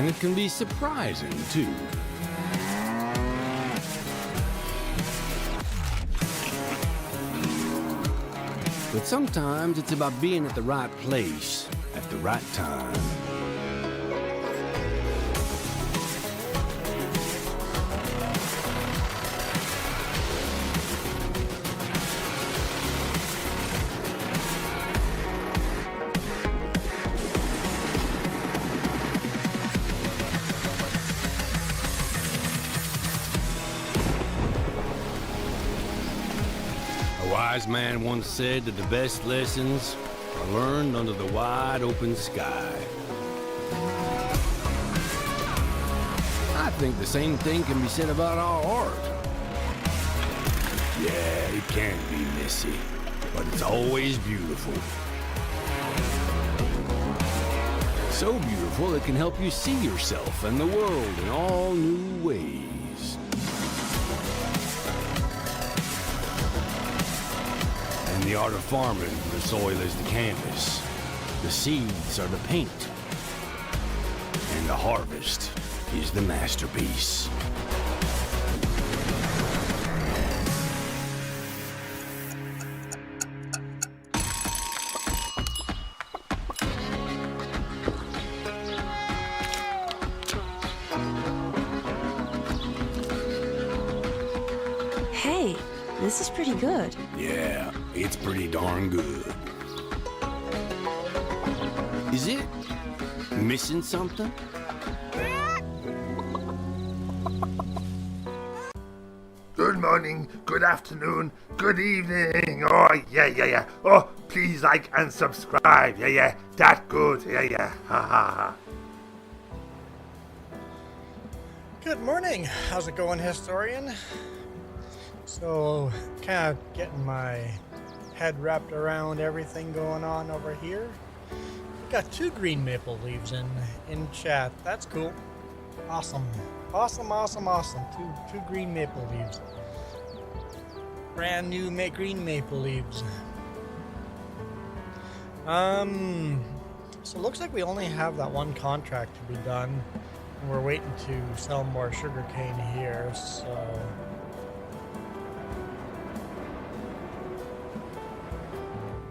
And it can be surprising, too. But sometimes it's about being at the right place at the right time. A wise man once said that the best lessons are learned under the wide open sky. I think the same thing can be said about our art. Yeah, it can be messy, but it's always beautiful. So beautiful it can help you see yourself and the world in all new ways. In the art of farming, the soil is the canvas, the seeds are the paint, and the harvest is the masterpiece. Hey, this is pretty good. Yeah, it's pretty darn good. Is it missing something? Good morning, good afternoon, good evening. Oh, yeah. Oh, please like and subscribe. Yeah. That good. Yeah. Ha ha. Good morning. How's it going, historian? So, kind of getting my head wrapped around everything going on over here. Got 2 green maple leaves in chat. That's cool. Awesome. Two green maple leaves. Brand new green maple leaves. So it looks like we only have that one contract to be done. And we're waiting to sell more sugarcane here, so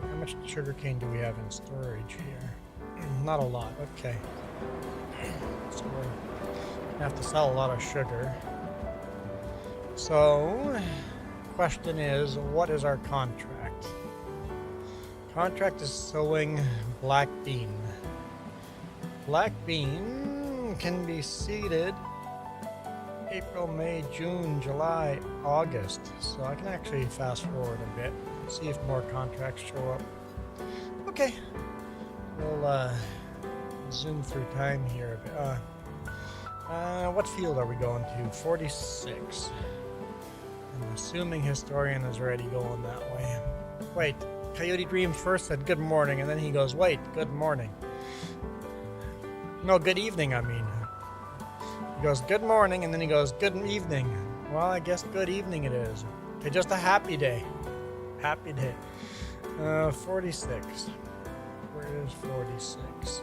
how much sugarcane do we have in storage here? Not a lot, okay. So we're gonna have to sell a lot of sugar. So, question is, what is our contract? Contract is sowing black bean. Black bean can be seeded April, May, June, July, August. So I can actually fast forward a bit, see if more contracts show up. Okay, we'll zoom through time here a bit. What field are we going to? 46. I'm assuming historian is already going that way. Wait, Coyote Dreams first said good morning, and then he goes, wait, good morning. No, good evening, I mean. He goes, good morning, and then he goes, good evening. Well, I guess good evening it is. Okay, just a happy day. Happy day. 46. Where is 46?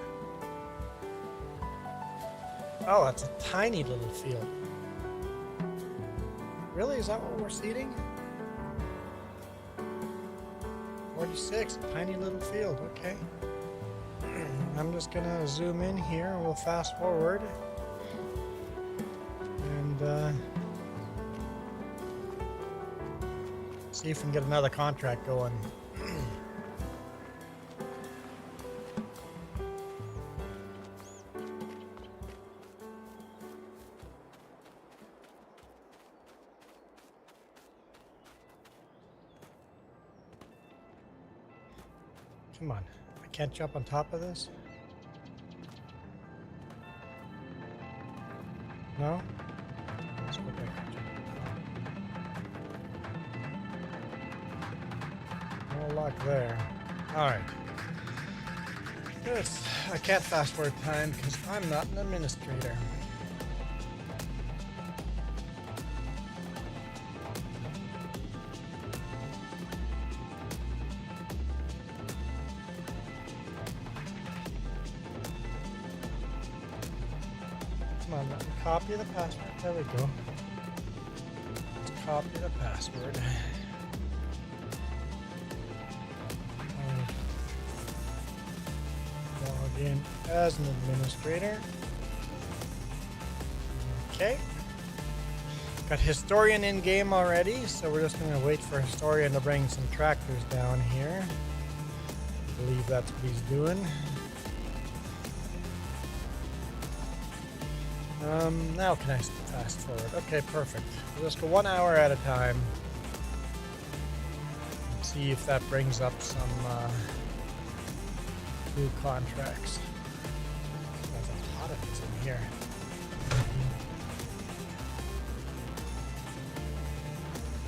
Oh, that's a tiny little field. Really? Is that what we're seeding? 46, tiny little field, okay. I'm just gonna zoom in here and we'll fast forward. And see if we can get another contract going. Come on, I can't jump on top of this? No? Let's look like I can jump. No luck there. Alright. Good. I can't fast forward time because I'm not an administrator. Come on, let me copy the password. There we go. Let's copy the password. Log in as an administrator. Okay. Got Historian in game already, so we're just going to wait for Historian to bring some tractors down here. I believe that's what he's doing. Now can I fast forward? Okay, perfect. We'll just go 1 hour at a time. See if that brings up some new contracts. There's a lot of this in here.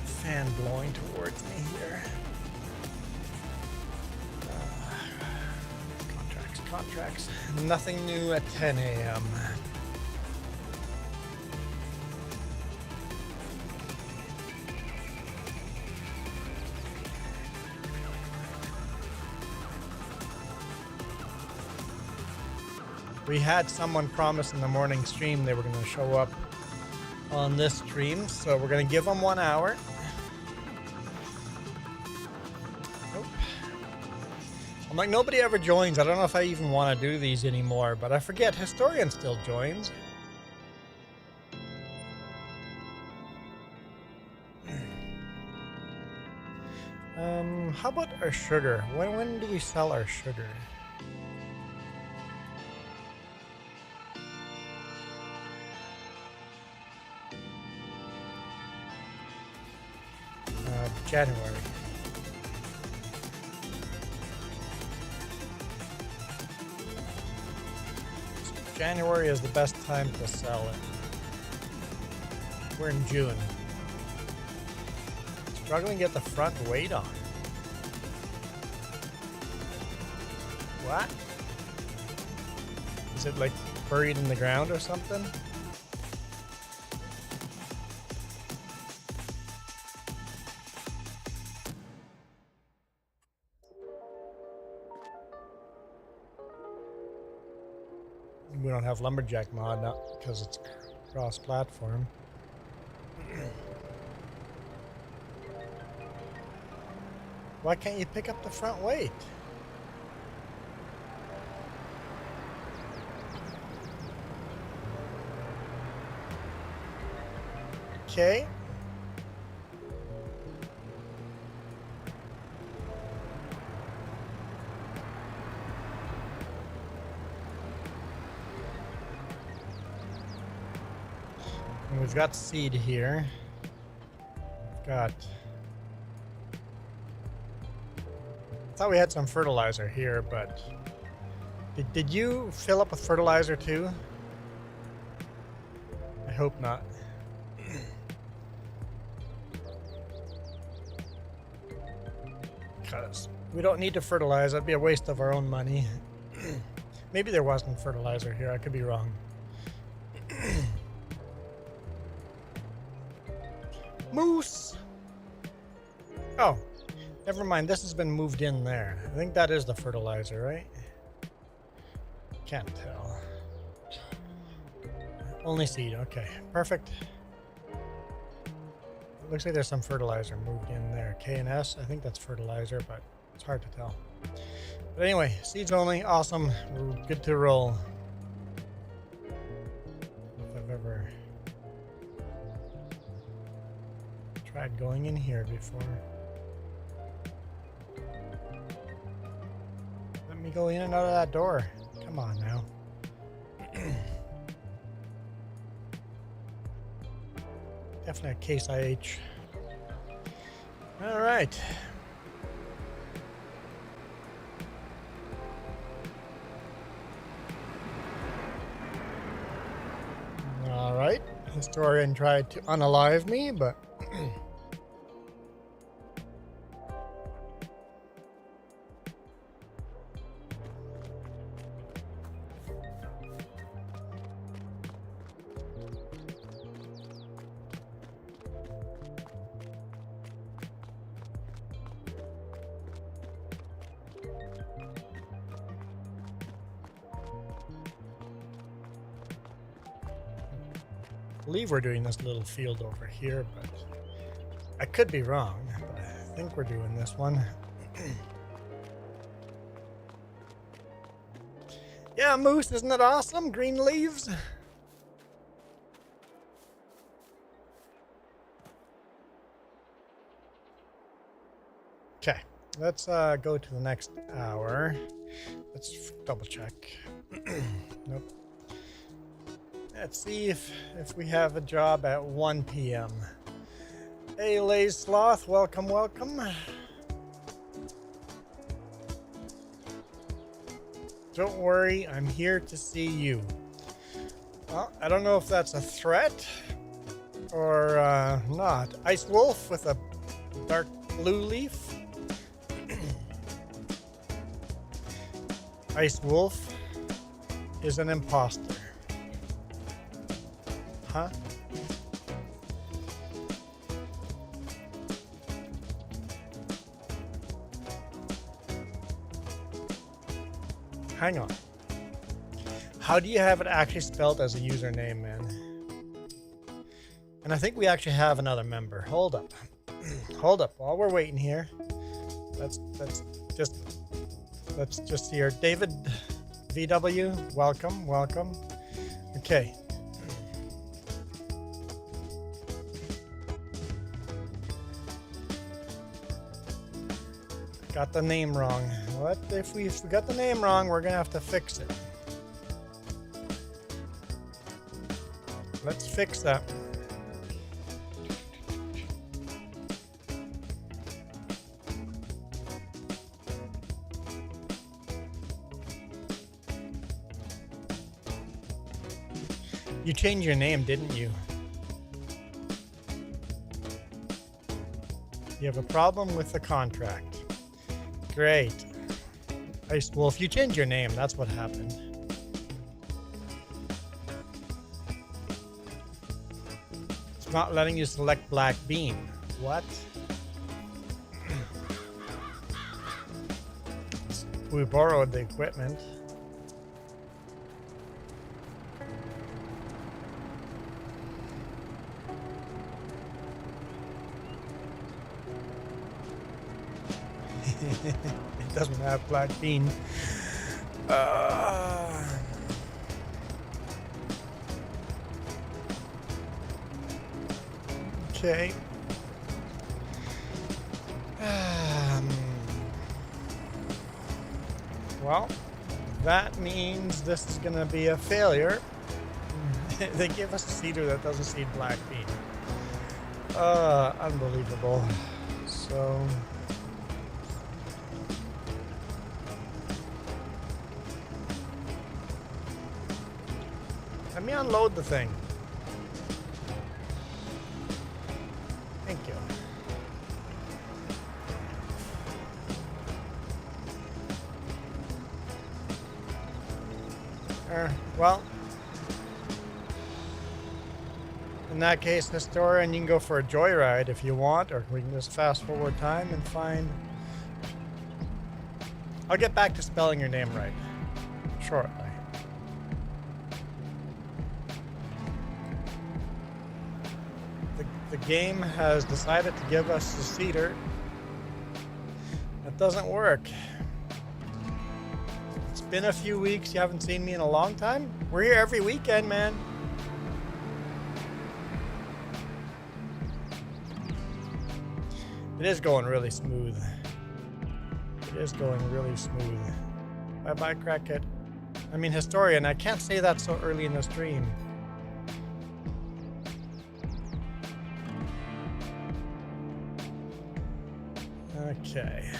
Fan blowing towards me here. Contracts. Nothing new at 10 a.m. We had someone promise in the morning stream they were going to show up on this stream, so we're going to give them 1 hour. Nope. I'm like, nobody ever joins. I don't know if I even want to do these anymore, but I forget Historian still joins. How about our sugar? When do we sell our sugar? January. January is the best time to sell it. We're in June. Struggling to get the front weight on. What? Is it like buried in the ground or something? We don't have Lumberjack mod now because it's cross-platform. Why can't you pick up the front weight? Okay. And we've got seed here. We've got... I thought we had some fertilizer here, but... Did you fill up with fertilizer too? I hope not. Because we don't need to fertilize. That'd be a waste of our own money. Maybe there wasn't fertilizer here. I could be wrong. Moose! Oh, never mind. This has been moved in there. I think that is the fertilizer, right? Can't tell. Only seed. Okay, perfect. Looks like there's some fertilizer moved in there. K and S, I think that's fertilizer, but it's hard to tell. But anyway, seeds only. Awesome. We're good to roll. If I've ever tried going in here before. Let me go in and out of that door. Come on now. Definitely a case IH. All right. All right. Historian tried to unalive me, but believe we're doing this little field over here, but I could be wrong. But I think we're doing this one. Yeah, Moose, isn't it awesome? Green leaves. Okay, let's go to the next hour. Let's double check. Nope. Let's see if we have a job at 1 p.m. Hey, Lays Sloth, welcome, welcome. Don't worry, I'm here to see you. Well, I don't know if that's a threat or not. Ice Wolf with a dark blue leaf. Ice Wolf is an imposter. Huh? Hang on. How do you have it actually spelled as a username, man? And I think we actually have another member. Hold up. Hold up. While we're waiting here, let's just see here. David VW, welcome, welcome. Okay. Got the name wrong. What if we got the name wrong? We're gonna have to fix it. Let's fix that. You changed your name, didn't you? You have a problem with the contract. Great. Ice Wolf, you changed your name. That's what happened. It's not letting you select Black Bean. What? We borrowed the equipment. It doesn't have Black Bean. Okay. Well, that means this is going to be a failure. They give us a seeder that doesn't seed Black Bean. Unbelievable. So... let me unload the thing. Thank you. Well, in that case, Historian, you can go for a joyride if you want, or we can just fast forward time and find... I'll get back to spelling your name right shortly. The game has decided to give us the seeder. That doesn't work. It's been a few weeks. You haven't seen me in a long time. We're here every weekend, man. It is going really smooth. It is going really smooth. Bye-bye, Crackhead. I mean, Historian, I can't say that so early in the stream. Okay.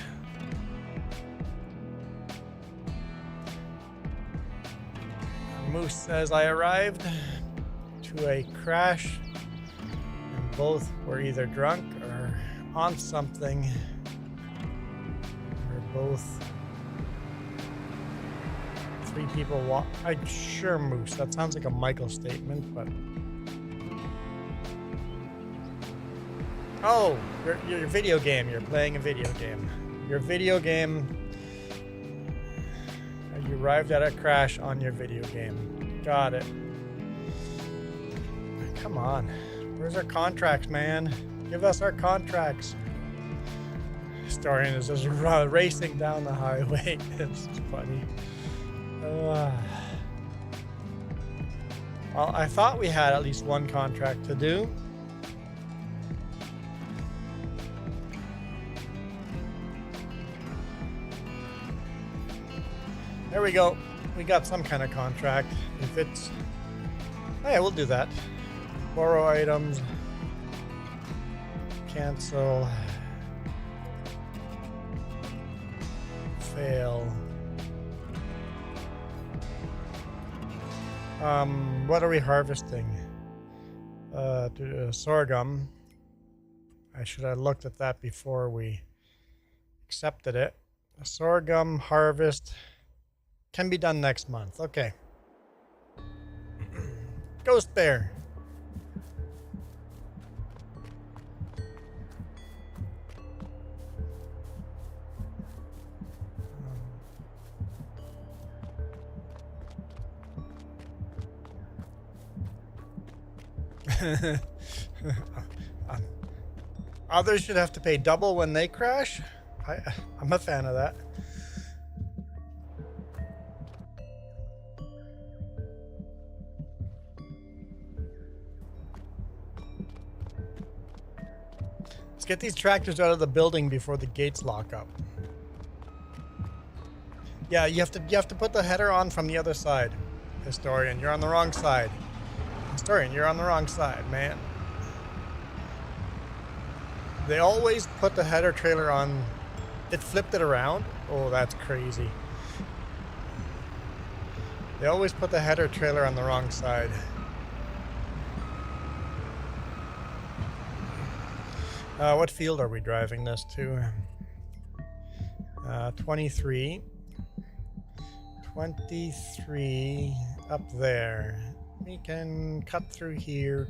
Moose says I arrived to a crash and both were either drunk or on something or both. 3 people walk. Sure, Moose. That sounds like a Michael statement, but oh, your video game. You're playing a video game. Your video game. You arrived at a crash on your video game. Got it. Come on. Where's our contracts, man? Give us our contracts. Historian is just racing down the highway. It's funny. Well, I thought we had at least one contract to do. There we go. We got some kind of contract. If it's... Oh yeah, we'll do that. Borrow items. Cancel. Fail. What are we harvesting? Sorghum. I should have looked at that before we accepted it. A sorghum harvest can be done next month. Okay. Ghost bear. Others should have to pay double when they crash. I'm a fan of that. Let's get these tractors out of the building before the gates lock up. Yeah, you have to put the header on from the other side. Historian, you're on the wrong side. Historian, you're on the wrong side, man. They always put the header trailer on. It flipped it around. Oh, that's crazy. They always put the header trailer on the wrong side. What field are we driving this to? 23. 23 up there. We can cut through here.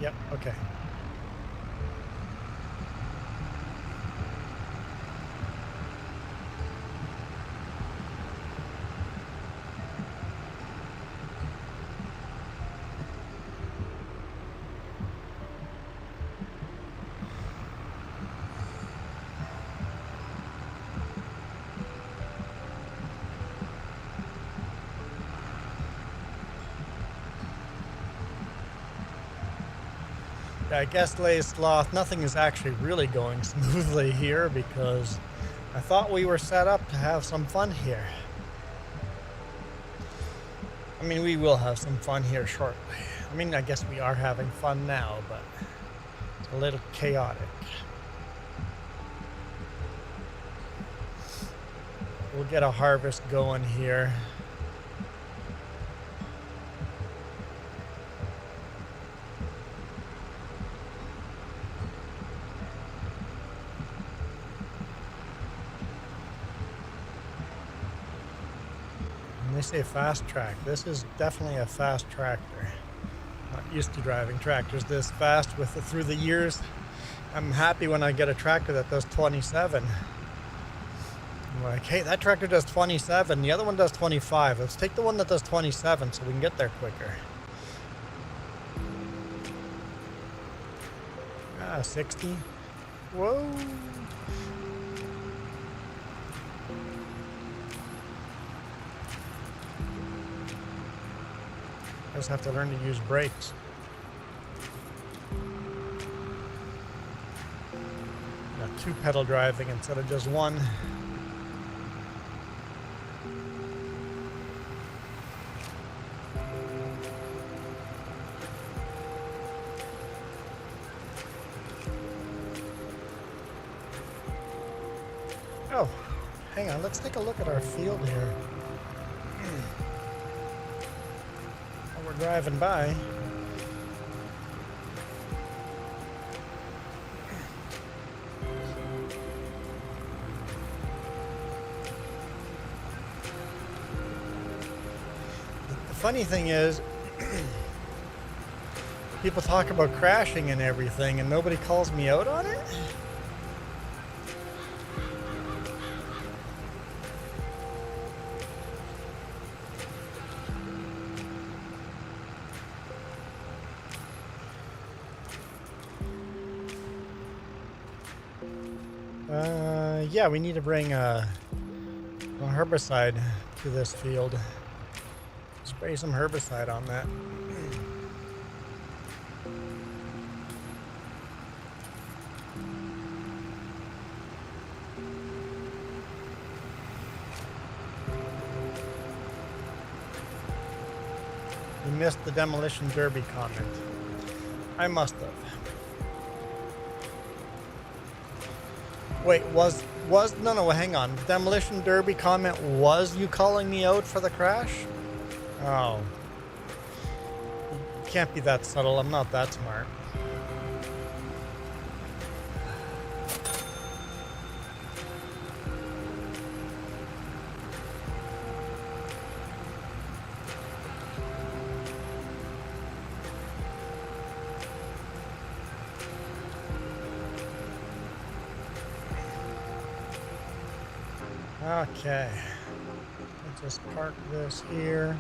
Yep, okay. I guess, Lay Sloth, nothing is actually really going smoothly here because I thought we were set up to have some fun here. I mean, we will have some fun here shortly. I mean, I guess we are having fun now, but it's a little chaotic. We'll get a harvest going here. Say fast track. This is definitely a fast tractor. Not used to driving tractors this fast through the years. I'm happy when I get a tractor that does 27. I'm like, hey, that tractor does 27, the other one does 25. Let's take the one that does 27 so we can get there quicker. 60. Whoa. I just have to learn to use brakes. Got 2 pedal driving instead of just 1. Oh, hang on, let's take a look at our field here. We're driving by. The funny thing is, people talk about crashing and everything, and nobody calls me out on it. Yeah, we need to bring a herbicide to this field. Spray some herbicide on that. You missed the demolition derby comment. I must have. Wait, no, hang on. The demolition derby comment was you calling me out for the crash? Oh. You can't be that subtle. I'm not that smart. Okay, let's just park this here.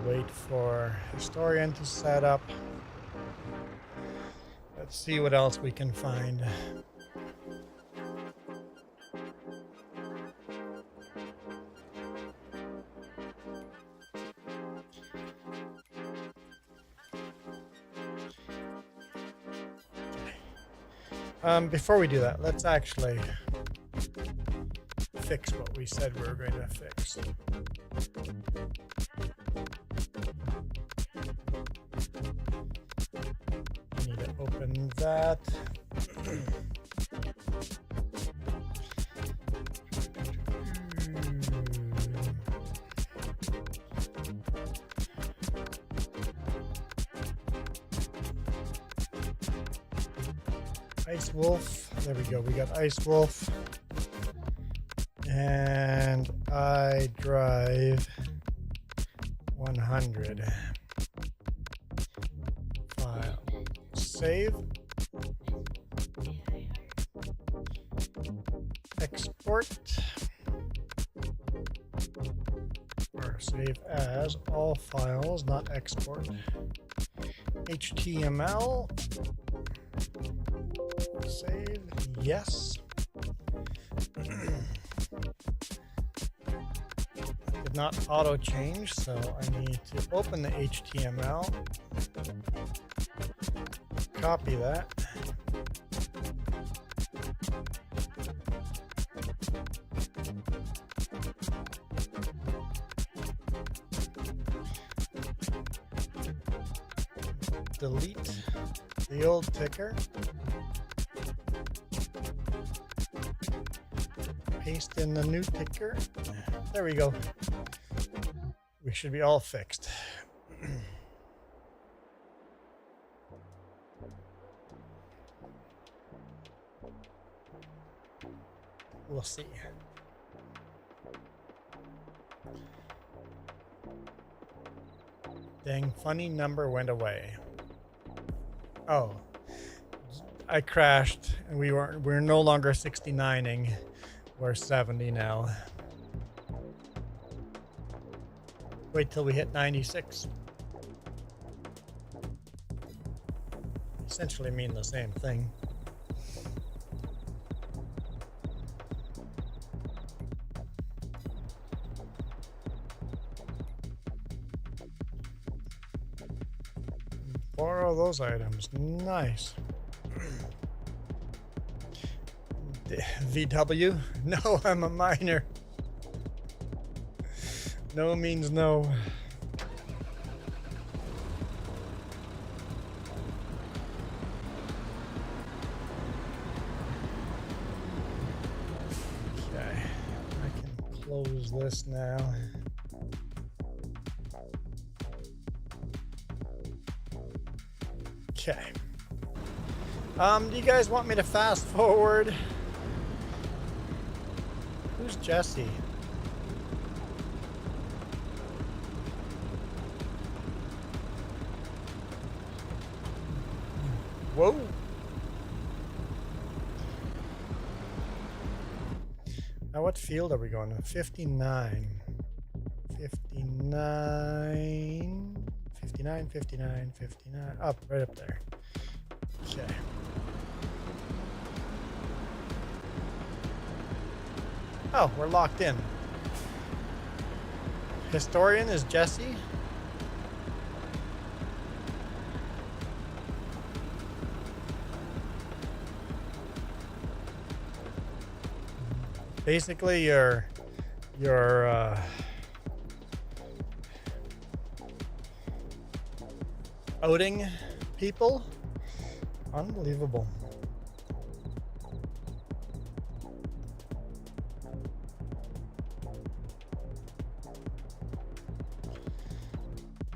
We'll wait for historian to set up. Let's see what else we can find. Before we do that, let's actually fix what we said we were going to fix. I need to open that. Ice Wolf, there we go, we got Ice Wolf, and I drive 100, file, save, export, or save as, all files, not export, HTML, save, yes. Did not auto change, so I need to open the HTML, copy that, delete the old ticker, paste in the new ticker. There we go. We should be all fixed. We'll see. Dang, funny number went away. Oh, I crashed and we're no longer 69ing. We're 70 now. Wait till we hit 96. Essentially mean the same thing. Borrow those items. Nice. VW? No, I'm a minor. No means no. Okay, I can close this now. Okay. Do you guys want me to fast forward? Who's Jesse? Whoa. Now what field are we going to? 59. 59. 59, 59, 59. Up, right up there. Okay. Oh, we're locked in. Historian is Jesse. Basically, your outing people. Unbelievable.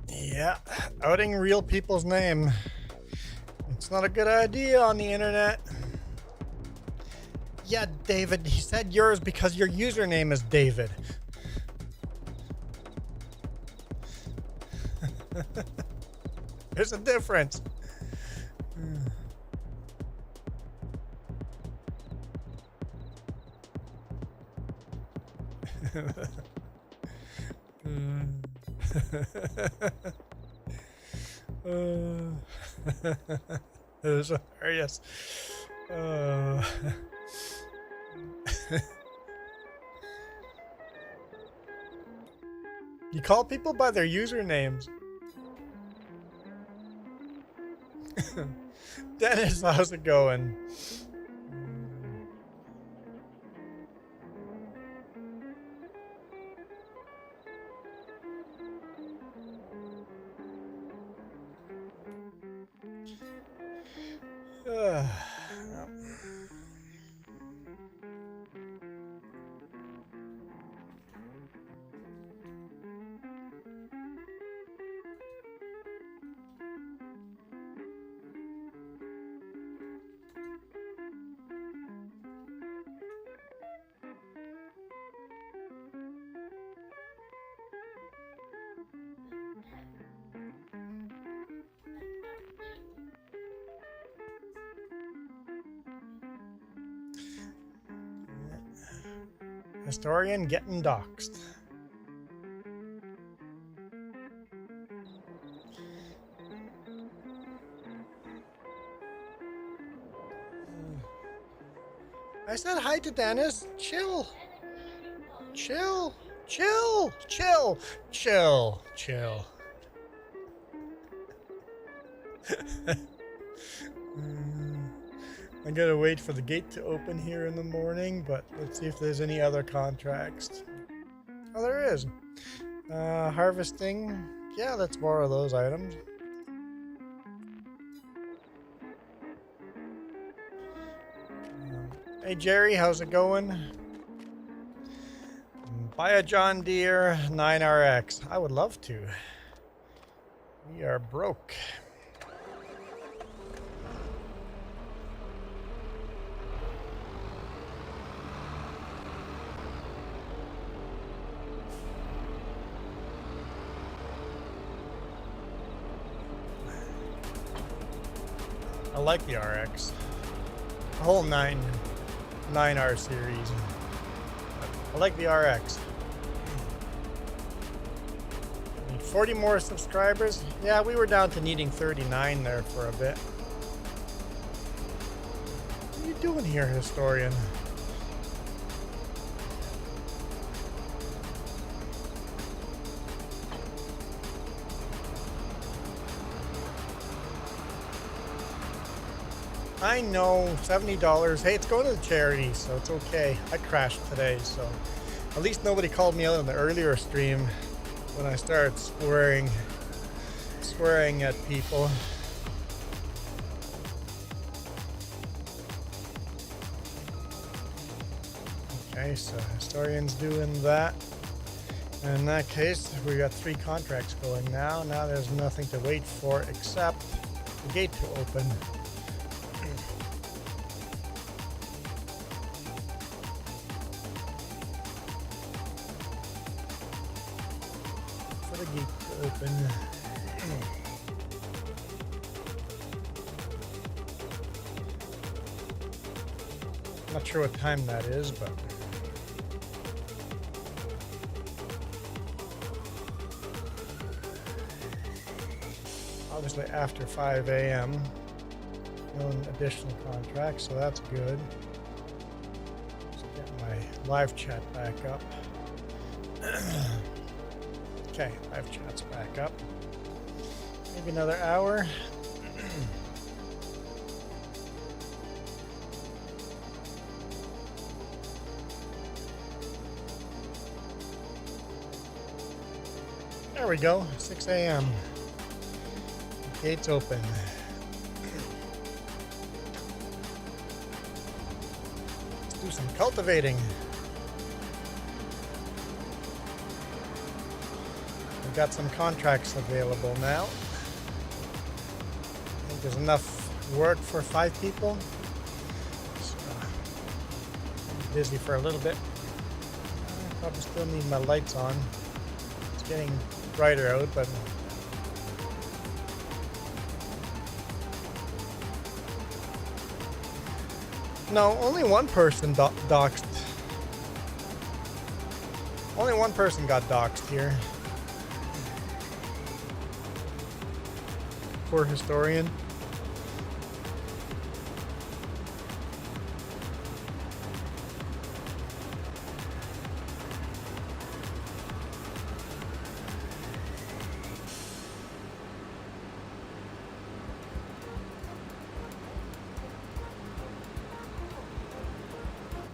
Yeah, outing real people's name. It's not a good idea on the internet. Yeah, David, he said yours because your username is David. There's a difference. It was hilarious. You call people by their usernames. Dennis, how's it going? Historian getting doxxed. I said hi to Dennis. Chill. Chill. Chill. Chill. Chill. Chill. I gotta wait for the gate to open here in the morning, but let's see if there's any other contracts. Oh, there is. Harvesting. Yeah, let's borrow those items. Hey Jerry, how's it going? Buy a John Deere 9RX. I would love to. We are broke. I like the RX. The whole 9R series. I like the RX. Need 40 more subscribers. Yeah, we were down to needing 39 there for a bit. What are you doing here, historian? I know, $70. Hey, it's going to the charity, so it's okay. I crashed today, so at least nobody called me out in the earlier stream when I started swearing at people. Okay, so historian's doing that. And in that case, we got 3 contracts going now. Now there's nothing to wait for except the gate to open. For the gate to open. Not sure what time that is, but obviously after 5 a.m. No additional contracts, so that's good. Just get my live chat back up. Okay, live chat's back up. Maybe another hour. There we go, 6 a.m. Gates open. Let's do some cultivating. We've got some contracts available now. I think there's enough work for 5 people. So, I'm busy for a little bit. I probably still need my lights on. It's getting brighter out, but no, only one person doxed. Only one person got doxed here. Poor historian.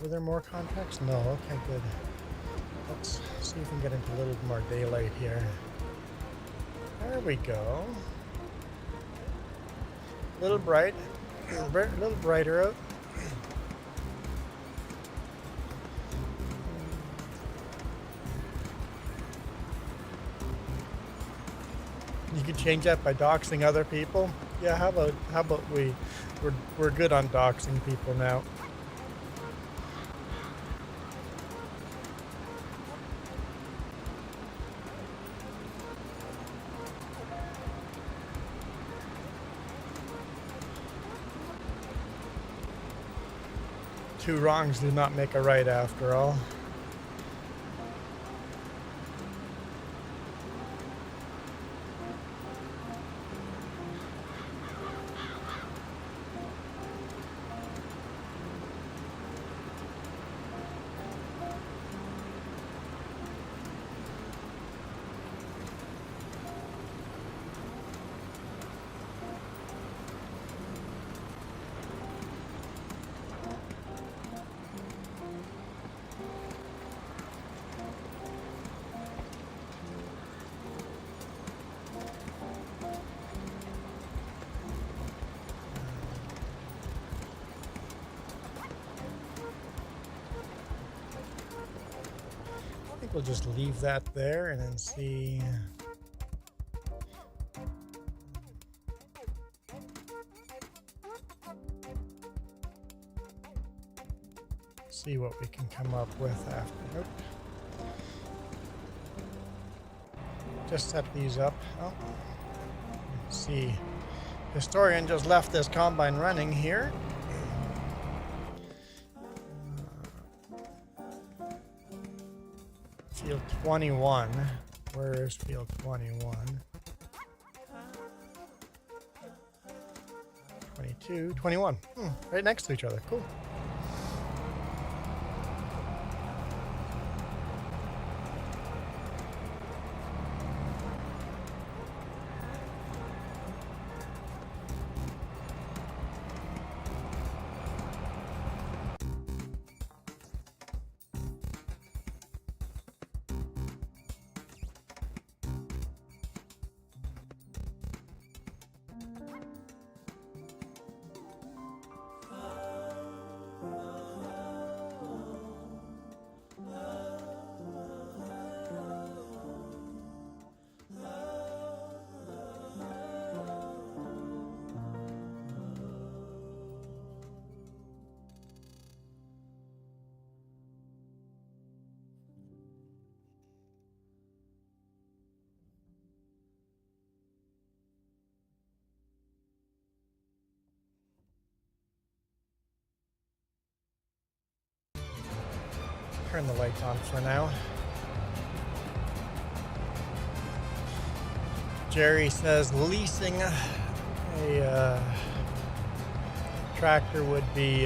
Were there more contracts? No. Okay, good. Let's see if we can get into a little more daylight here. There we go. A little bright. A little brighter out. You could change that by doxing other people. Yeah, how about we're good on doxing people now. Two wrongs do not make a right, after all. We'll just leave that there and then see. See what we can come up with after. Nope. Just set these up. Oh. Let's see. Historian just left this combine running here. Field 21. Where is field 21? 22, 21. Right next to each other. Cool. Turn the lights on for now. Jerry says leasing a tractor would be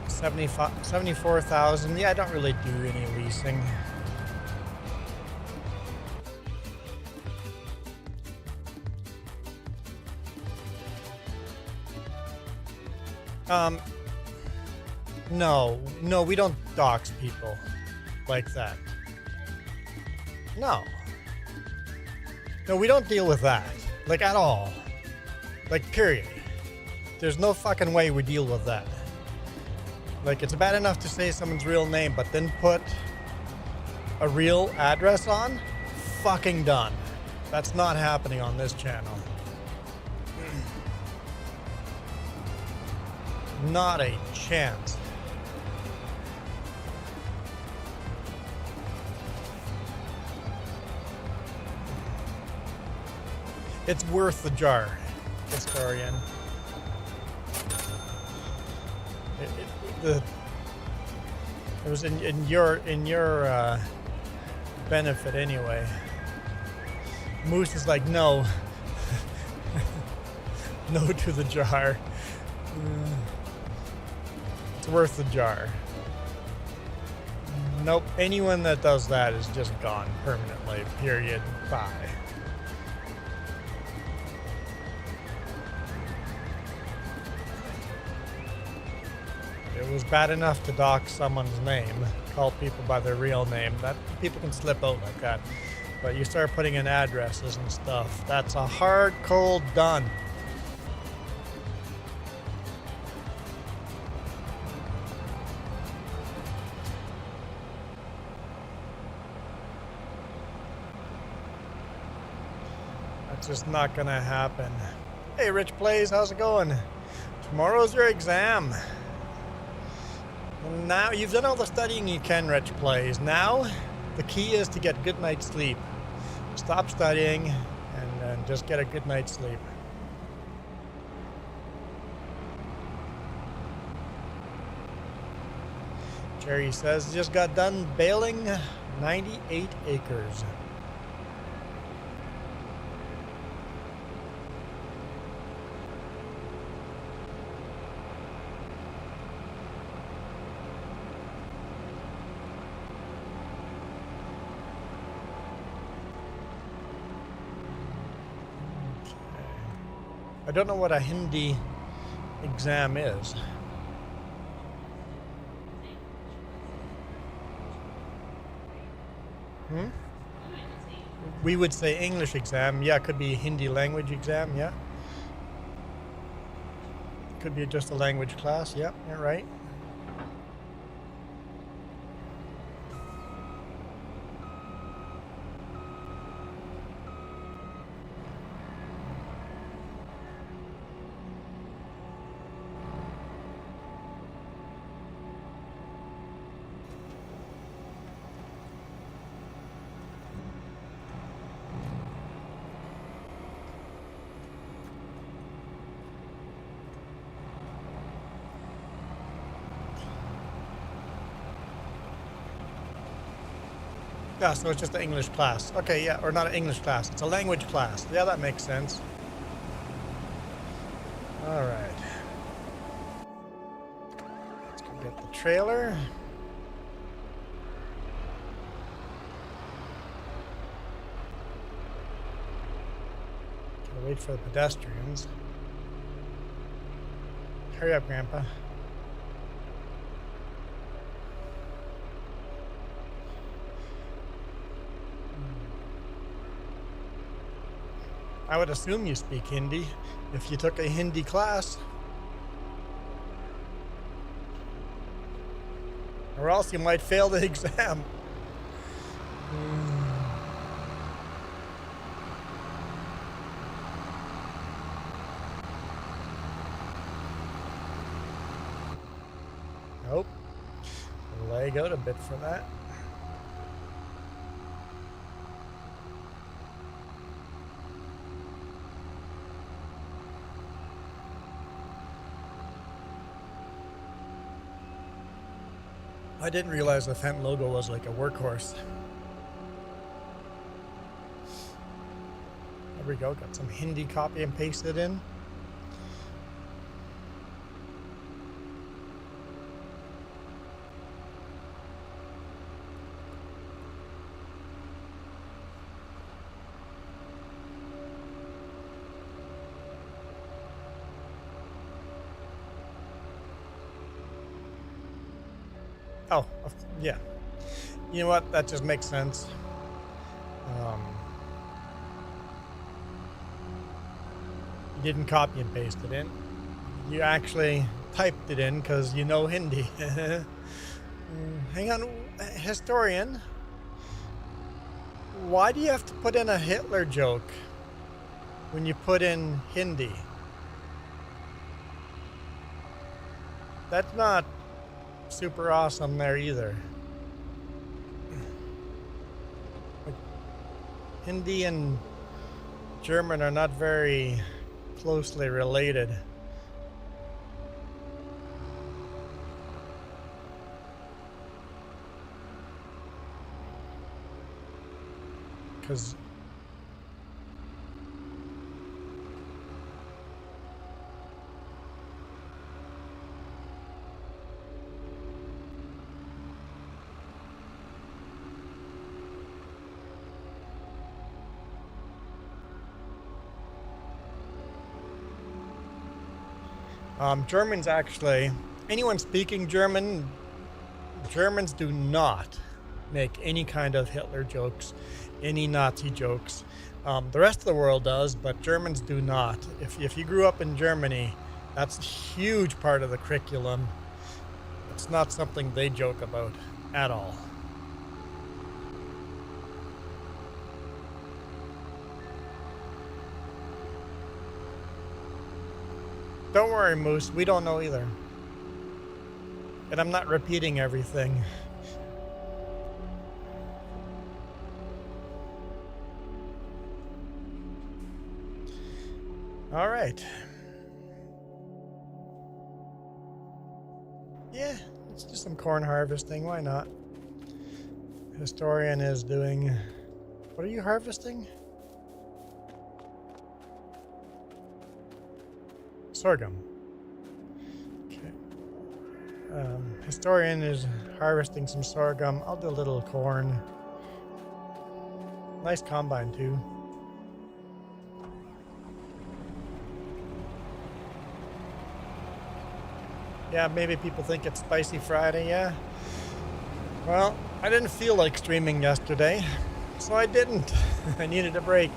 74,000. Yeah, I don't really do any leasing. No, we don't dox people like that. No, we don't deal with that, like, at all. Like, period. There's no fucking way we deal with that. Like, it's bad enough to say someone's real name, but then put a real address on? Fucking done. That's not happening on this channel. Not a chance. It's worth the jar, historian. It was in your benefit anyway. Moose is like, no. No to the jar. It's worth the jar. Nope, anyone that does that is just gone permanently, period. Bye. It was bad enough to dox someone's name, call people by their real name. That people can slip out like that. But you start putting in addresses and stuff, that's a hard, cold done. That's just not gonna happen. Hey, Rich Plays, how's it going? Tomorrow's your exam. Now, you've done all the studying you can, Rich Plays. Now, the key is to get a good night's sleep. Stop studying and just get a good night's sleep. Jerry says, just got done baling 98 acres. I don't know what a Hindi exam is. We would say English exam. Yeah, it could be a Hindi language exam. Yeah. Could be just a language class. Yeah, you're right. Yeah, so it's just an English class. Okay, yeah, or not an English class. It's a language class. Yeah, that makes sense. All right. Let's go get the trailer. Gotta wait for the pedestrians. Hurry up, Grandpa. I would assume you speak Hindi if you took a Hindi class. Or else you might fail the exam. Nope. Leg out a bit for that. I didn't realize the Fendt logo was like a workhorse. There we go. Got some Hindi copy and pasted in. Oh, yeah. You know what? That just makes sense. You didn't copy and paste it in. You actually typed it in because you know Hindi. Hang on, historian. Why do you have to put in a Hitler joke when you put in Hindi? That's not super awesome there either. Like, Hindi and German are not very closely related. Because Germans actually, anyone speaking German, Germans do not make any kind of Hitler jokes, any Nazi jokes. The rest of the world does, but Germans do not. If you grew up in Germany, that's a huge part of the curriculum. It's not something they joke about at all. Don't worry, Moose, we don't know either. And I'm not repeating everything. All right. Yeah, let's do some corn harvesting. Why not? Historian is doing... What are you harvesting? Sorghum. Okay. Historian is harvesting some sorghum. I'll do a little corn. Nice combine too. Yeah, maybe people think it's Spicy Friday, yeah. Well, I didn't feel like streaming yesterday, so I didn't. I needed a break.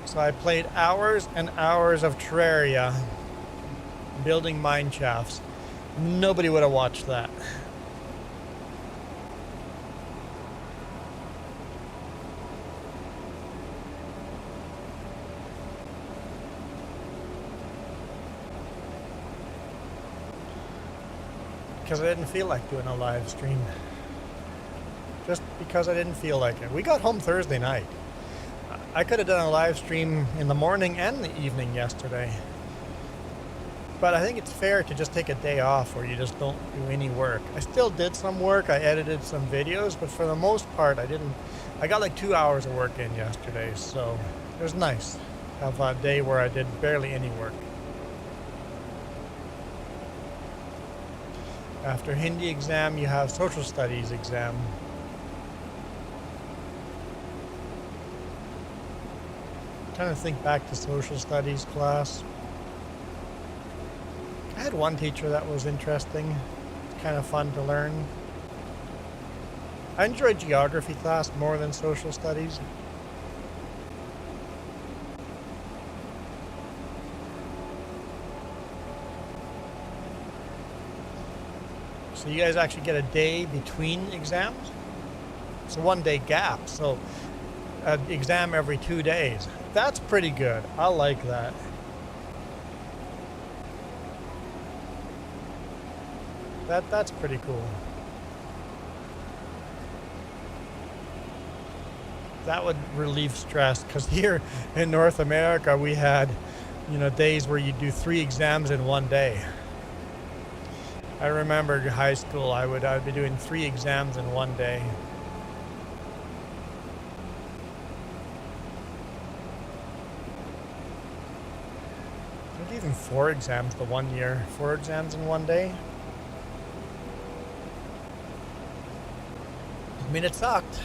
So I played hours and hours of Terraria, building mine shafts. Nobody would have watched that. Because I didn't feel like doing a live stream. Just because I didn't feel like it. We got home Thursday night. I could have done a live stream in the morning and the evening yesterday. But I think it's fair to just take a day off where you just don't do any work. I still did some work. I edited some videos, but for the most part, I didn't. I got like 2 hours of work in yesterday, so it was nice to have a day where I did barely any work. After Hindi exam, you have social studies exam. I'm trying to think back to social studies class. I had one teacher that was interesting. It's kind of fun to learn. I enjoyed geography class more than social studies. So you guys actually get a day between exams? It's a 1 day gap, so an exam every 2 days. That's pretty good. I like that. That's pretty cool. That would relieve stress, because here in North America we had, days where you do 3 exams in 1 day. I remember in high school I'd be doing 3 exams in 1 day. even 4 exams the 1 year. 4 exams in 1 day. I mean, it sucked.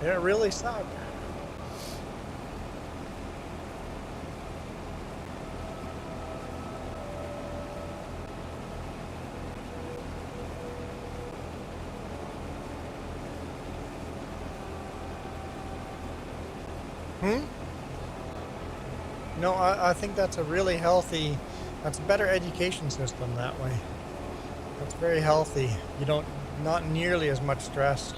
It really sucked. No, I think that's a really healthy, that's a better education system that way. That's very healthy. You don't, not nearly as much stress.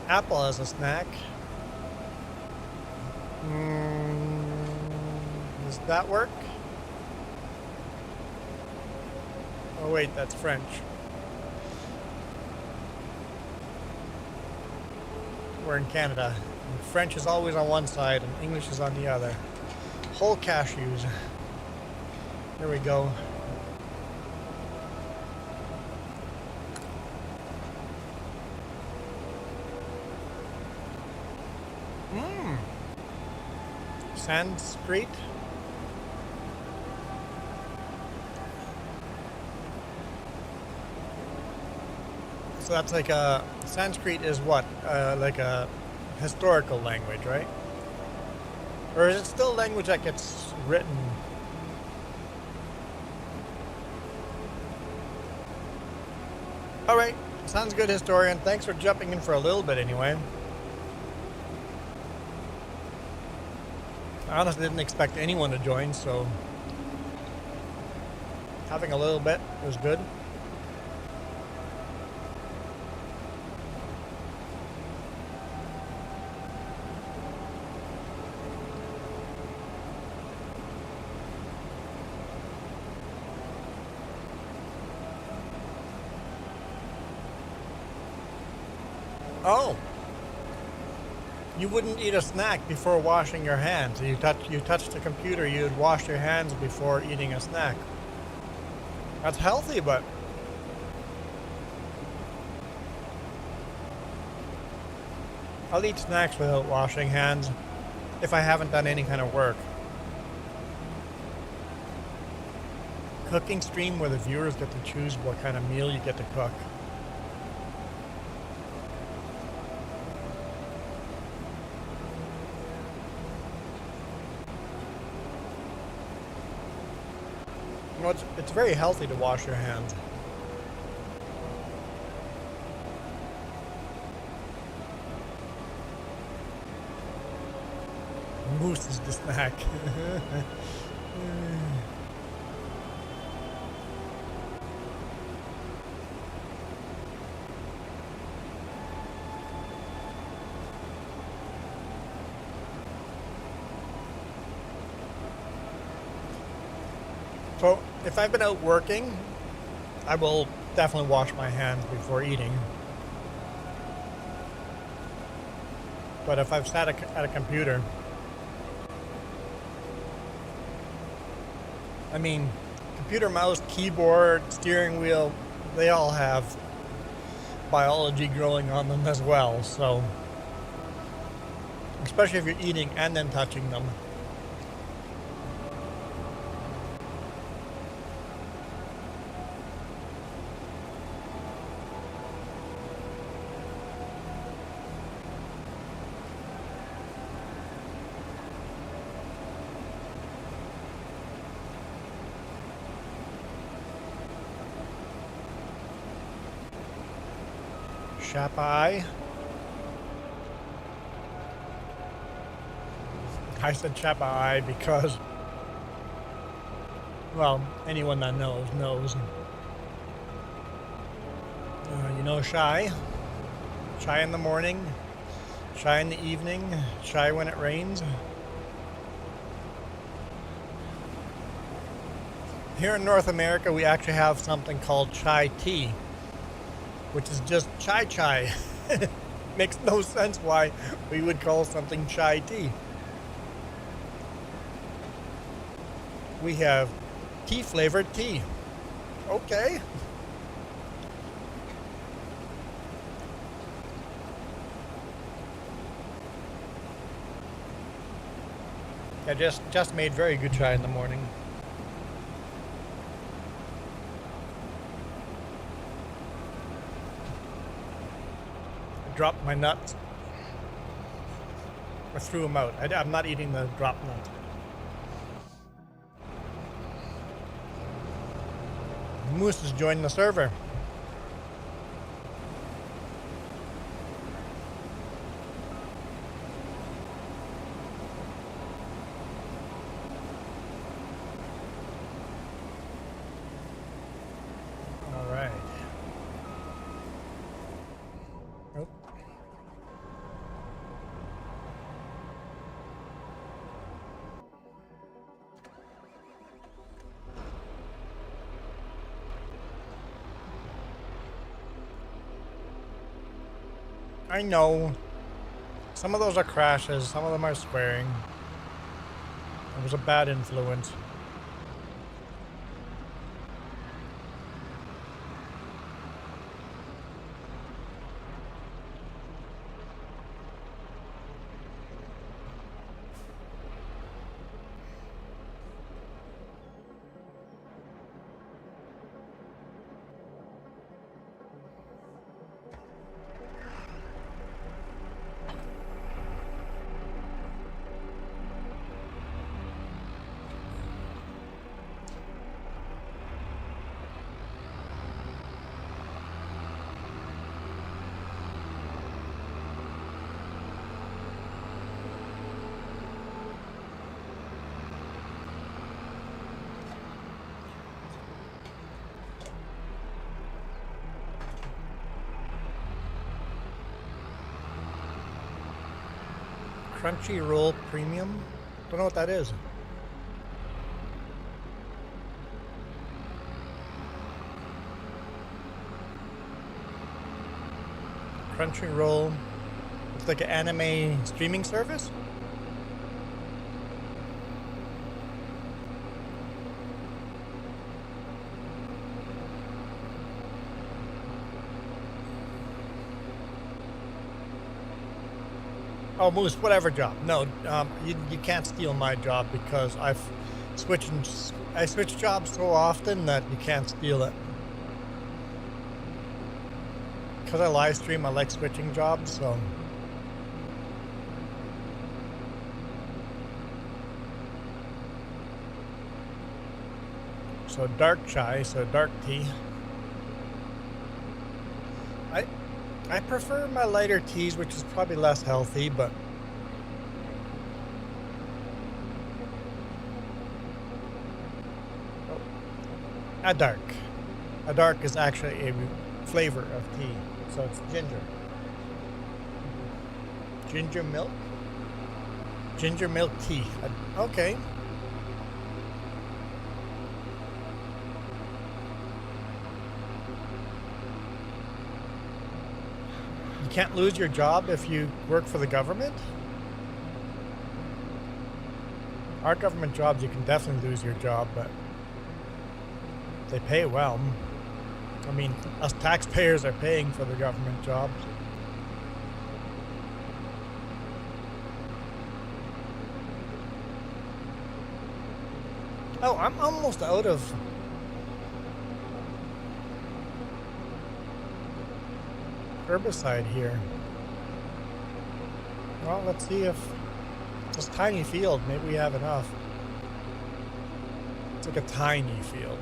Apple as a snack. Does that work? Oh wait, that's French. We're in Canada. And French is always on one side and English is on the other. Whole cashews. There we go. Sanskrit. So that's like a Sanskrit is what? Like a historical language, right? Or is it still a language that gets written? All right, sounds good, historian. Thanks for jumping in for a little bit anyway. I honestly didn't expect anyone to join, so having a little bit was good. Oh, you wouldn't eat a snack before washing your hands. You touch the computer, you'd wash your hands before eating a snack. That's healthy, but I'll eat snacks without washing hands if I haven't done any kind of work. Cooking stream where the viewers get to choose what kind of meal you get to cook. You know, it's very healthy to wash your hands. Moose is the snack. So, if I've been out working, I will definitely wash my hands before eating. But if I've sat at a computer, I mean, computer, mouse, keyboard, steering wheel, they all have biology growing on them as well, so especially if you're eating and then touching them. Shapai. I said Shapai because, well, anyone that knows. You know Shy? Shy in the morning, Shy in the evening, Shy when it rains. Here in North America, we actually have something called chai tea, which is just chai. Makes no sense why we would call something chai tea. We have tea flavored tea. Okay. I just made very good chai in the morning. I dropped my nuts. I threw them out. I'm not eating the drop nut. Moose has joined the server. All right. Oh. I know. Some of those are crashes, some of them are swearing. It was a bad influence. Crunchyroll Premium? Don't know what that is. Crunchyroll. It's like an anime streaming service? Oh, Moose, whatever job. No, you can't steal my job because I switch jobs so often that you can't steal it. Because I live stream, I like switching jobs, so. So dark chai, so dark tea. I prefer my lighter teas, which is probably less healthy, but a dark. A dark is actually a flavor of tea, so it's ginger. Ginger milk? Ginger milk tea. Okay. You can't lose your job if you work for the government? Our government jobs, you can definitely lose your job, but they pay well. I mean, us taxpayers are paying for the government jobs. Oh, I'm almost out of herbicide here. Well, let's see if this tiny field, maybe we have enough. It's like a tiny field.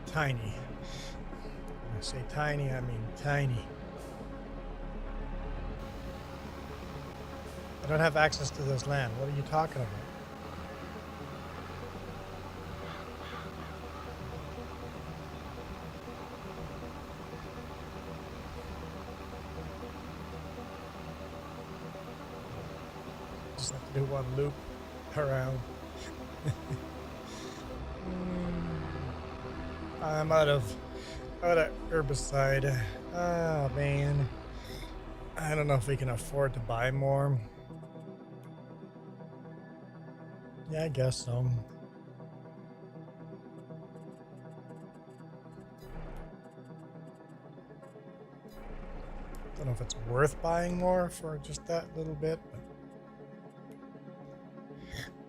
Tiny. When I say tiny, I mean tiny. I don't have access to this land. What are you talking about? Just have to do one loop around. I'm out of herbicide. Oh man. I don't know if we can afford to buy more. Yeah, I guess so. Don't know if it's worth buying more for just that little bit.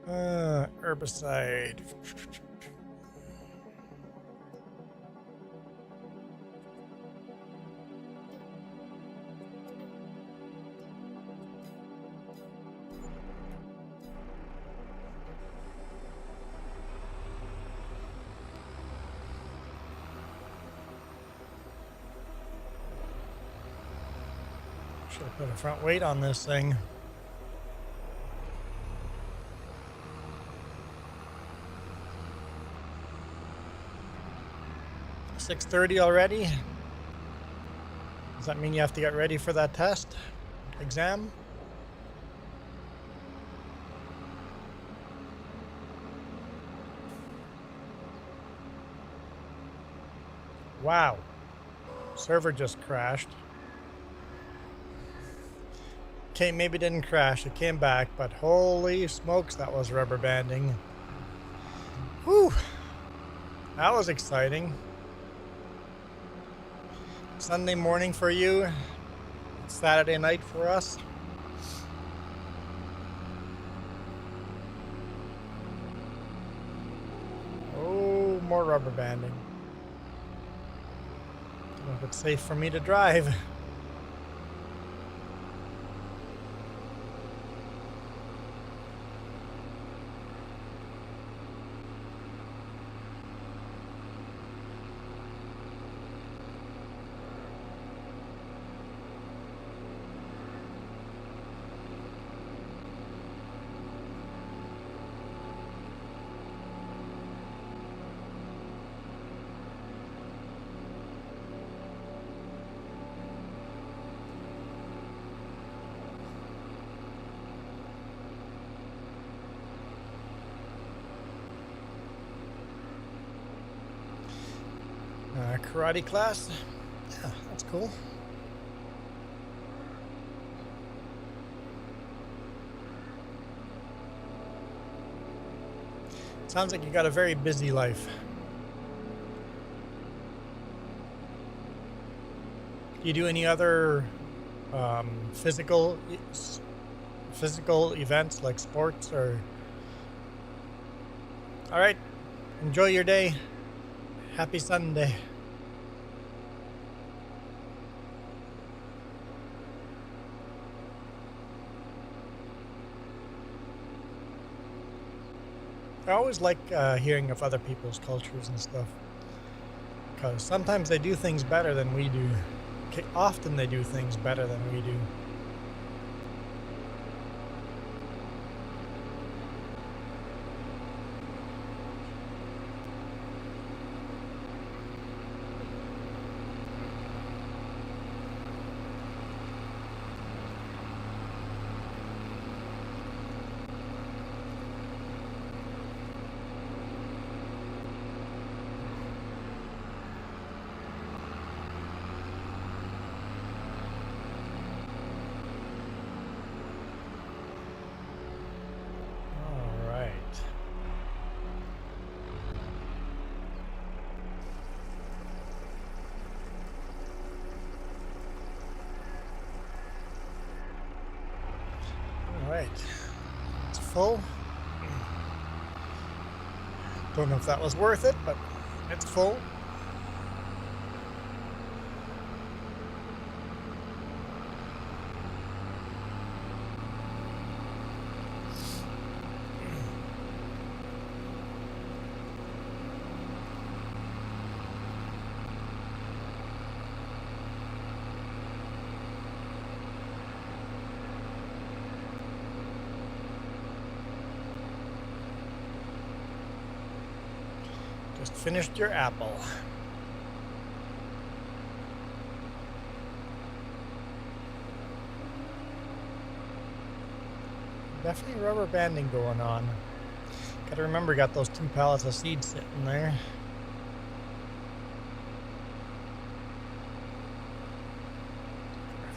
Herbicide. Should have put a front weight on this thing. $6:30 already. Does that mean you have to get ready for that test? Exam? Wow. Server just crashed. Okay, maybe it didn't crash. It came back, but holy smokes, that was rubber banding. Whew. That was exciting. Sunday morning for you. Saturday night for us. Oh, more rubber banding. Don't know if it's safe for me to drive. Karate class. Yeah, that's cool. Sounds like you got a very busy life. Do you do any other physical events like sports or? All right, enjoy your day. Happy Sunday. I always like hearing of other people's cultures and stuff, because sometimes they do things better than we do. Often they do things better than we do. It's full. Don't know if that was worth it, but it's full. Just finished your apple. Definitely rubber banding going on. Gotta remember, got those 2 pallets of seeds sitting there.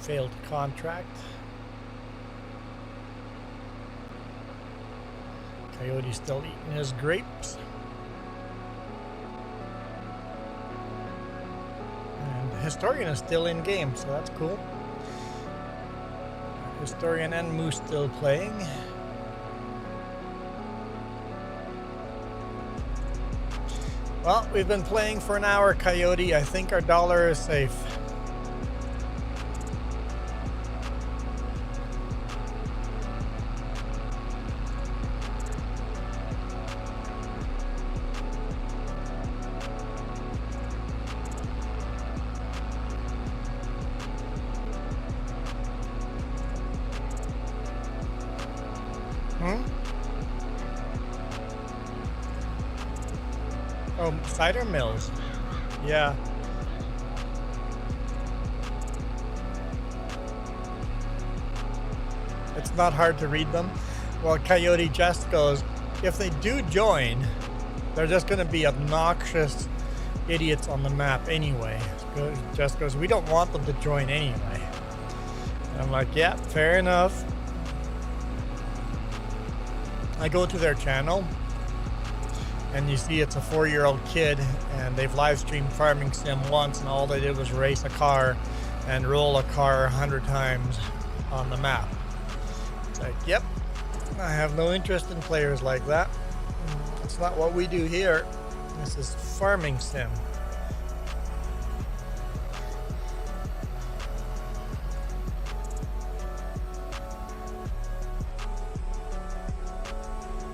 Failed contract. Coyote's still eating his grapes. And Historian is still in game, so that's cool. Historian and Moose still playing. Well, we've been playing for an hour, Coyote. I think our dollar is safe. Oh, cider mills. Yeah. It's not hard to read them. Well, Coyote just goes, if they do join, they're just going to be obnoxious idiots on the map anyway. Just goes, we don't want them to join anyway. And I'm like, yeah, fair enough. I go to their channel, and you see it's a 4-year-old kid, and they've live streamed Farming Sim once, and all they did was race a car and roll a car 100 times on the map. It's like, yep, I have no interest in players like that. That's not what we do here. This is Farming Sim.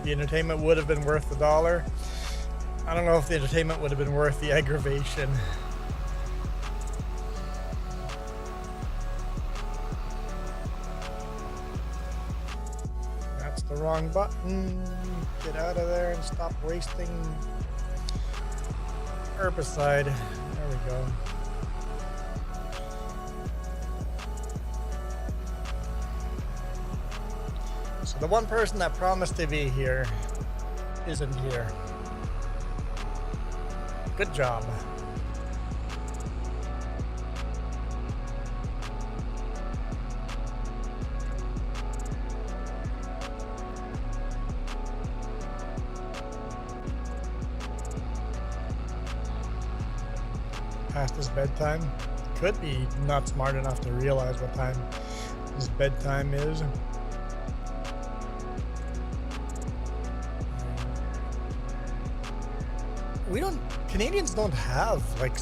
The entertainment would have been worth the $1. I don't know if the entertainment would have been worth the aggravation. That's the wrong button. Get out of there and stop wasting herbicide. There we go. So the one person that promised to be here isn't here. Good job. Past his bedtime. Could be not smart enough to realize what time his bedtime is. Canadians don't have like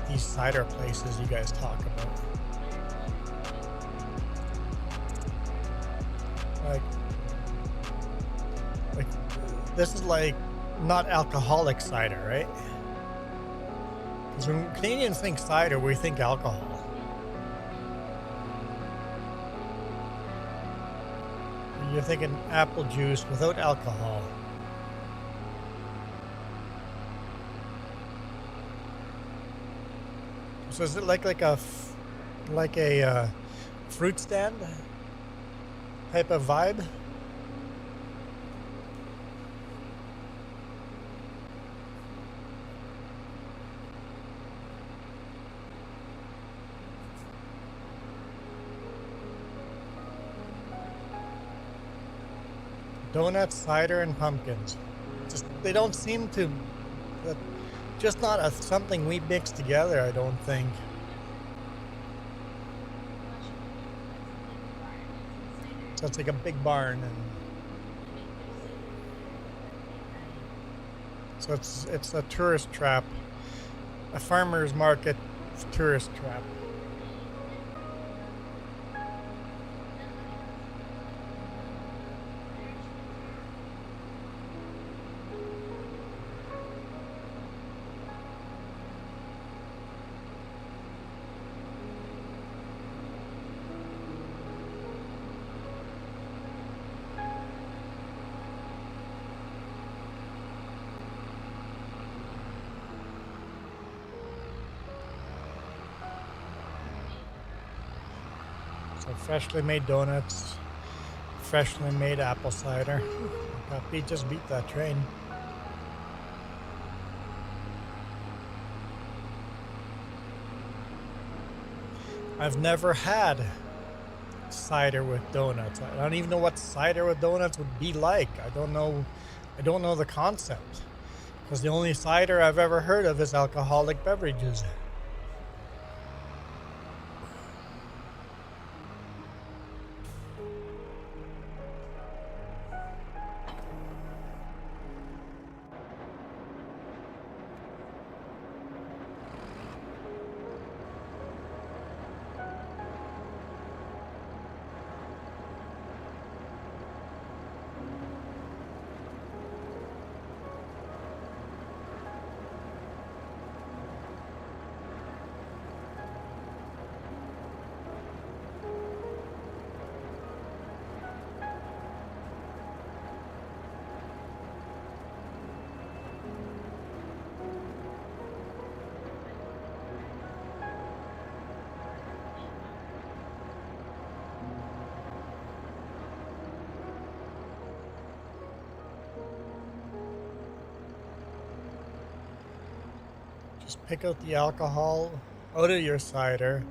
these cider places you guys talk about. Like this is like not alcoholic cider, right? Because when Canadians think cider, we think alcohol. You're thinking apple juice without alcohol. So is it like a fruit stand type of vibe? Donuts, cider, and pumpkins. Just they don't seem to. Just not something we mix together, I don't think. So it's like a big barn, and so it's a tourist trap, a farmer's market tourist trap. So freshly made donuts, freshly made apple cider. Just beat that train. I've never had cider with donuts. I don't even know what cider with donuts would be like. I don't know the concept, because the only cider I've ever heard of is alcoholic beverages. Just pick out the alcohol out of your cider.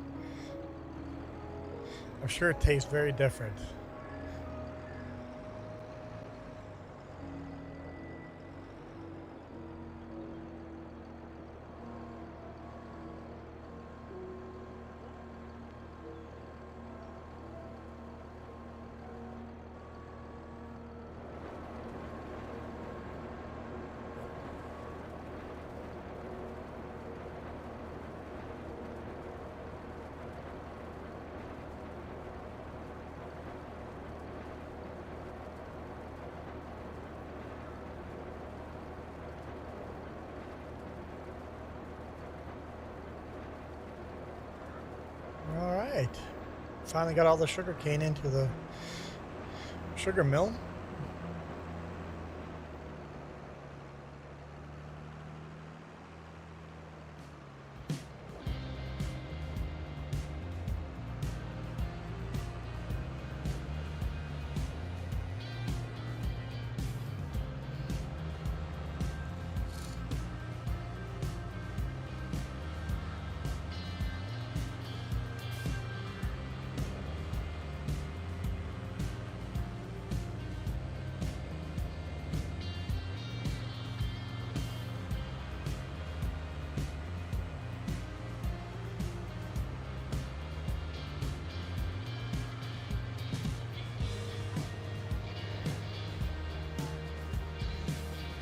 I'm sure it tastes very different. Alright, finally got all the sugar cane into the sugar mill.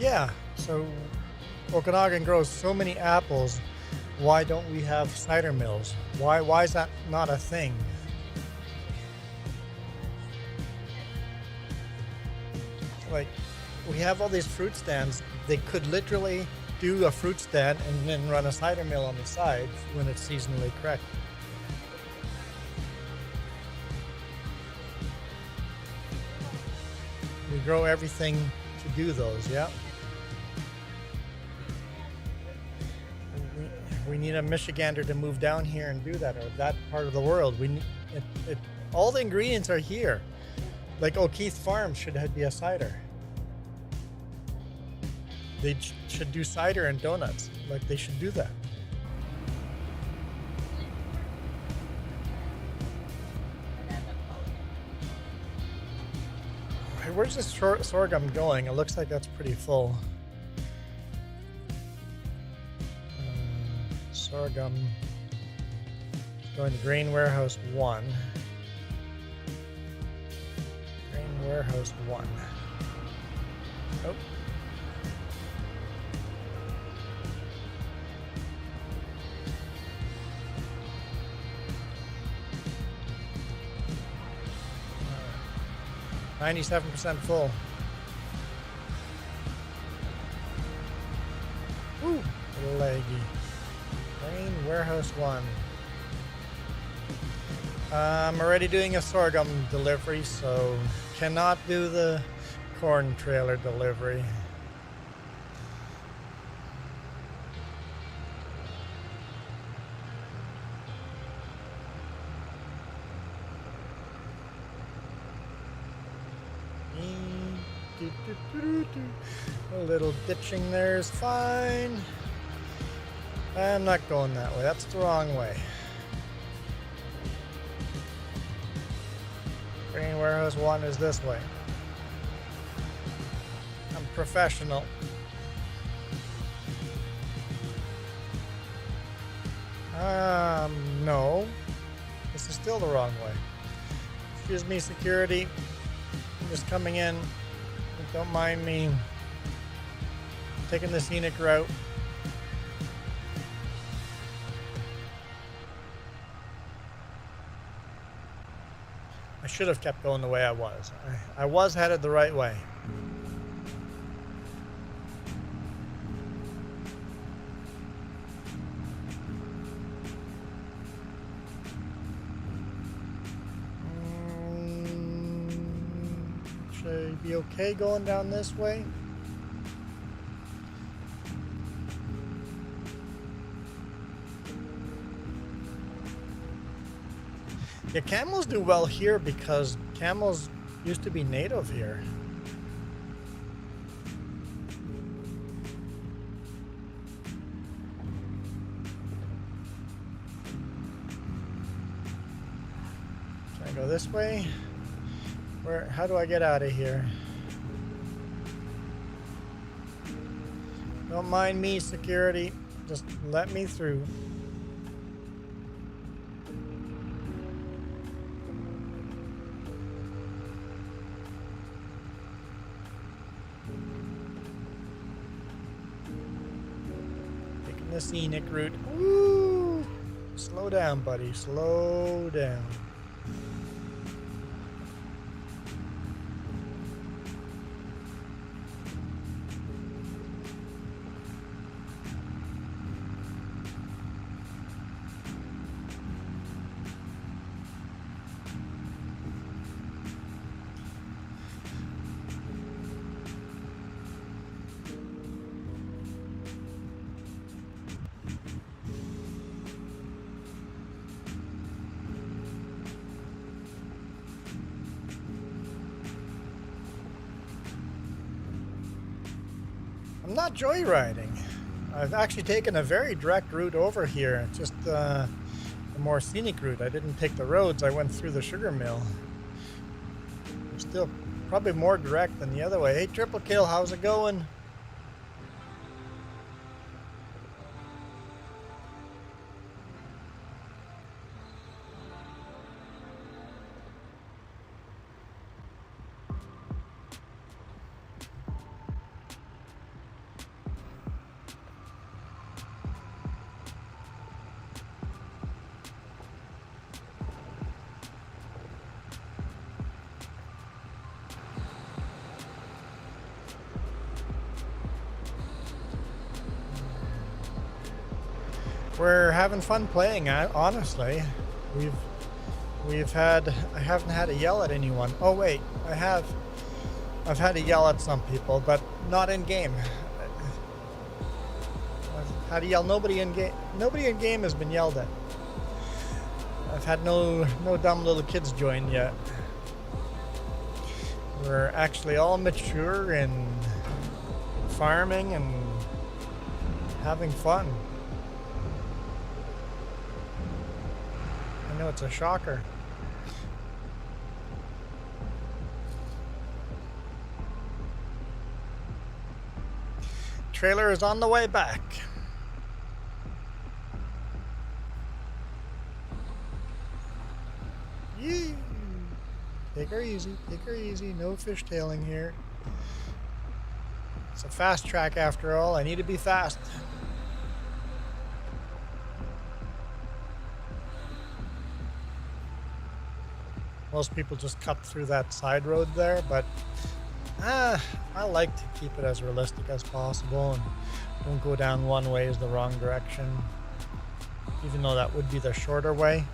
Yeah, so Okanagan grows so many apples. Why don't we have cider mills? Why is that not a thing? Like, we have all these fruit stands. They could literally do a fruit stand and then run a cider mill on the side when it's seasonally correct. We grow everything to do those, yeah. We need a Michigander to move down here and do that, or that part of the world. We need all the ingredients are here. Like O'Keefe Farm should be a cider. They should do cider and donuts. Like, they should do that. Where's this sorghum going? It looks like that's pretty full. Sorghum going to Grain Warehouse 1. Grain Warehouse 1. Oh. Right. 97% full. Ooh, leggy. Grain Warehouse 1. I'm already doing a sorghum delivery, so cannot do the corn trailer delivery. A little ditching there is fine. I'm not going that way. That's the wrong way. Grain warehouse 1 is this way. I'm professional. No. This is still the wrong way. Excuse me, security. I'm just coming in. Don't mind me taking the scenic route. I should have kept going the way I was. I was headed the right way. Should I be okay going down this way? Yeah, camels do well here because camels used to be native here. Should I go this way? How do I get out of here? Don't mind me, security. Just let me through. The scenic route. Woo! Slow down, buddy. Slow down. I'm not joyriding. I've actually taken a very direct route over here, just a more scenic route. I didn't take the roads, I went through the sugar mill. I'm still probably more direct than the other way. Hey, Triple Kill, how's it going? We're having fun playing, honestly. I haven't had to yell at anyone. Oh wait, I've had to yell at some people, but not in game. I've had to yell. Nobody in game has been yelled at. I've had no dumb little kids join yet. We're actually all mature and farming and having fun. I know it's a shocker. Trailer is on the way back. Yee. Take her easy, no fishtailing here. It's a fast track after all, I need to be fast. Most people just cut through that side road there, but I like to keep it as realistic as possible and don't go down one way is the wrong direction, even though that would be the shorter way.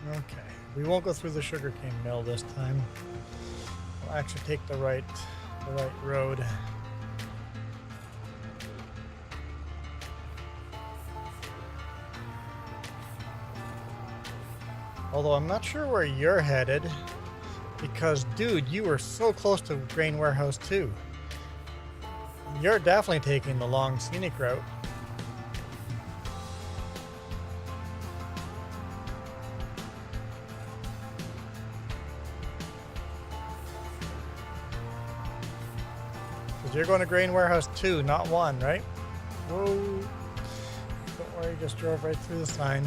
Okay, we won't go through the sugarcane mill this time. We'll actually take the right road. Although I'm not sure where you're headed, because dude, you were so close to Grain Warehouse 2. You're definitely taking the long scenic route. Because you're going to Grain Warehouse 2, not 1, right? Whoa. Don't worry, just drove right through the sign.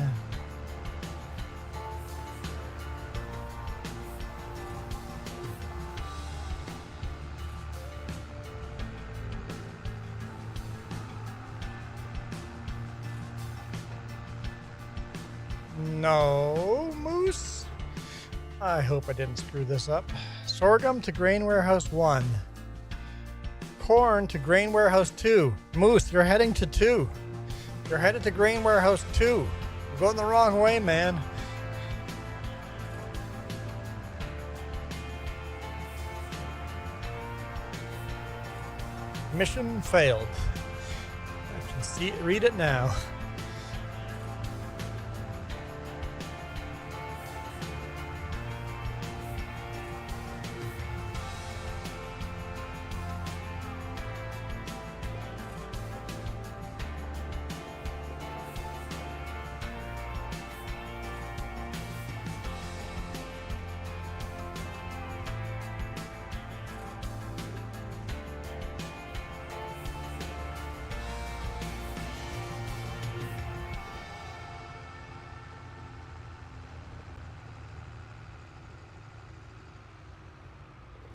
No, Moose. I hope I didn't screw this up. Sorghum to Grain Warehouse 1. Corn to Grain Warehouse 2. Moose, you're heading to 2. You're headed to Grain Warehouse 2. You're going the wrong way, man. Mission failed. I can see it, read it now.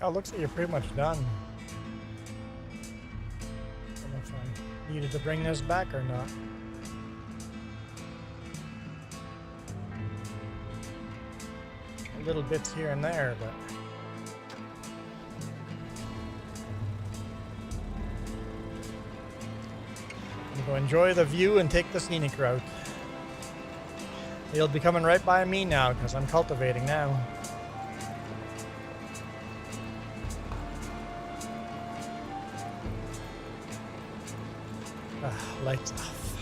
Oh, looks like you're pretty much done. I don't know if I needed to bring this back or not. Little bits here and there, but I'm going to enjoy the view and take the scenic route. You'll be coming right by me now because I'm cultivating now. Lights off.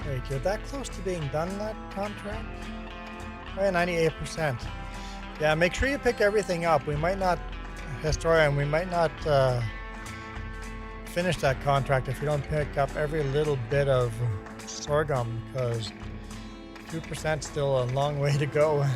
Wait, you're that close to being done that contract? Oh, yeah, 98%. Yeah, make sure you pick everything up. We might not, Historian, we might not finish that contract if you don't pick up every little bit of sorghum, because 2% still a long way to go.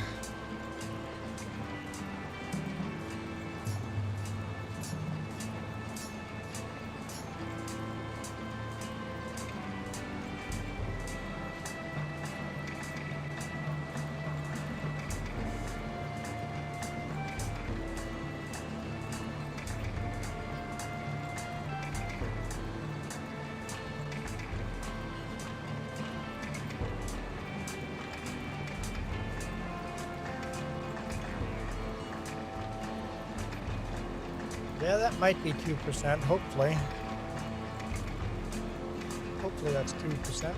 Yeah, that might be 2%, hopefully. Hopefully that's 2%.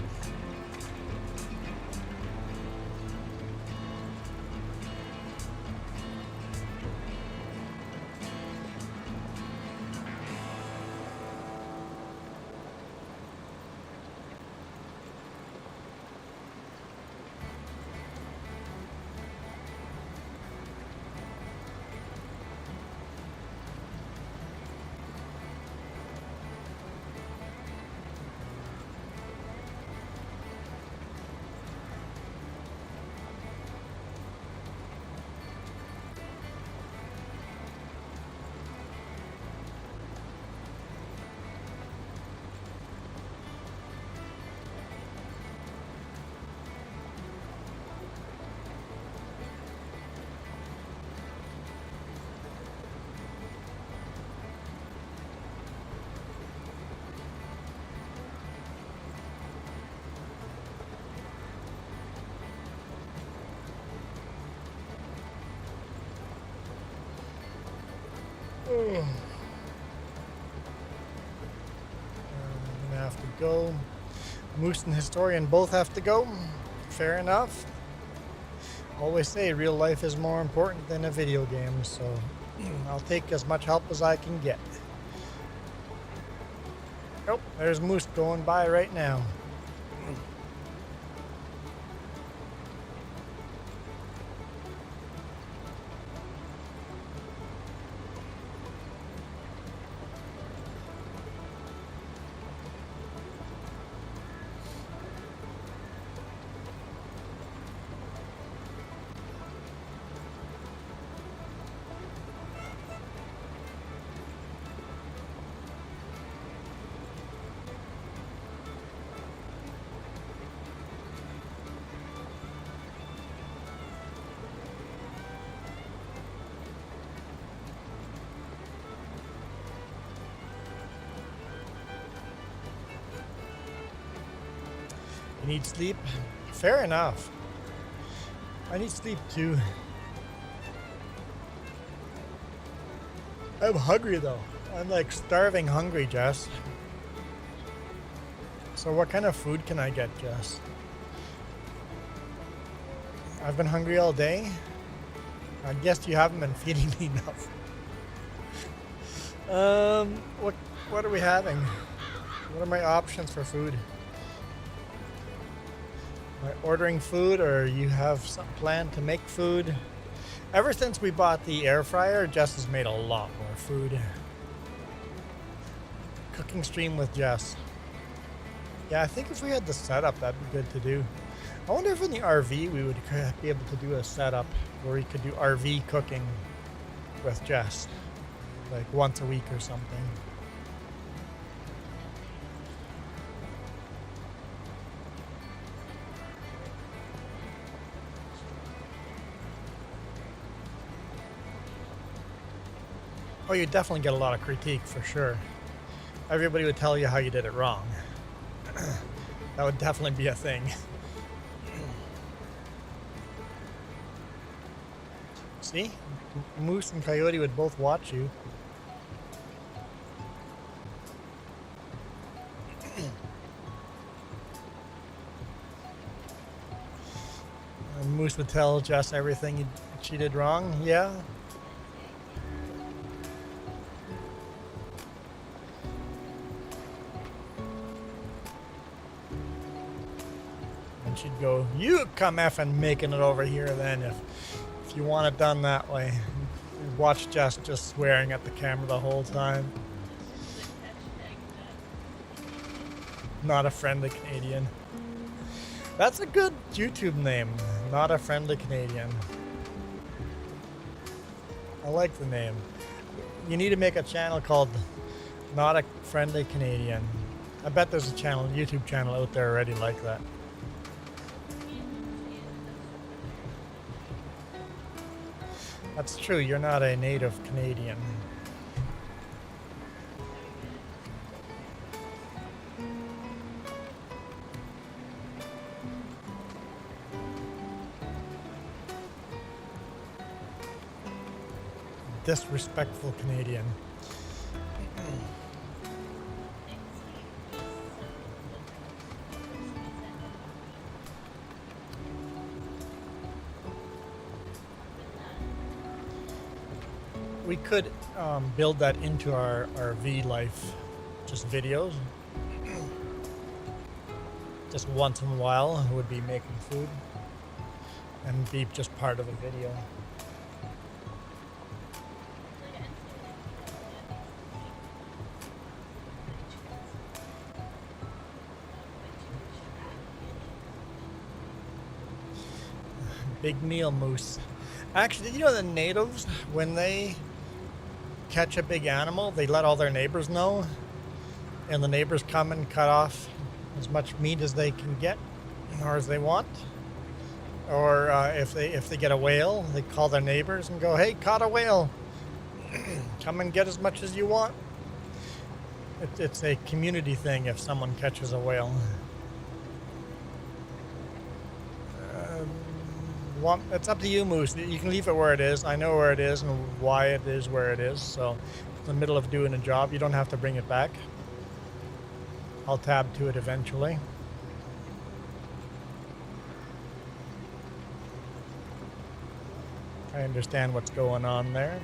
go. Moose and Historian both have to go. Fair enough. Always say real life is more important than a video game, so I'll take as much help as I can get. Oh, there's Moose going by right now. You need sleep? Fair enough. I need sleep too. I'm hungry though. I'm like starving hungry, Jess. So what kind of food can I get, Jess? I've been hungry all day. I guess you haven't been feeding me enough. What are we having? What are my options for food? Am I ordering food, or you have some plan to make food? Ever since we bought the air fryer, Jess has made a lot more food. Cooking stream with Jess. Yeah, I think if we had the setup, that'd be good to do. I wonder if in the RV we would be able to do a setup where we could do RV cooking with Jess, like once a week or something. Oh, you definitely get a lot of critique for sure. Everybody would tell you how you did it wrong. That would definitely be a thing. See? Moose and Coyote would both watch you. And Moose would tell Jess everything she did wrong. Yeah. And she'd go, "You come effing making it over here then if you want it done that way." You watch Jess just swearing at the camera the whole time. Not a Friendly Canadian. That's a good YouTube name. Not a Friendly Canadian. I like the name. You need to make a channel called Not a Friendly Canadian. I bet there's a YouTube channel out there already like that. That's true, you're not a native Canadian. Disrespectful Canadian. We could build that into our RV life, just videos. Just once in a while, would be making food and be just part of a video. Big meal, Moose. Actually, you know the natives, when they catch a big animal, they let all their neighbors know, and the neighbors come and cut off as much meat as they can get or as they want. Or if they get a whale, they call their neighbors and go, "Hey, caught a whale. Come and get as much as you want." It's a community thing if someone catches a whale. It's up to you, Moose. You can leave it where it is. I know where it is and why it is where it is. So, in the middle of doing a job, you don't have to bring it back. I'll tab to it eventually. I understand what's going on there.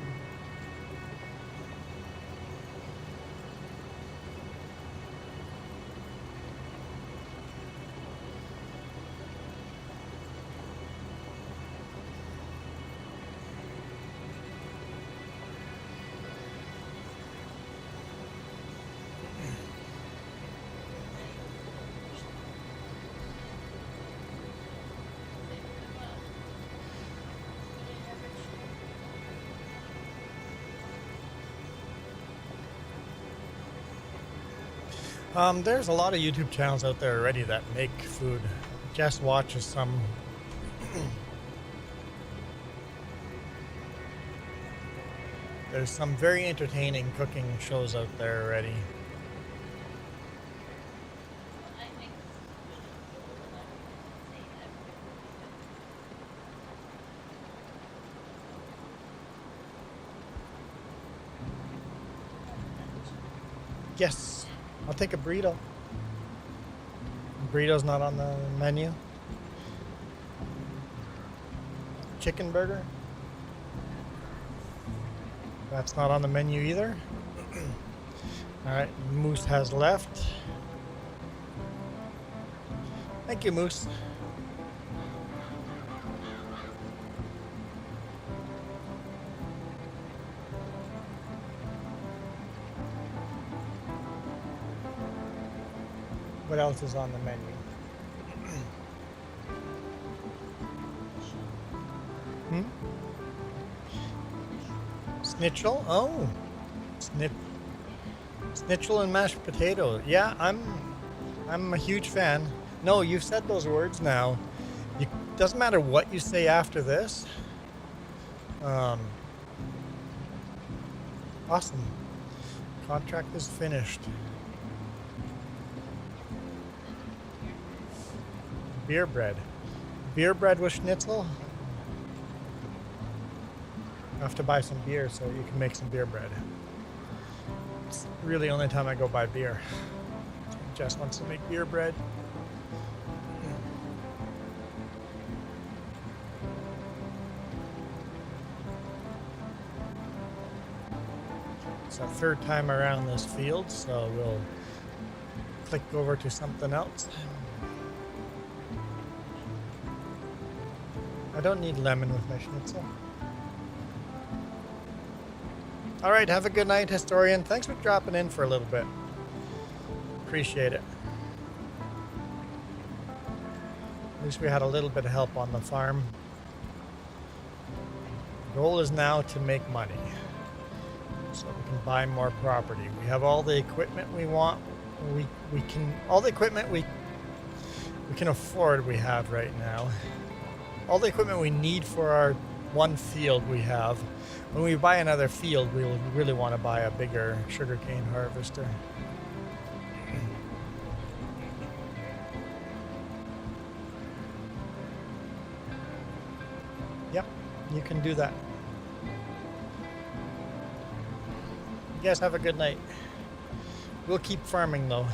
There's a lot of YouTube channels out there already that make food. Jess watches some. There's some very entertaining cooking shows out there already. Yes. I'll take a burrito. Burrito's not on the menu. Chicken burger. That's not on the menu either. Alright, Moose has left. Thank you, Moose. What else is on the menu? Schnitzel? Oh, schnitzel and mashed potato. Yeah, I'm a huge fan. No, you've said those words now. Doesn't matter what you say after this. Awesome. Contract is finished. Beer bread. Beer bread with schnitzel? I have to buy some beer so you can make some beer bread. It's really the only time I go buy beer. Jess wants to make beer bread. It's our third time around this field, so we'll click over to something else. I don't need lemon with my schnitzel. Alright, have a good night, Historian. Thanks for dropping in for a little bit. Appreciate it. At least we had a little bit of help on the farm. The goal is now to make money, so we can buy more property. We have all the equipment we want. We can all the equipment we can afford. We have right now. All the equipment we need for our one field we have. When we buy another field, we'll really want to buy a bigger sugarcane harvester. Yep, you can do that. You guys have a good night. We'll keep farming though.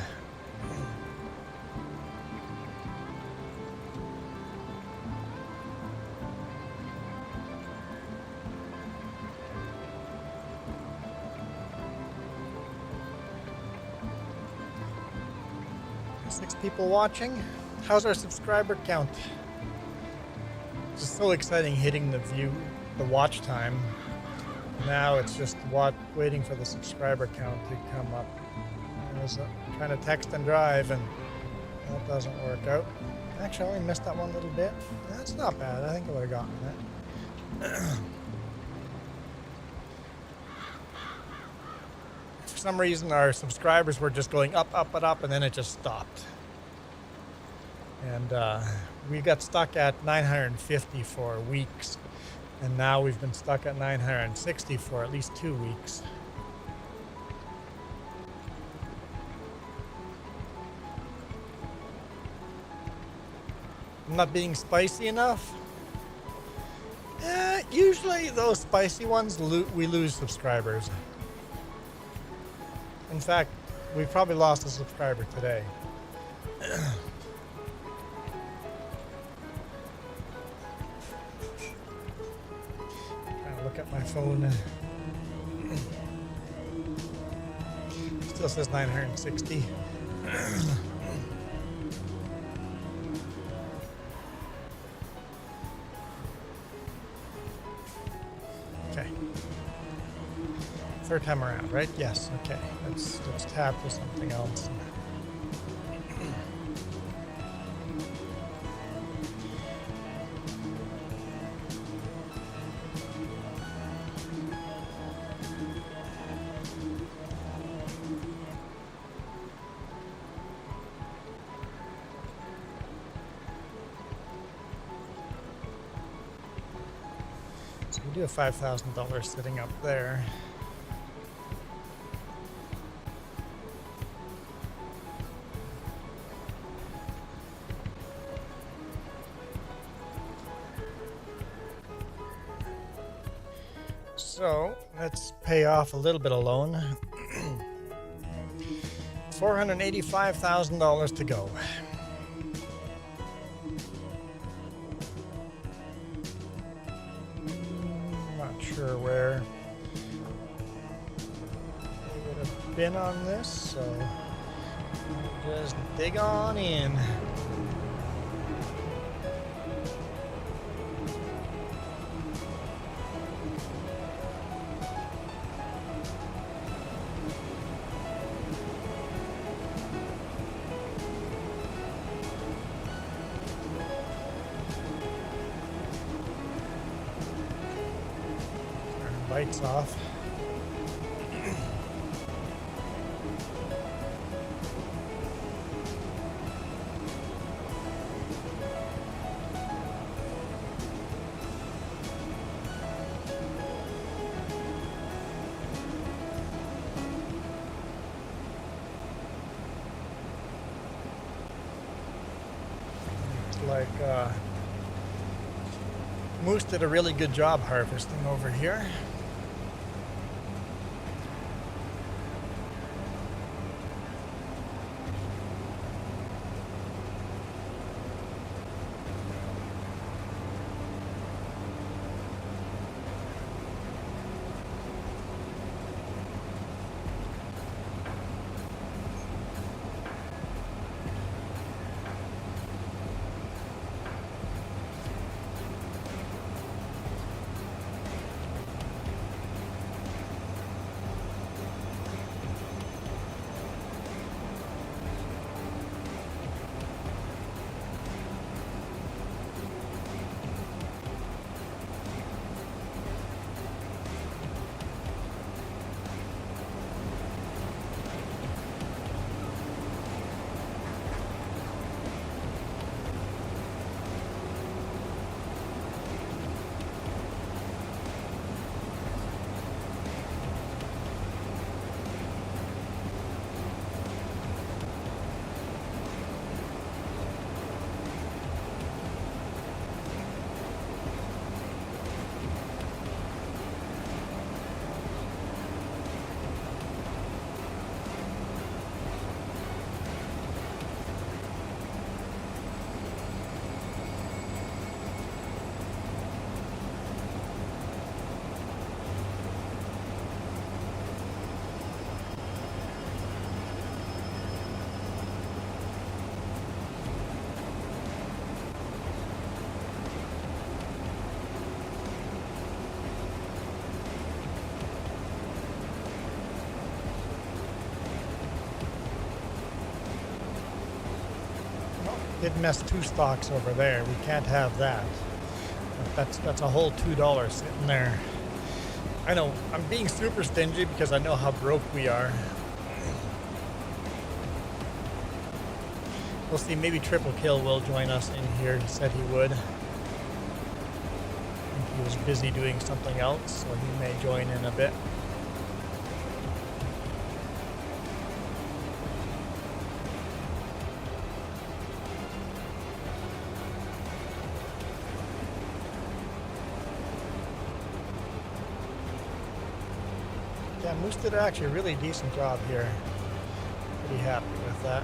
People watching. How's our subscriber count? It's just so exciting hitting the watch time. Now it's just waiting for the subscriber count to come up. I was trying to text and drive and that doesn't work out. Actually, I only missed that one little bit. That's not bad. I think I would have gotten that. For some reason, our subscribers were just going up, up, and up, and then it just stopped. And we got stuck at 950 for weeks, and now we've been stuck at 960 for at least 2 weeks. I'm not being spicy enough? Usually those spicy ones, we lose subscribers. In fact, we've probably lost a subscriber today. Trying to look at my phone. Still says 960. Okay. Third time around, right? Yes. Okay. Let's tab to something else. So we do have $5,000 sitting up there. So let's pay off a little bit of loan. $485,000 to go. Not sure where we would have been on this, so just dig on in. Lights off. Looks like Moose did a really good job harvesting over here. Did mess two stocks over there. We can't have that. That's a whole $2 sitting there. I know I'm being super stingy because I know how broke we are. We'll see. Maybe Triple Kill will join us in here. He said he would. I think he was busy doing something else, so he may join in a bit. Yeah, Moose did actually a really decent job here. be happy with that.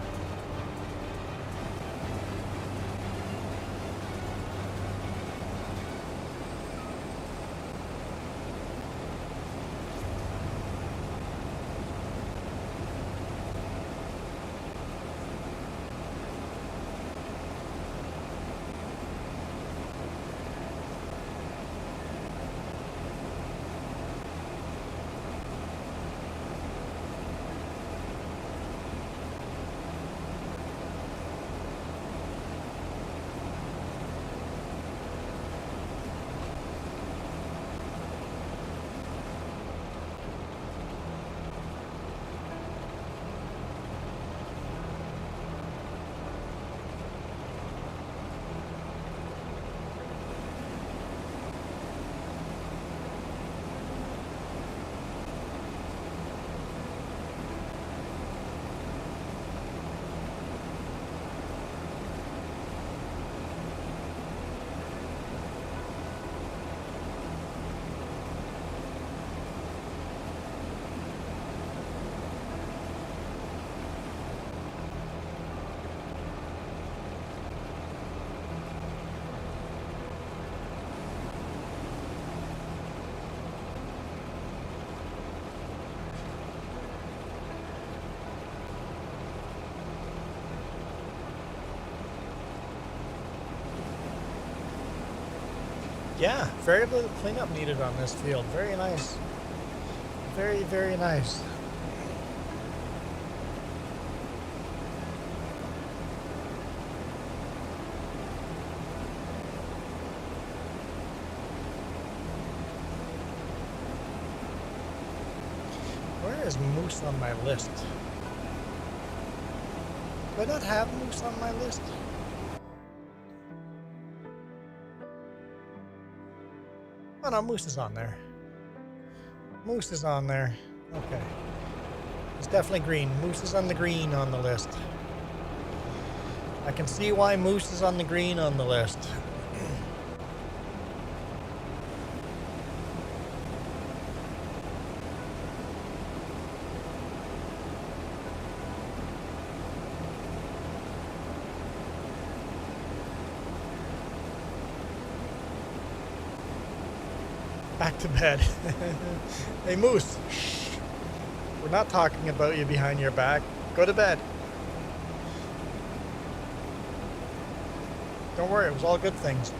Yeah, very little cleanup needed on this field. Very nice. Very, very nice. Where is moose on my list? Do I not have moose on my list? Oh no, moose is on there. Moose is on there. Okay. It's definitely green. Moose is on the green on the list. I can see why moose is on the green on the list. Back to bed. Hey Moose, shh. We're not talking about you behind your back. Go to bed. Don't worry, it was all good things.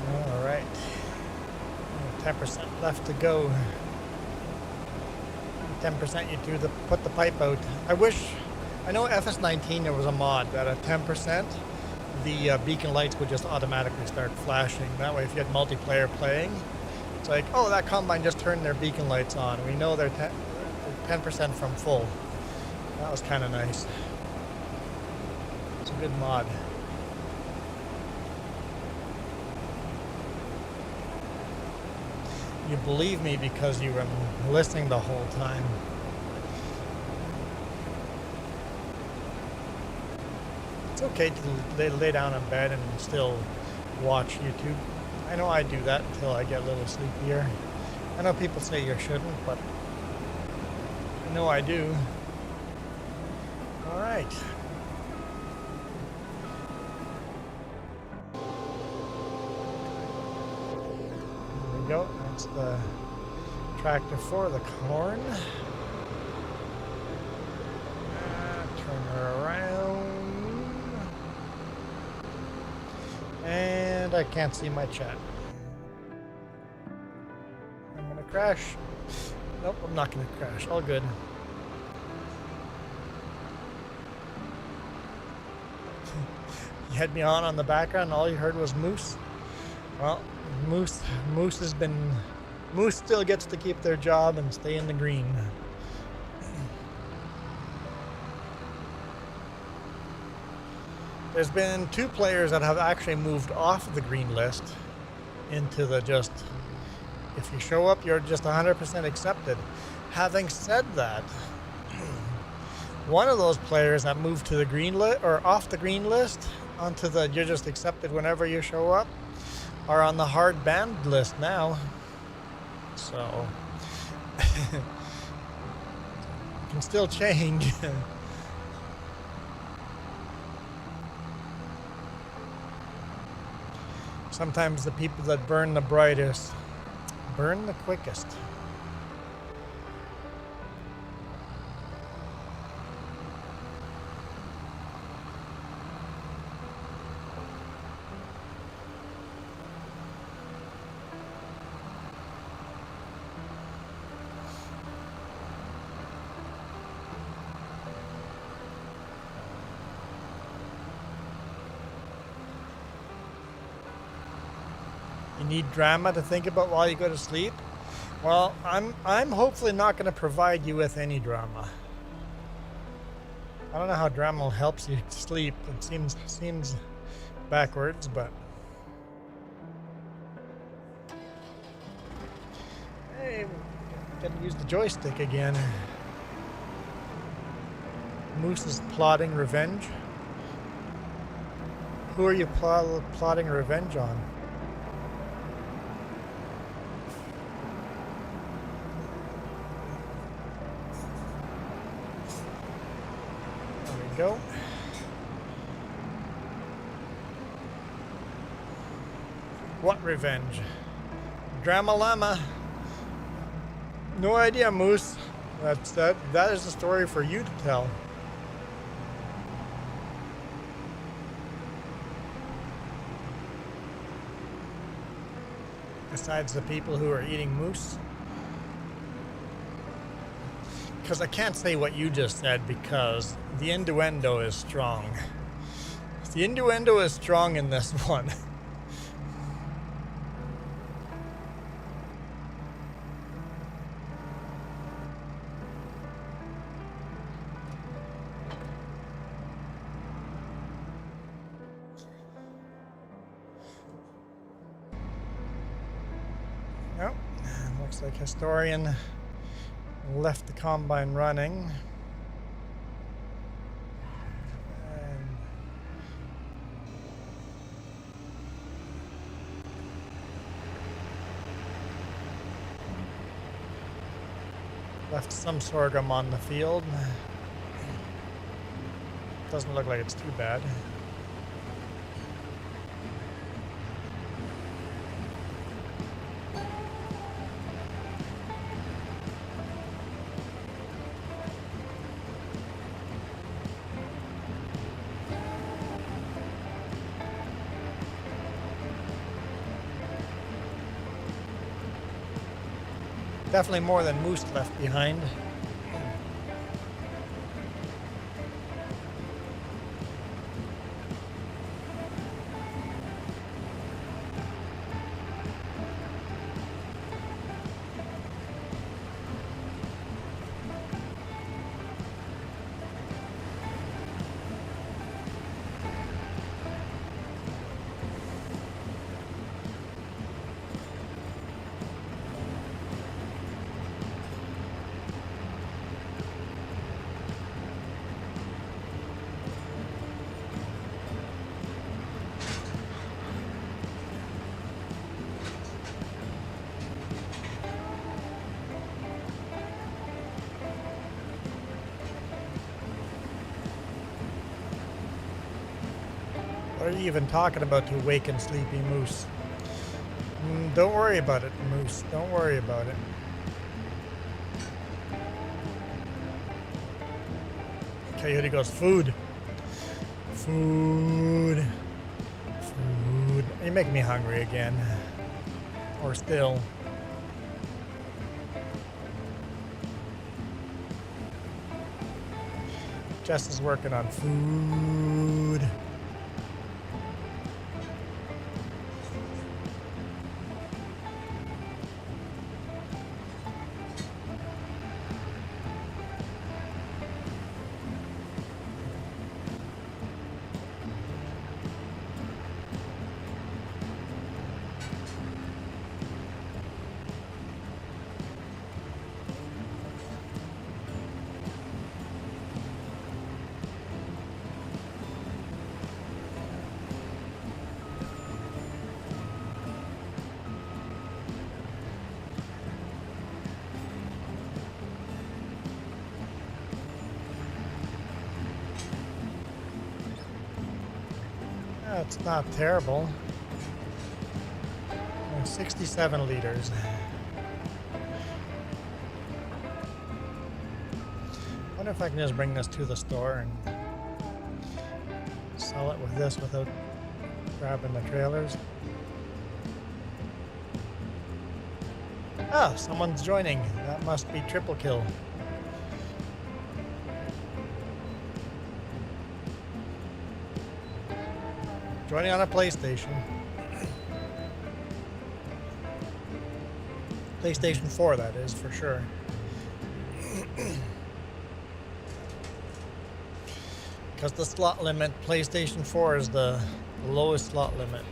All right. 10% left to go. 10% you do put the pipe out. I know FS19 there was a mod that at 10% the beacon lights would just automatically start flashing. That way if you had multiplayer playing, it's like, oh, that combine just turned their beacon lights on. We know they're 10% from full. That was kind of nice. It's a good mod. You believe me because you were listening the whole time. It's okay to lay down in bed and still watch YouTube. I know I do that until I get a little sleepier. I know people say you shouldn't, but I know I do. All right. There we go. That's the tractor for the corn. Turn her around. And I can't see my chat. crash? Nope, I'm not gonna crash. All good. You had me on the background, and all you heard was moose. Well, moose still gets to keep their job and stay in the green. There's been 2 players that have actually moved off the green list into the just, if you show up, you're just 100% accepted. Having said that, one of those players that moved to the green list or off the green list onto the you're just accepted whenever you show up are on the hard banned list now. So can still change. Sometimes the people that burn the brightest burn the quickest. Need drama to think about while you go to sleep? Well, I'm hopefully not going to provide you with any drama. I don't know how drama helps you sleep. It seems backwards, but hey, gotta use the joystick again. Moose is plotting revenge. Who are you plotting revenge on? Go. What revenge? Drama llama. No idea, Moose. That is a story for you to tell. Besides the people who are eating moose. Because I can't say what you just said because the innuendo is strong. The innuendo is strong in this one. Nope. Looks like Historian left the combine running. And left some sorghum on the field. Doesn't look like it's too bad. Definitely more than moose left behind. What are you even talking about to awaken sleepy moose? Don't worry about it, moose. Don't worry about it. Coyote goes, food. Food. Food. You're making me hungry again. Or still. Jess is working on food. It's not terrible. 67 liters. I wonder if I can just bring this to the store and sell it with this without grabbing the trailers. Ah, someone's joining. That must be Triple Kill. Joining on a PlayStation. PlayStation 4, that is, for sure. Because the slot limit, PlayStation 4 is the lowest slot limit.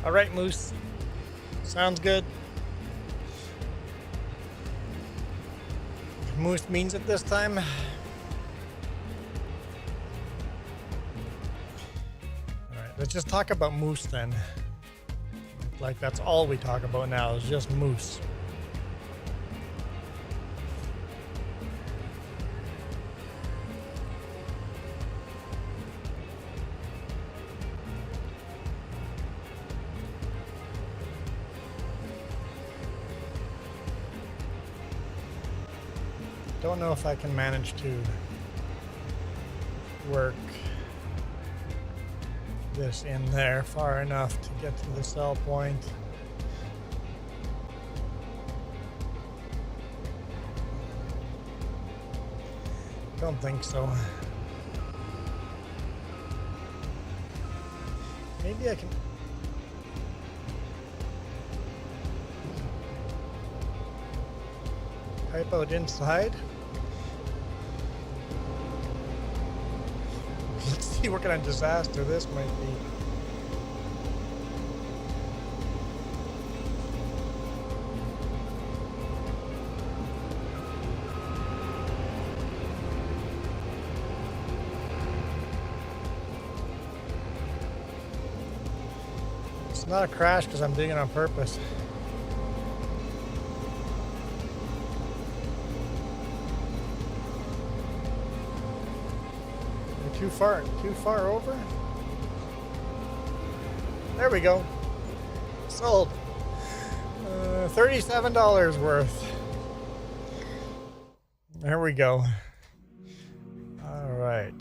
All right, Moose. Sounds good. Moose means it this time. All right, let's just talk about moose then. Like that's all we talk about now is just moose. Don't know if I can manage to work this in there far enough to get to the sell point. Don't think so. Maybe I can. Pipe out inside. Let's see, working on disaster, this might be. It's not a crash because I'm doing it on purpose. Too far over. There we go. Sold. $37 worth. There we go. All right.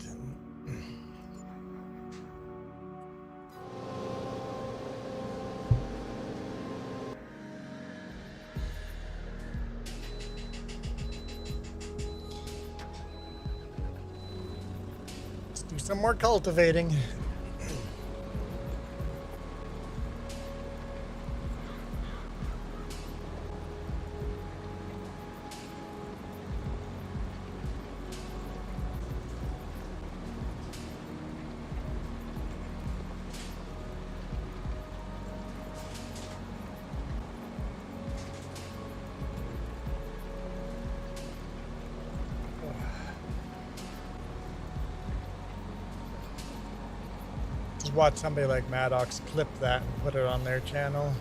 Some more cultivating. Watch somebody like Maddox clip that and put it on their channel.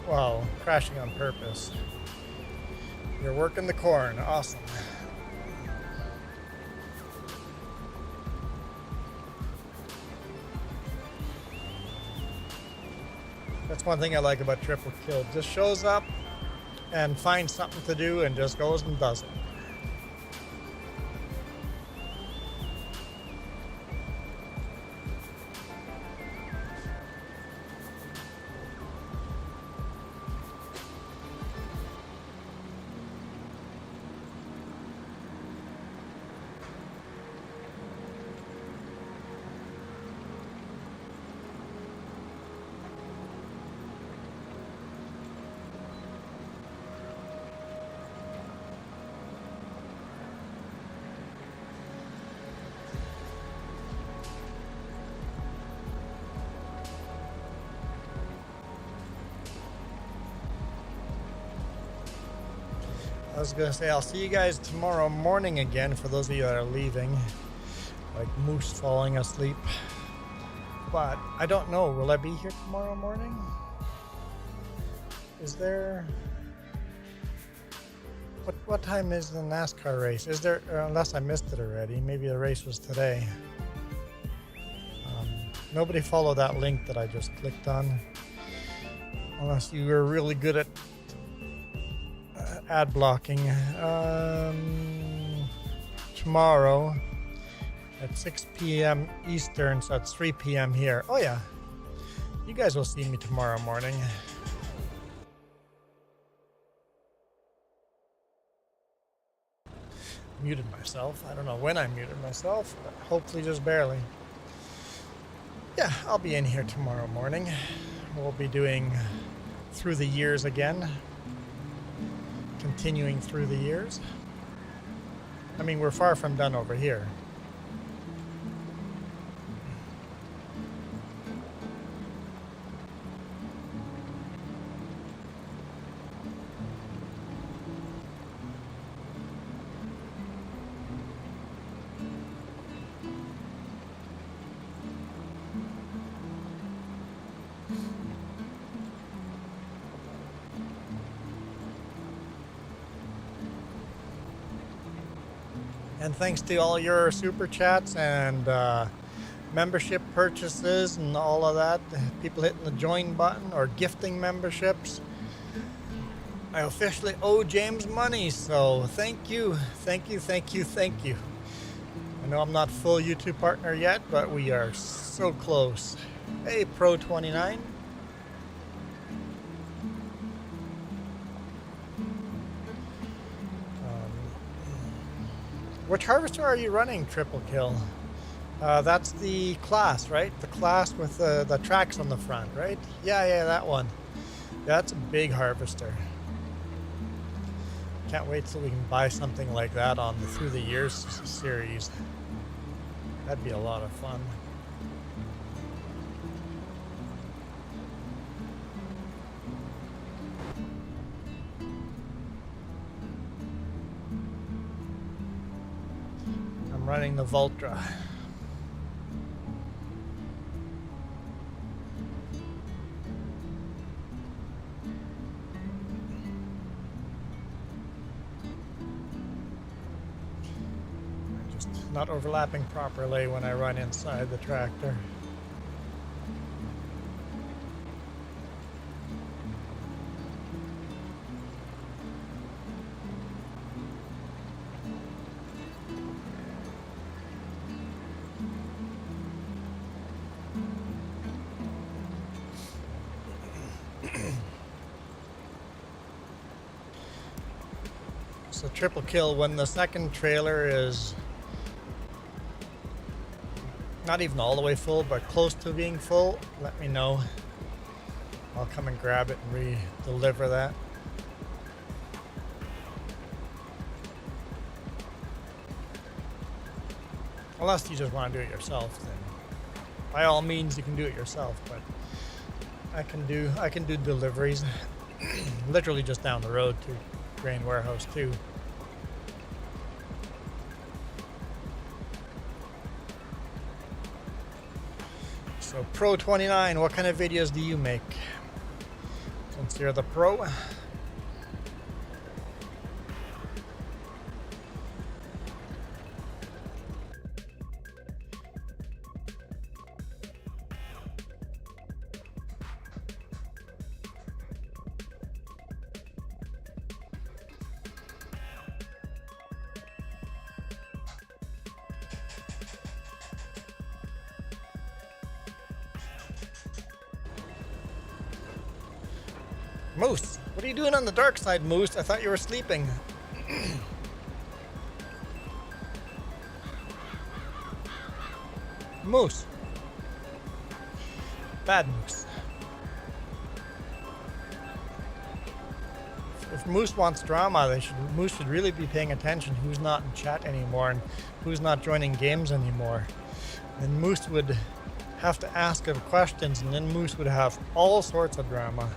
Wow, crashing on purpose. You're working the corn, awesome. That's one thing I like about Triple Kill. Just shows up and finds something to do and just goes and does it. I was gonna say I'll see you guys tomorrow morning again for those of you that are leaving, like Moose falling asleep. But I don't know, will I be here tomorrow morning? Is there... What time is the NASCAR race? Is there, unless I missed it already, maybe the race was today. Nobody followed that link that I just clicked on. Unless you were really good at ad blocking. Tomorrow at 6 p.m. Eastern, so it's 3 p.m. here. Oh yeah, you guys will see me tomorrow morning. Muted myself. I don't know when I muted myself, but hopefully just barely. Yeah, I'll be in here tomorrow morning. We'll be doing Through the Years again. Continuing through the years. I mean, we're far from done over here. And thanks to all your super chats and membership purchases and all of that, people hitting the join button or gifting memberships. I officially owe James money, so thank you, thank you, thank you, thank you. I know I'm not full YouTube partner yet, but we are so close. Hey, Pro29. Which harvester are you running, Triple Kill? That's the class, right? The class with the tracks on the front, right? Yeah, that one. That's a big harvester. Can't wait till we can buy something like that on the Through the Years series. That'd be a lot of fun. I'm running the Voltra. Just not overlapping properly when I run inside the tractor. So Triple Kill, when the second trailer is not even all the way full, but close to being full, let me know. I'll come and grab it and re-deliver that. Unless you just want to do it yourself, then by all means you can do it yourself, but I can do deliveries literally just down the road to Grain Warehouse too. So Pro 29, what kind of videos do you make? Since you're the pro. Moose, what are you doing on the dark side, Moose? I thought you were sleeping. Moose. Bad Moose. If Moose wants drama, Moose should really be paying attention who's not in chat anymore and who's not joining games anymore. And Moose would have to ask him questions, and then Moose would have all sorts of drama.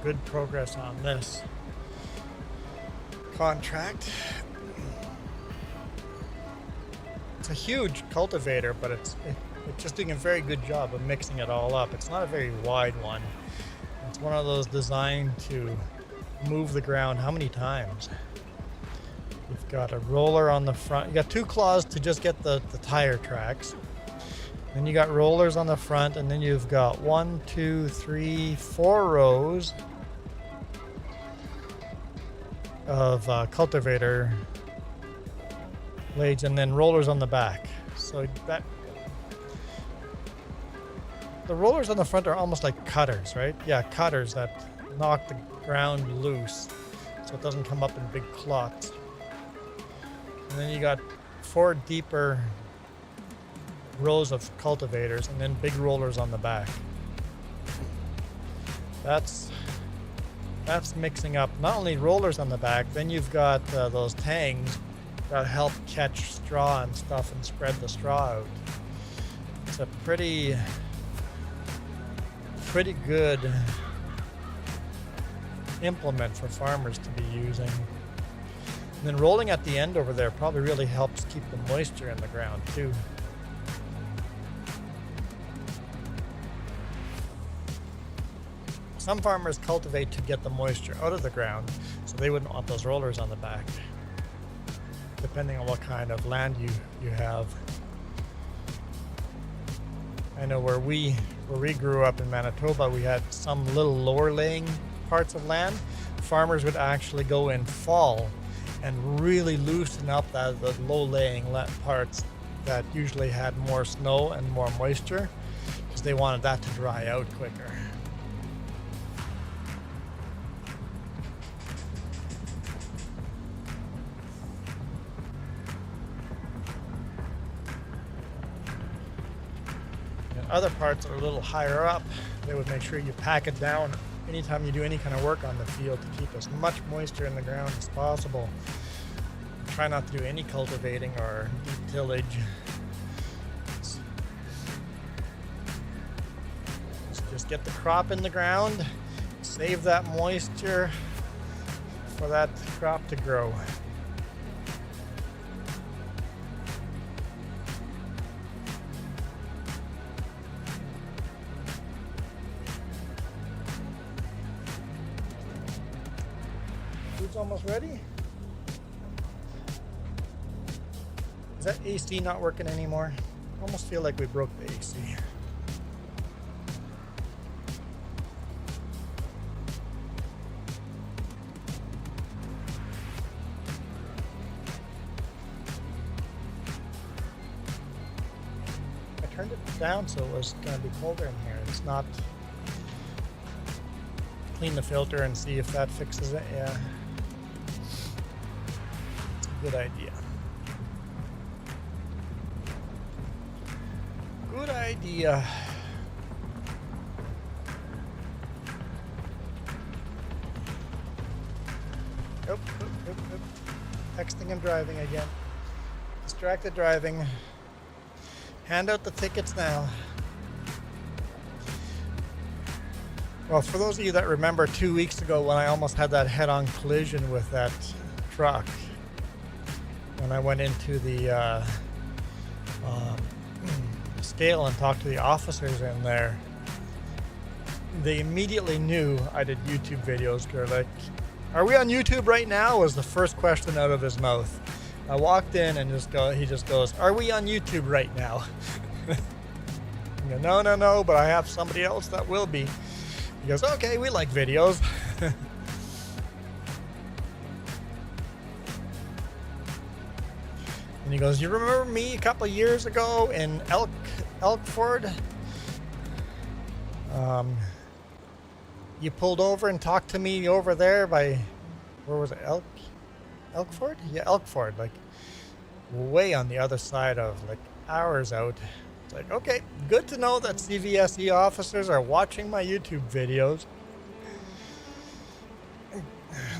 Good progress on this contract. It's a huge cultivator, but it's just doing a very good job of mixing it all up. It's not a very wide one. It's one of those designed to move the ground how many times? You've got a roller on the front. You got two claws to just get the tire tracks. Then you got rollers on the front, and then you've got 1, 2, 3, 4 rows of cultivator blades, and then rollers on the back. So that the rollers on the front are almost like cutters, right? Yeah, cutters that knock the ground loose so it doesn't come up in big clots. And then you got 4 deeper rows of cultivators, and then big rollers on the back. That's mixing up not only rollers on the back, then you've got those tangs that help catch straw and stuff and spread the straw out. It's a pretty good implement for farmers to be using. And then rolling at the end over there probably really helps keep the moisture in the ground too. Some farmers cultivate to get the moisture out of the ground, so they wouldn't want those rollers on the back, depending on what kind of land you have. I know where we grew up in Manitoba, we had some little lower laying parts of land. Farmers would actually go in fall and really loosen up the low laying parts that usually had more snow and more moisture, because they wanted that to dry out quicker. Other parts that are a little higher up, they would make sure you pack it down anytime you do any kind of work on the field to keep as much moisture in the ground as possible. Try not to do any cultivating or deep tillage. Just get the crop in the ground, save that moisture for that crop to grow. Almost ready? Is that AC not working anymore? I almost feel like we broke the AC. I turned it down so it was going to be colder in here. It's not clean the filter and see if that fixes it. Yeah. Good idea. Good idea. Nope. Texting and driving again. Distracted driving. Hand out the tickets now. Well, for those of you that remember 2 weeks ago when I almost had that head-on collision with that truck, when I went into the scale and talked to the officers in there, they immediately knew I did YouTube videos. They're like, "Are we on YouTube right now?" was the first question out of his mouth. I walked in and he just goes, "Are we on YouTube right now?" I go, no, but I have somebody else that will be. He goes, "Okay, we like videos." And he goes, "You remember me a couple of years ago in Elkford? You pulled over and talked to me over there by, where was it, Elkford? Yeah, Elkford, like way on the other side of, like, hours out." It's like, okay, good to know that CVSE officers are watching my YouTube videos.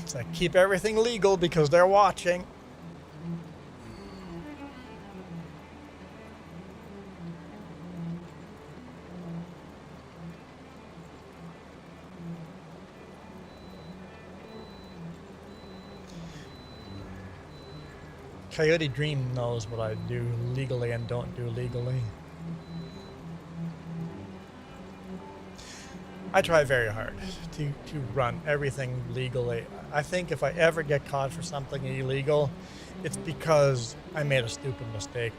It's like, keep everything legal because they're watching. Coyote Dream knows what I do legally and don't do legally. I try very hard to run everything legally. I think if I ever get caught for something illegal, it's because I made a stupid mistake.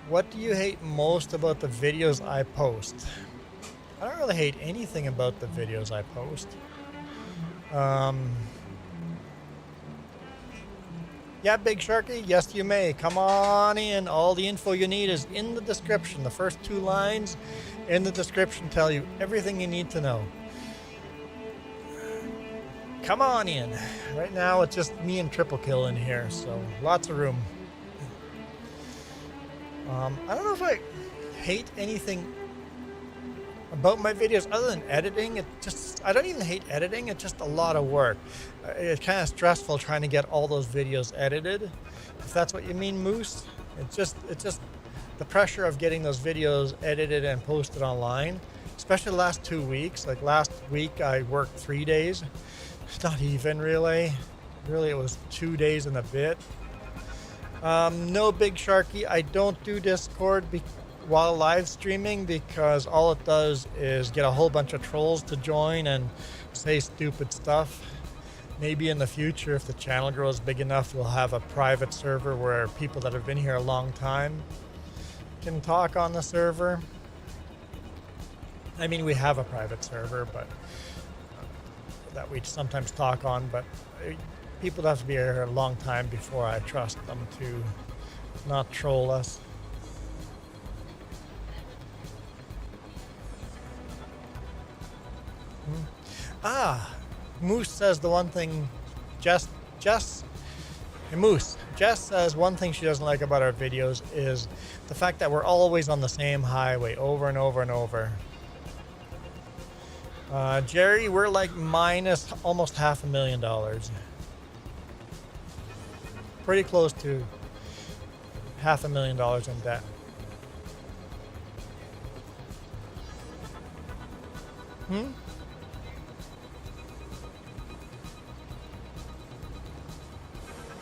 What do you hate most about the videos I post? I don't really hate anything about the videos I post. Yeah, Big Sharky, yes you may. Come on in. All the info you need is in the description. The first 2 lines in the description tell you everything you need to know. Come on in. Right now it's just me and Triple Kill in here, so lots of room. I don't know if I hate anything about my videos other than editing. I don't even hate editing. It's just a lot of work. It's kind of stressful trying to get all those videos edited, if that's what you mean, Moose. It's just the pressure of getting those videos edited and posted online, especially the last 2 weeks. Like last week I worked 3 days. Not even really it was 2 days and a bit. No, Big Sharky, I don't do Discord while live streaming because all it does is get a whole bunch of trolls to join and say stupid stuff. Maybe in the future, if the channel grows big enough, we'll have a private server where people that have been here a long time can talk on the server. I mean, we have a private server, but that we sometimes talk on, but people have to be here a long time before I trust them to not troll us. Moose says the one thing, Jess says one thing she doesn't like about our videos is the fact that we're always on the same highway over and over and over. Jerry, we're like minus almost $500,000. Pretty close to $500,000 in debt.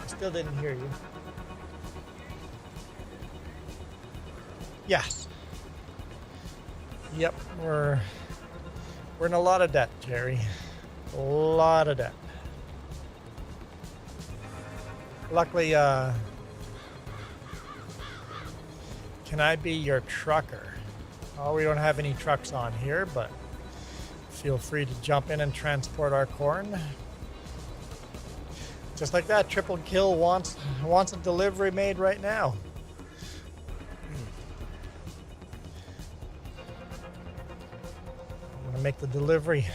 Still didn't hear you. Yes. Yep, we're in a lot of debt, Jerry. A lot of debt. Luckily, can I be your trucker? Oh, we don't have any trucks on here, but feel free to jump in and transport our corn. Just like that, Triple Kill wants a delivery made right now. gonna make the delivery.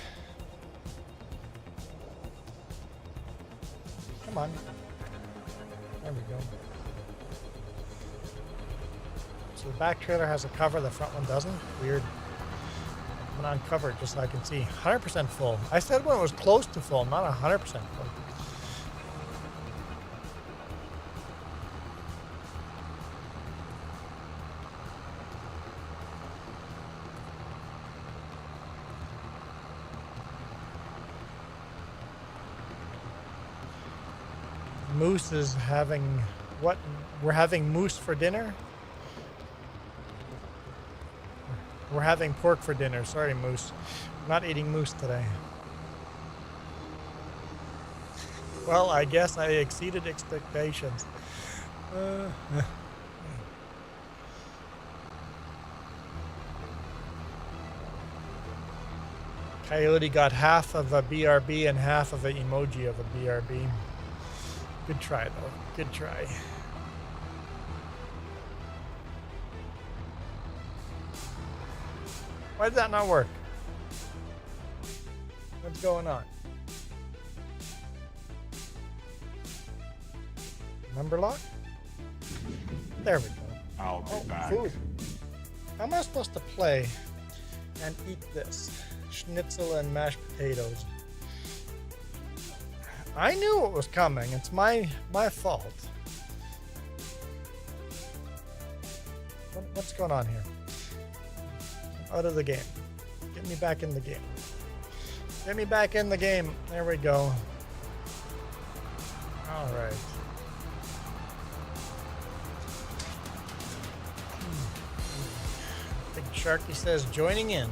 Come on. There we go. So the back trailer has a cover, the front one doesn't. Weird. I'm gonna uncover it just so I can see. 100% full. I said when it was close to full, not 100% full. Moose is having what? We're having moose for dinner? We're having pork for dinner. Sorry, Moose. I'm not eating moose today. Well, I guess I exceeded expectations. Coyote got half of a BRB and half of an emoji of a BRB. Good try, though. Good try. Why did that not work? What's going on? Number lock? There we go. I'll be back. Food. How am I supposed to play and eat this? Schnitzel and mashed potatoes. I knew it was coming. It's my fault. What's going on here? Out of the game. Get me back in the game. Get me back in the game. There we go. All right. Big Sharky says joining in.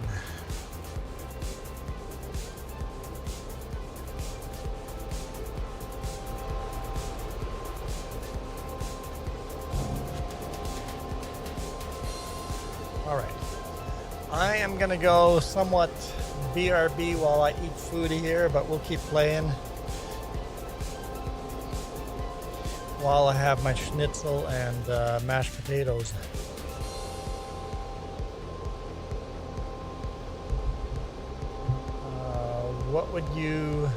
All right. I am gonna go somewhat BRB while I eat food here, but we'll keep playing while I have my schnitzel and mashed potatoes. What would you,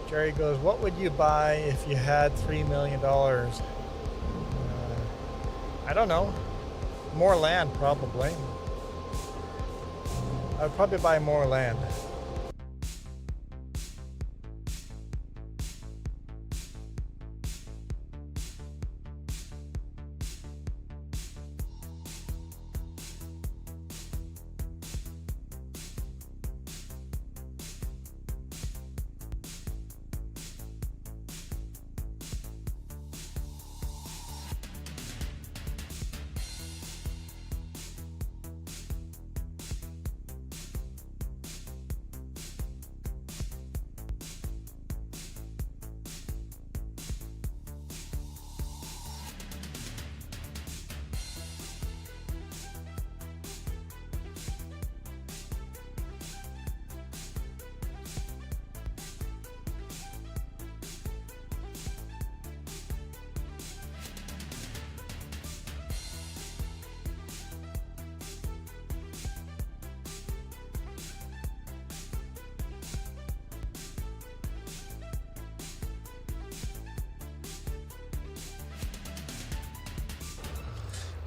Jerry goes, what would you buy if you had $3 million? I don't know. More land, probably. I would probably buy more land.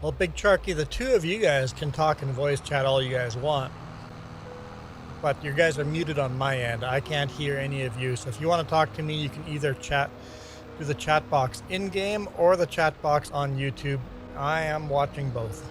Well, Big Sharky, the two of you guys can talk in voice chat all you guys want. But you guys are muted on my end. I can't hear any of you. So if you want to talk to me, you can either chat through the chat box in-game or the chat box on YouTube. I am watching both.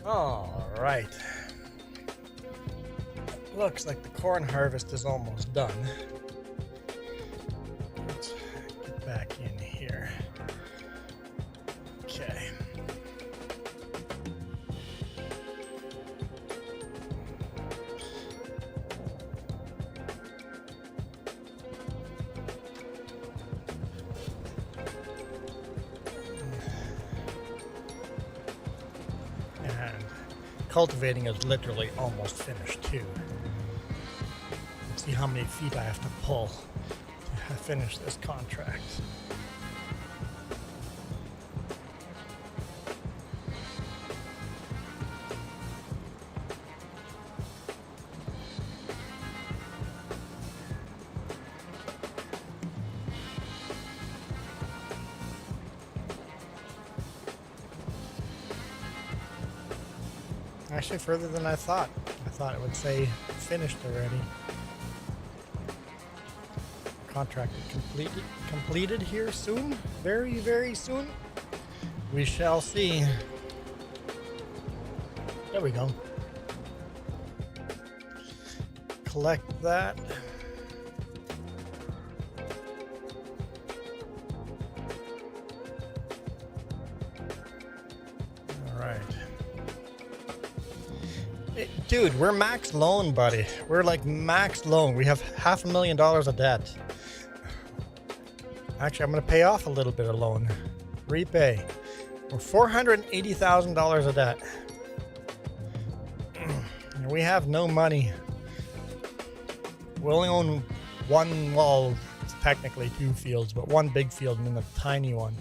All right. Looks like the corn harvest is almost done. Let's get back in here. Okay. And cultivating is literally almost finished too. Let's see how many feet I have to pull to finish this contract. Actually, further than I thought. I thought it would say finished already. Contract completed here soon. Very, very soon. We shall see. There we go. Collect that. All right. Dude, we're max loan, buddy. We're like max loan. We have $500,000 of debt. Actually, I'm going to pay off a little bit of loan. Repay. We're $480,000 of debt. And we have no money. We only own one, well, it's technically 2 fields, but 1 big field and then a tiny one.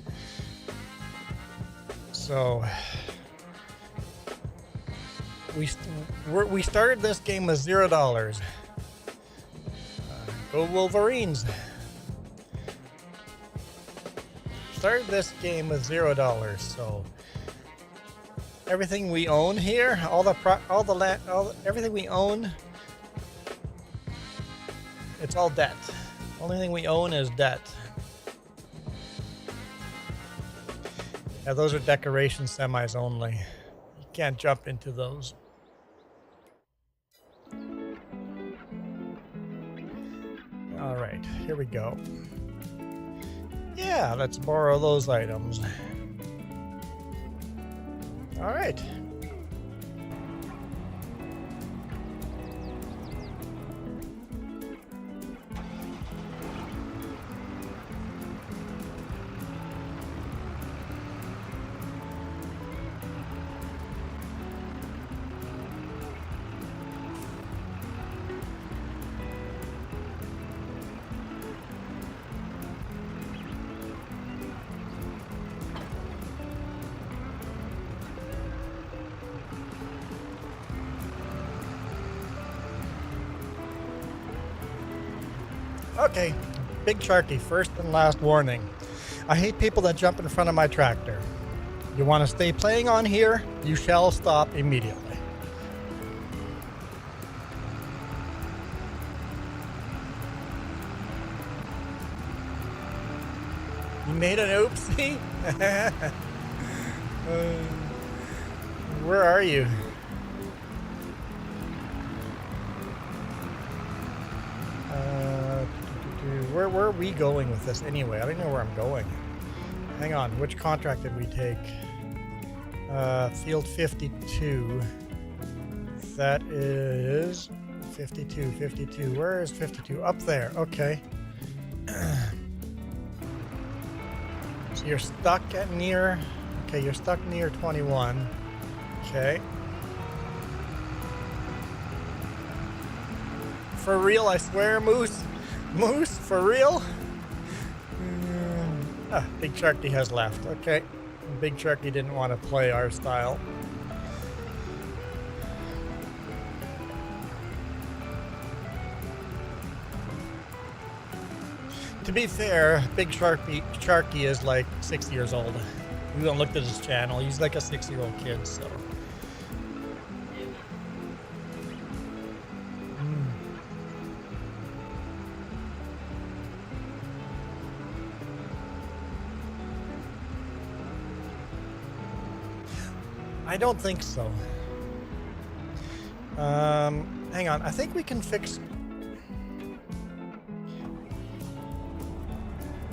So we started this game with $0. Go Wolverines! Started this game with $0. So everything we own here, everything we own, it's all debt. Only thing we own is debt. Yeah, those are decoration semis only. You can't jump into those. All right, here we go. Yeah, let's borrow those items. All right. Okay, Big Sharky, first and last warning. I hate people that jump in front of my tractor. You want to stay playing on here, you shall stop immediately. You made an oopsie? Where are you? Where are we going with this anyway? I don't know where I'm going. Hang on, which contract did we take? Field 52. That is 52. Where is 52? Up there, okay. So you're stuck at near, okay, you're stuck near 21. Okay. For real, I swear, Moose? Moose, for real? Big Sharky has left. Okay. Big Sharky didn't want to play our style. To be fair, Big Sharky is like 6 years old. We haven't looked at his channel. He's like a 6-year-old kid, so. I don't think so. Hang on. I think we can fix...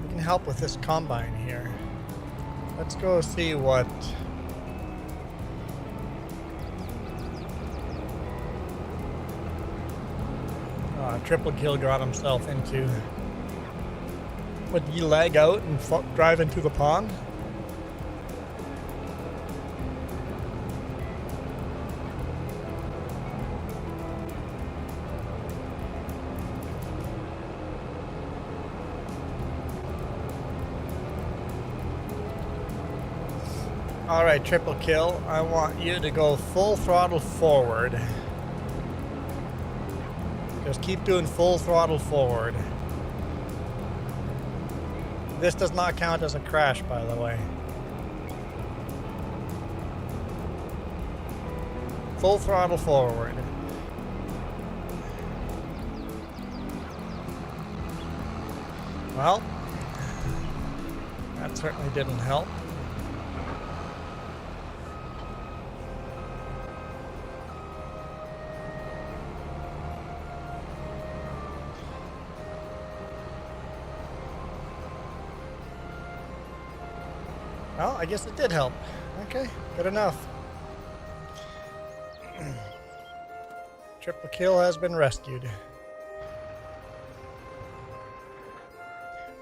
We can help with this combine here. Let's go see what... Triple Kill got himself into. Would he lag out and drive into the pond? Alright, Triple Kill, I want you to go full throttle forward. Just keep doing full throttle forward. This does not count as a crash, by the way. Full throttle forward. Well, that certainly didn't help. Well, I guess it did help. Okay, good enough. Triple Kill has been rescued.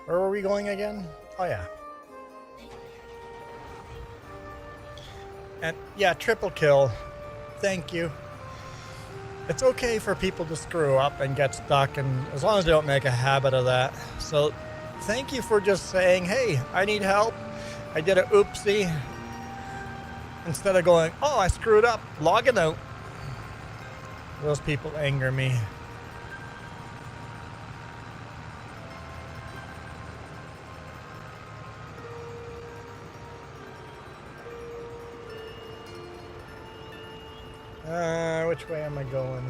Where were we going again? Oh yeah. And yeah, Triple Kill. Thank you. It's okay for people to screw up and get stuck, and as long as they don't make a habit of that. So thank you for just saying, hey, I need help. I did a oopsie. Instead of going, oh, I screwed up, logging out. Those people anger me. Which way am I going?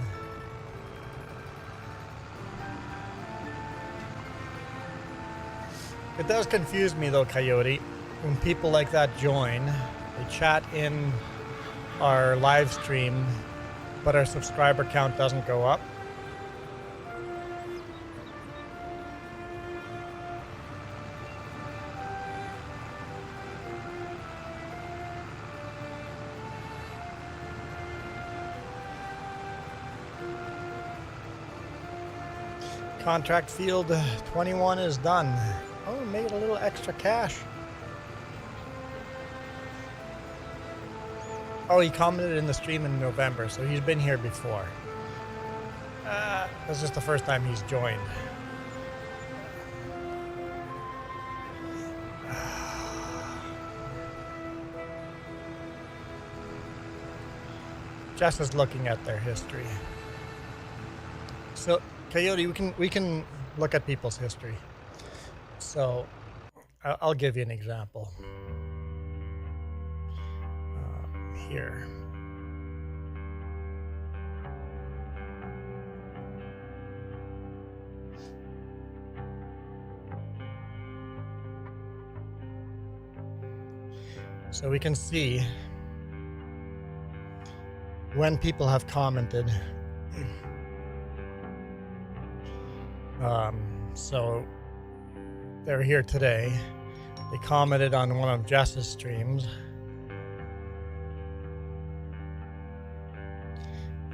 It does confuse me though, Coyote. When people like that join, they chat in our live stream, but our subscriber count doesn't go up. Contract field 21 is done. Oh, made a little extra cash. Oh, he commented in the stream in November, so he's been here before. That's just the first time he's joined. Jess is looking at their history. So, Coyote, we can look at people's history. So, I'll give you an example. Here. So we can see when people have commented. So they're here today. They commented on one of Jess's streams.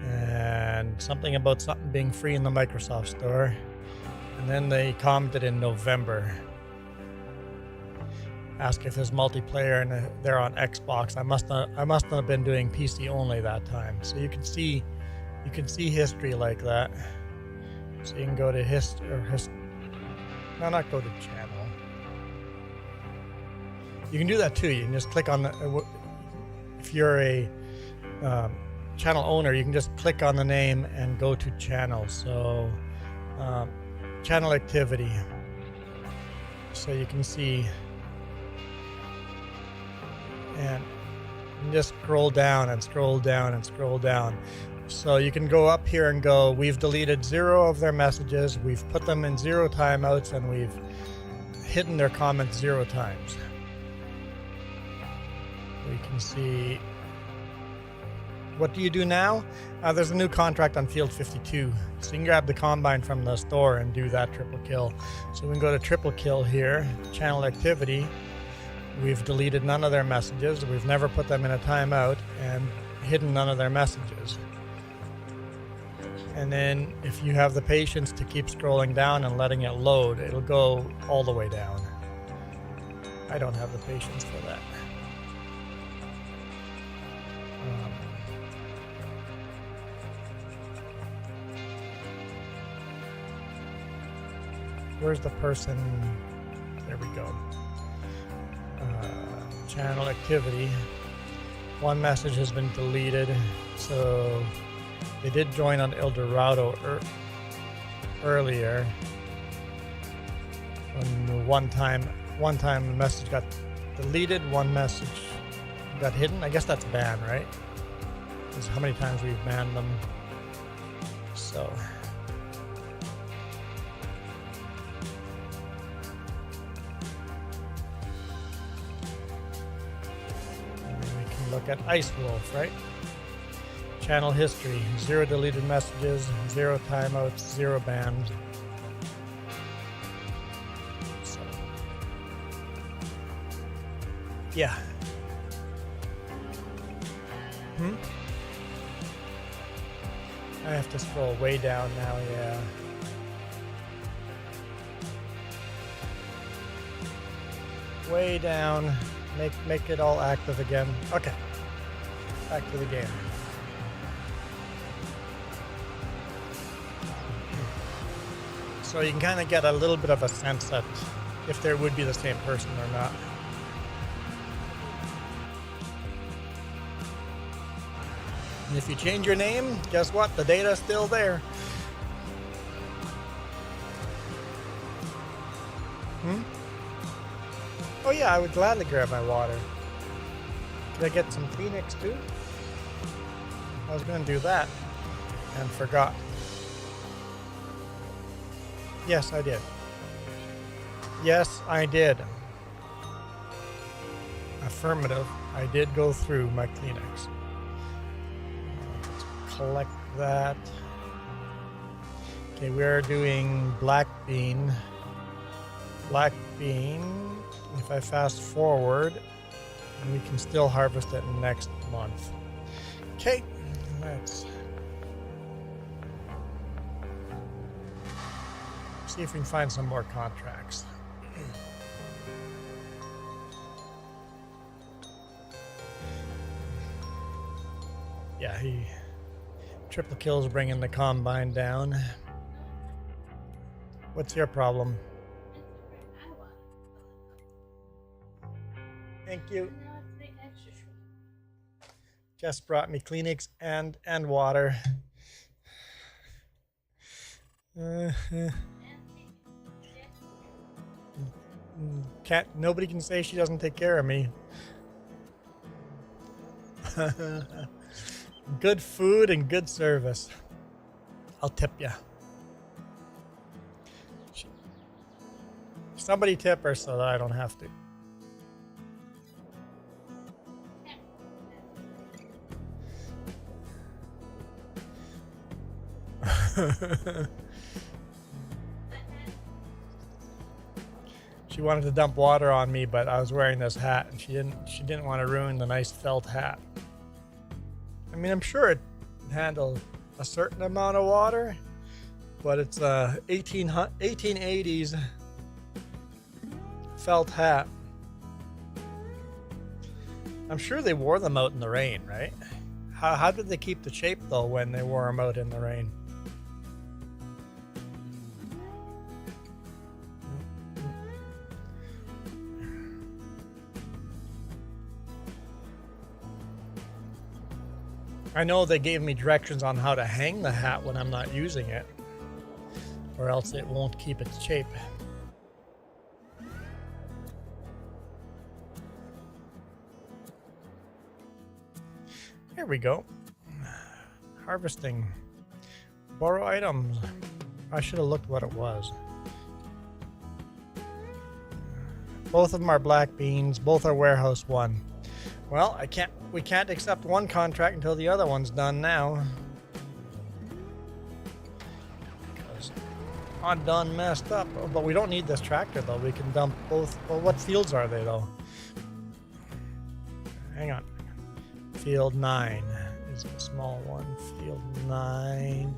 And something about something being free in the Microsoft Store. And then they commented in November. Ask if there's multiplayer, and they're on Xbox. I must not have been doing PC only that time. So you can see history like that. So you can go to not go to channel. You can do that too. You can just click on the, if you're a channel owner, you can just click on the name and go to channel. So channel activity. So you can see, and you just scroll down and scroll down and scroll down. So you can go up here and go, we've deleted 0 of their messages, we've put them in 0 timeouts, and we've hidden their comments 0 times. We can see what do you do now? There's a new contract on field 52. So you can grab the combine from the store and do that triple kill. So we can go to triple kill here, channel activity. We've deleted none of their messages. We've never put them in a timeout and hidden none of their messages. And then if you have the patience to keep scrolling down and letting it load, it'll go all the way down. I don't have the patience for that. Where's the person? There we go. Channel activity. One message has been deleted, so they did join on Eldorado earlier. When one time the message got deleted, one message got hidden. I guess that's ban, right? This is how many times we've banned them. So. Look at Ice Wolf, right? Channel history, 0 deleted messages, 0 timeouts, 0 bans. So, yeah. I have to scroll way down now, yeah. Way down. Make it all active again. Okay. Back to the game. So you can kind of get a little bit of a sense that if there would be the same person or not. And if you change your name, guess what? The data's still there. Oh yeah, I would gladly grab my water. Could I get some Kleenex too? I was going to do that and forgot. Yes, I did. Yes, I did. Affirmative. I did go through my Kleenex. Let's collect that. Okay, we're doing black bean. Black bean. If I fast forward, we can still harvest it next month. Okay, let's see if we can find some more contracts. Yeah, triple kills bringing the combine down. What's your problem? Thank you. Just brought me Kleenex and water. Nobody can say she doesn't take care of me. Good food and good service. I'll tip you. Somebody tip her so that I don't have to. She wanted to dump water on me, but I was wearing this hat, and she didn't want to ruin the nice felt hat. I mean, I'm sure it handles a certain amount of water, but it's a 1880s felt hat. I'm sure they wore them out in the rain, right? How did they keep the shape though when they wore them out in the rain? I know they gave me directions on how to hang the hat when I'm not using it, or else it won't keep its shape. Here we go. Harvesting. Borrow items. I should have looked what it was. Both of them are black beans. Both are warehouse 1. Well, I can't we can't accept one contract until the other one's done now. Because I'm done messed up. Oh, but we don't need this tractor though. We can dump both. Well, what fields are they though? Hang on. Field 9 is a small one. Field 9.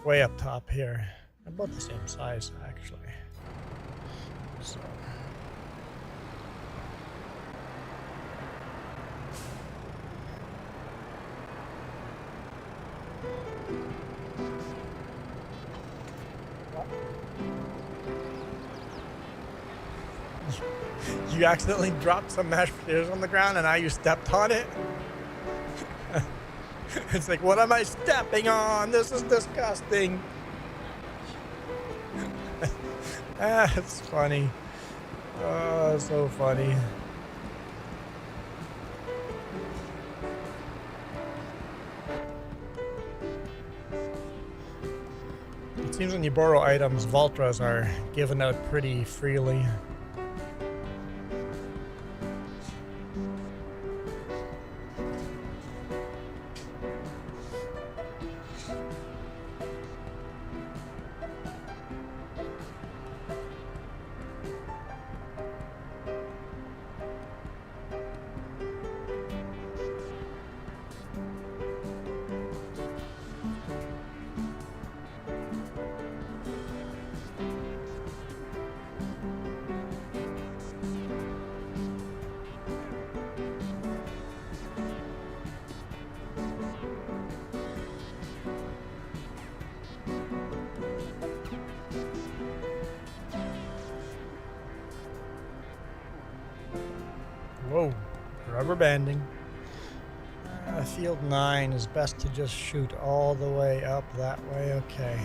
Way up top here. About the same size actually. So. You accidentally dropped some mashed potatoes on the ground and now you stepped on it? It's like, what am I stepping on? This is disgusting. It's funny. Oh, so funny. It seems when you borrow items, Voltras are given out pretty freely. Whoa, rubber banding. Field 9 is best to just shoot all the way up that way. Okay.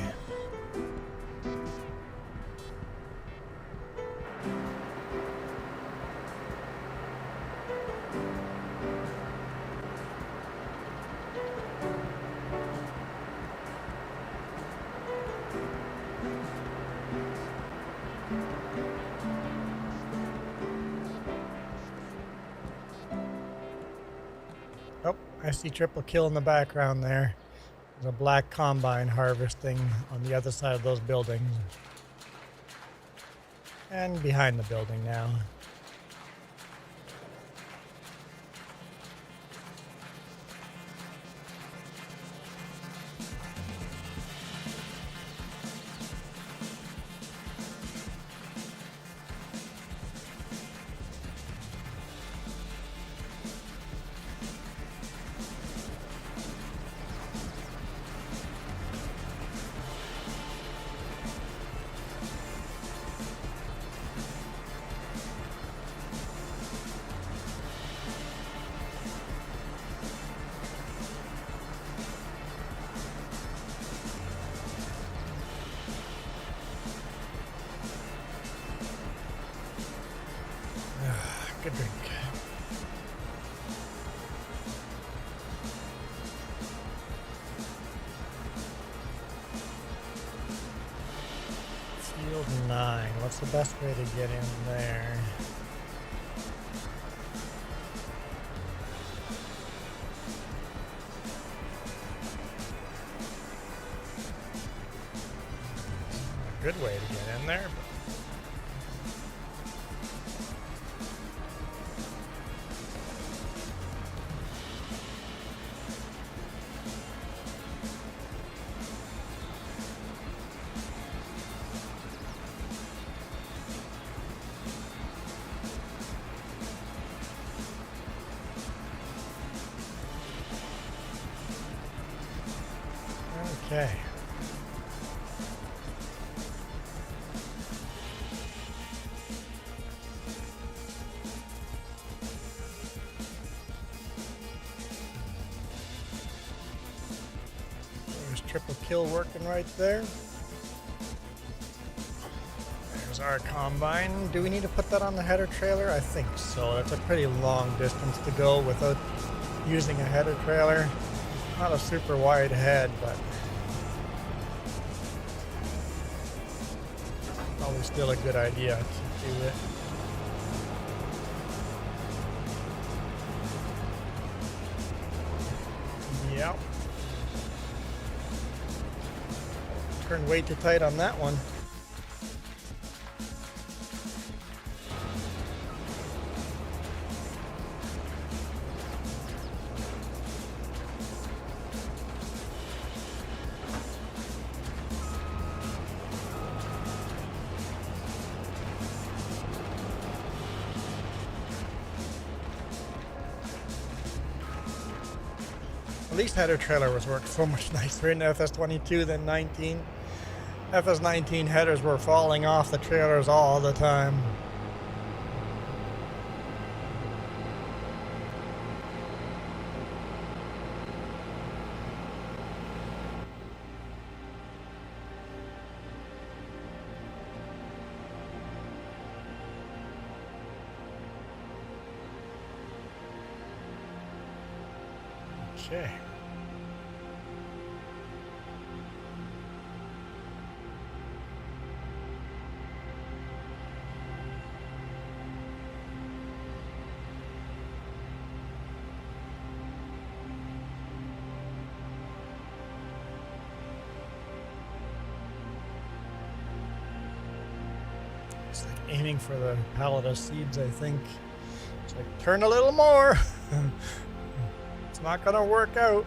Oh, I see triple kill in the background there. There's a black combine harvesting on the other side of those buildings. And behind the building now. Good drink. Field 9. What's the best way to get in there? A good way to get in there, but okay. There's triple kill working right there. There's our combine. Do we need to put that on the header trailer? I think so. That's a pretty long distance to go without using a header trailer. Not a super wide head, but probably still a good idea to do it. Turned way too tight on that one. At least header trailer was worked so much nicer in FS22 than 19. FS19 headers were falling off the trailers all the time. Okay. It's like aiming for the pallet of seeds, I think. It's like, turn a little more. It's not gonna work out.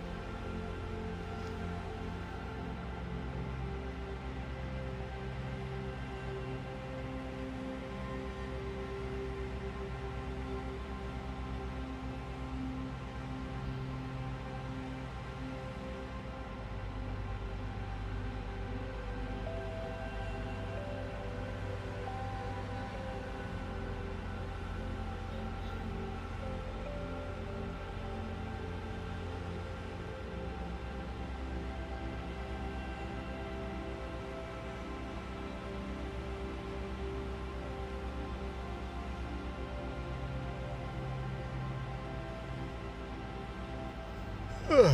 I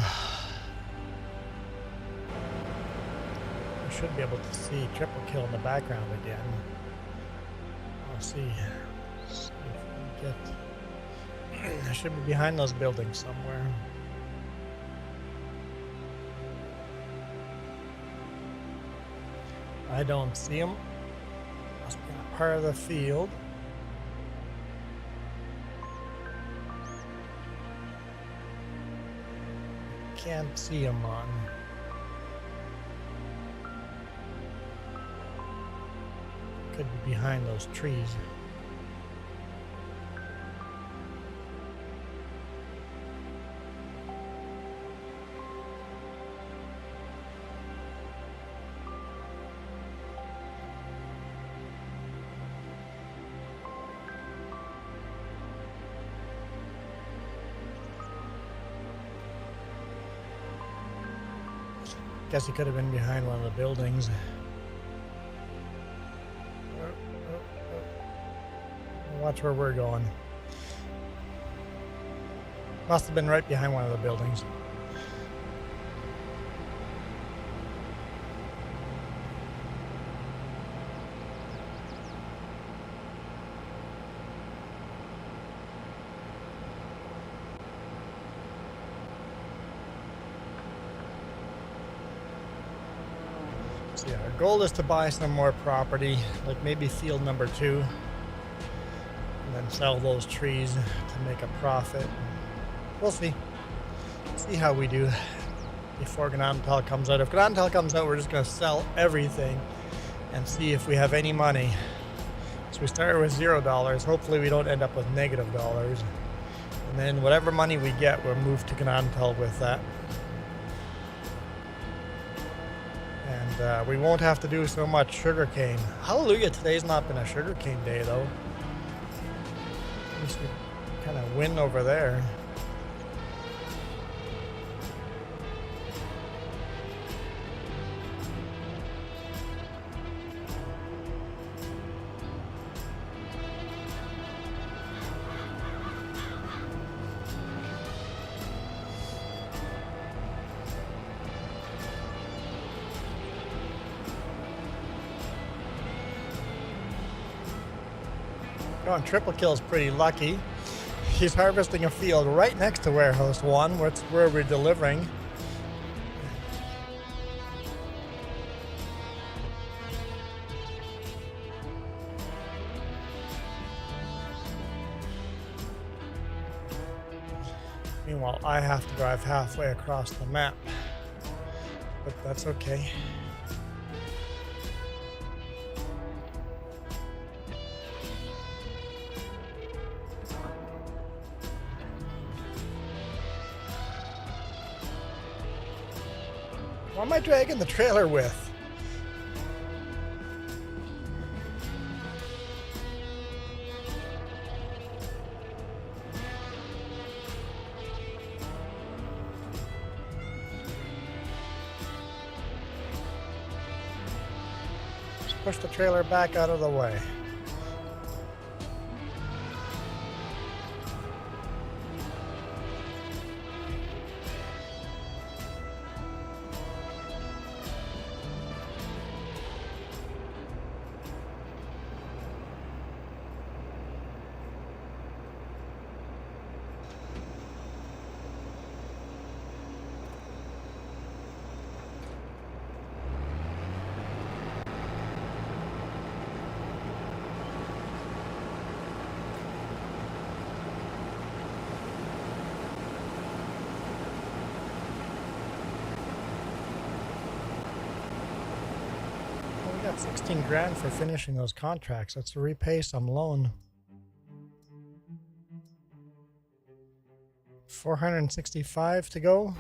should be able to see triple kill in the background again. I'll see. See if we get. I should be behind those buildings somewhere. I don't see them. Must be in a part of the field. Can't see them on. Could be behind those trees. Guess he could have been behind one of the buildings. Watch where we're going. Must have been right behind one of the buildings. So yeah, our goal is to buy some more property, like maybe field number 2. And then sell those trees to make a profit. We'll see. See how we do before Gnantal comes out. If Gnantal comes out, we're just going to sell everything and see if we have any money. So we started with $0. Hopefully we don't end up with negative dollars. And then whatever money we get, we'll move to Gnantal with that. And we won't have to do so much sugarcane. Hallelujah, today's not been a sugarcane day though. At least we kind of win over there. On triple kill is pretty lucky. He's harvesting a field right next to warehouse 1, where we're delivering. Meanwhile, I have to drive halfway across the map. But that's okay. What am I dragging the trailer with? Push the trailer back out of the way. We got 16 grand for finishing those contracts. Let's repay some loan. 465 to go.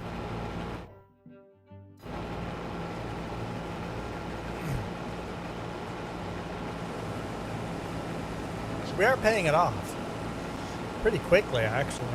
So we are paying it off pretty quickly, actually.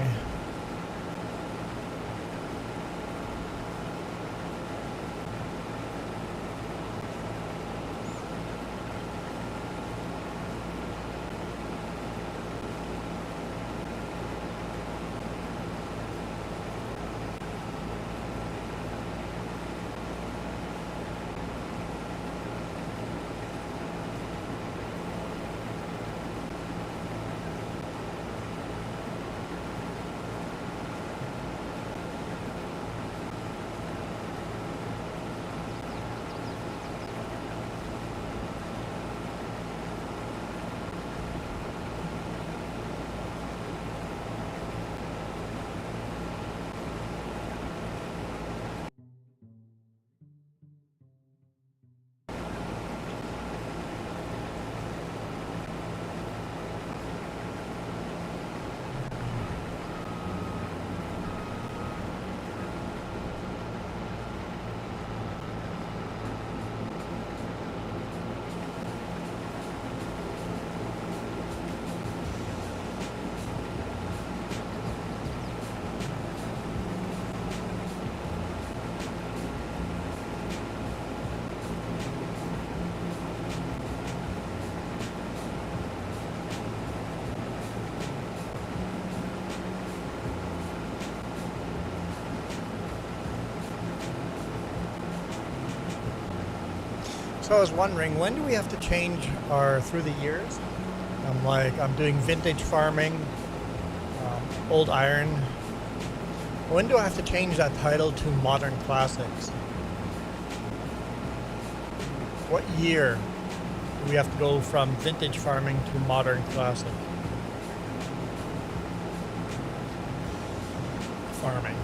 So I was wondering, when do we have to change our through the years? I'm doing vintage farming, old iron. When do I have to change that title to modern classics? What year do we have to go from vintage farming to modern classic farming?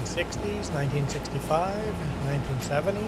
'60s, 1965, 1970.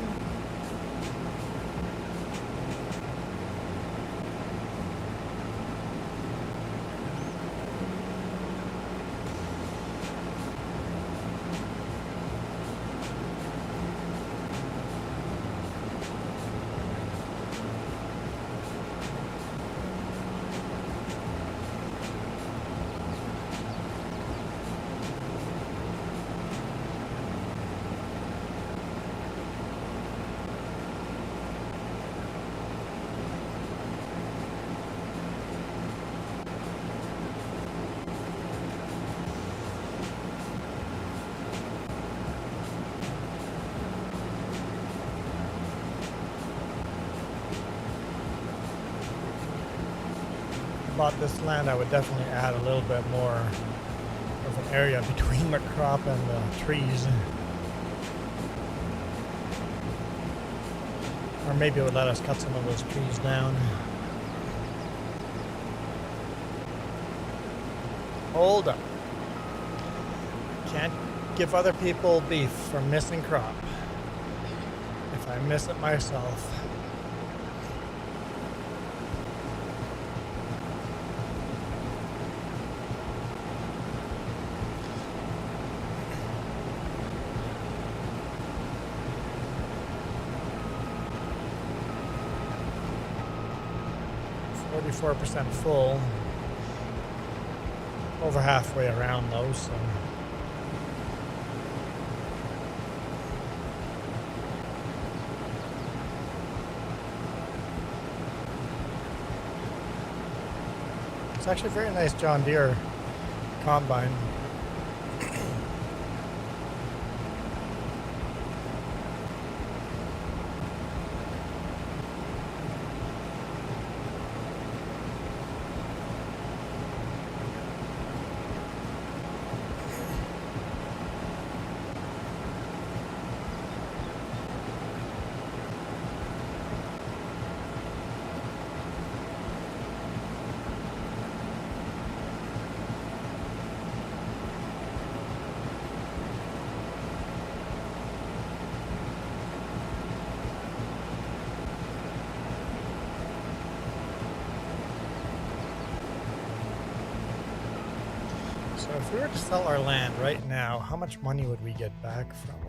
Bought this land, I would definitely add a little bit more of an area between the crop and the trees. Or maybe it would let us cut some of those trees down. Hold up. Can't give other people beef for missing crop if I miss it myself. %4 full. Over halfway around though, so. It's actually a very nice John Deere combine. So if we were to sell our land right now, how much money would we get back from it?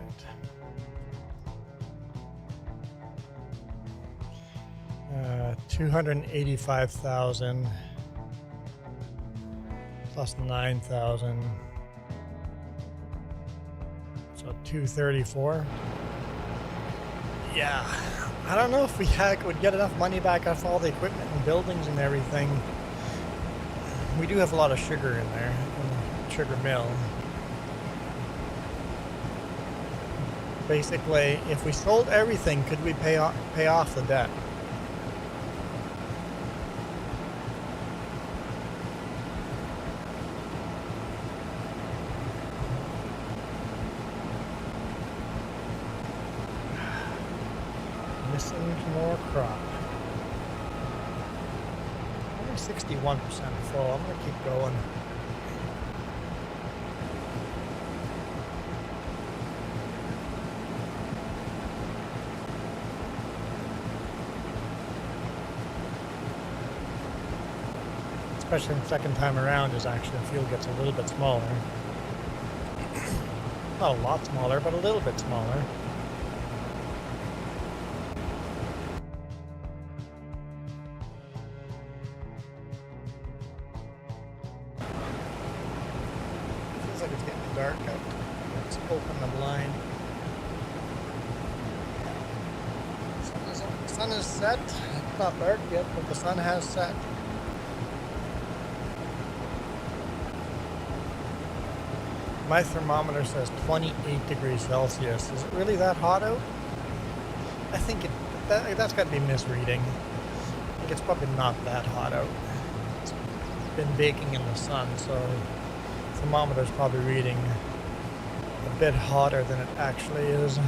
285,000 plus 9,000, so 234. Yeah, I don't know if we would get enough money back off all the equipment and buildings and everything. We do have a lot of sugar in there, in the sugar mill. Basically, if we sold everything, could we pay off the debt? Missing more crop. 61% full. I'm gonna keep going. Especially the second time around, as actually the field gets a little bit smaller. Not a lot smaller, but a little bit smaller. Dark out. Let's open the blind. The sun is set. It's not dark yet, but the sun has set. My thermometer says 28 degrees Celsius. Is it really that hot out? I think that's got to be misreading. I think it's probably not that hot out. It's been baking in the sun, so thermometer is probably reading a bit hotter than it actually is.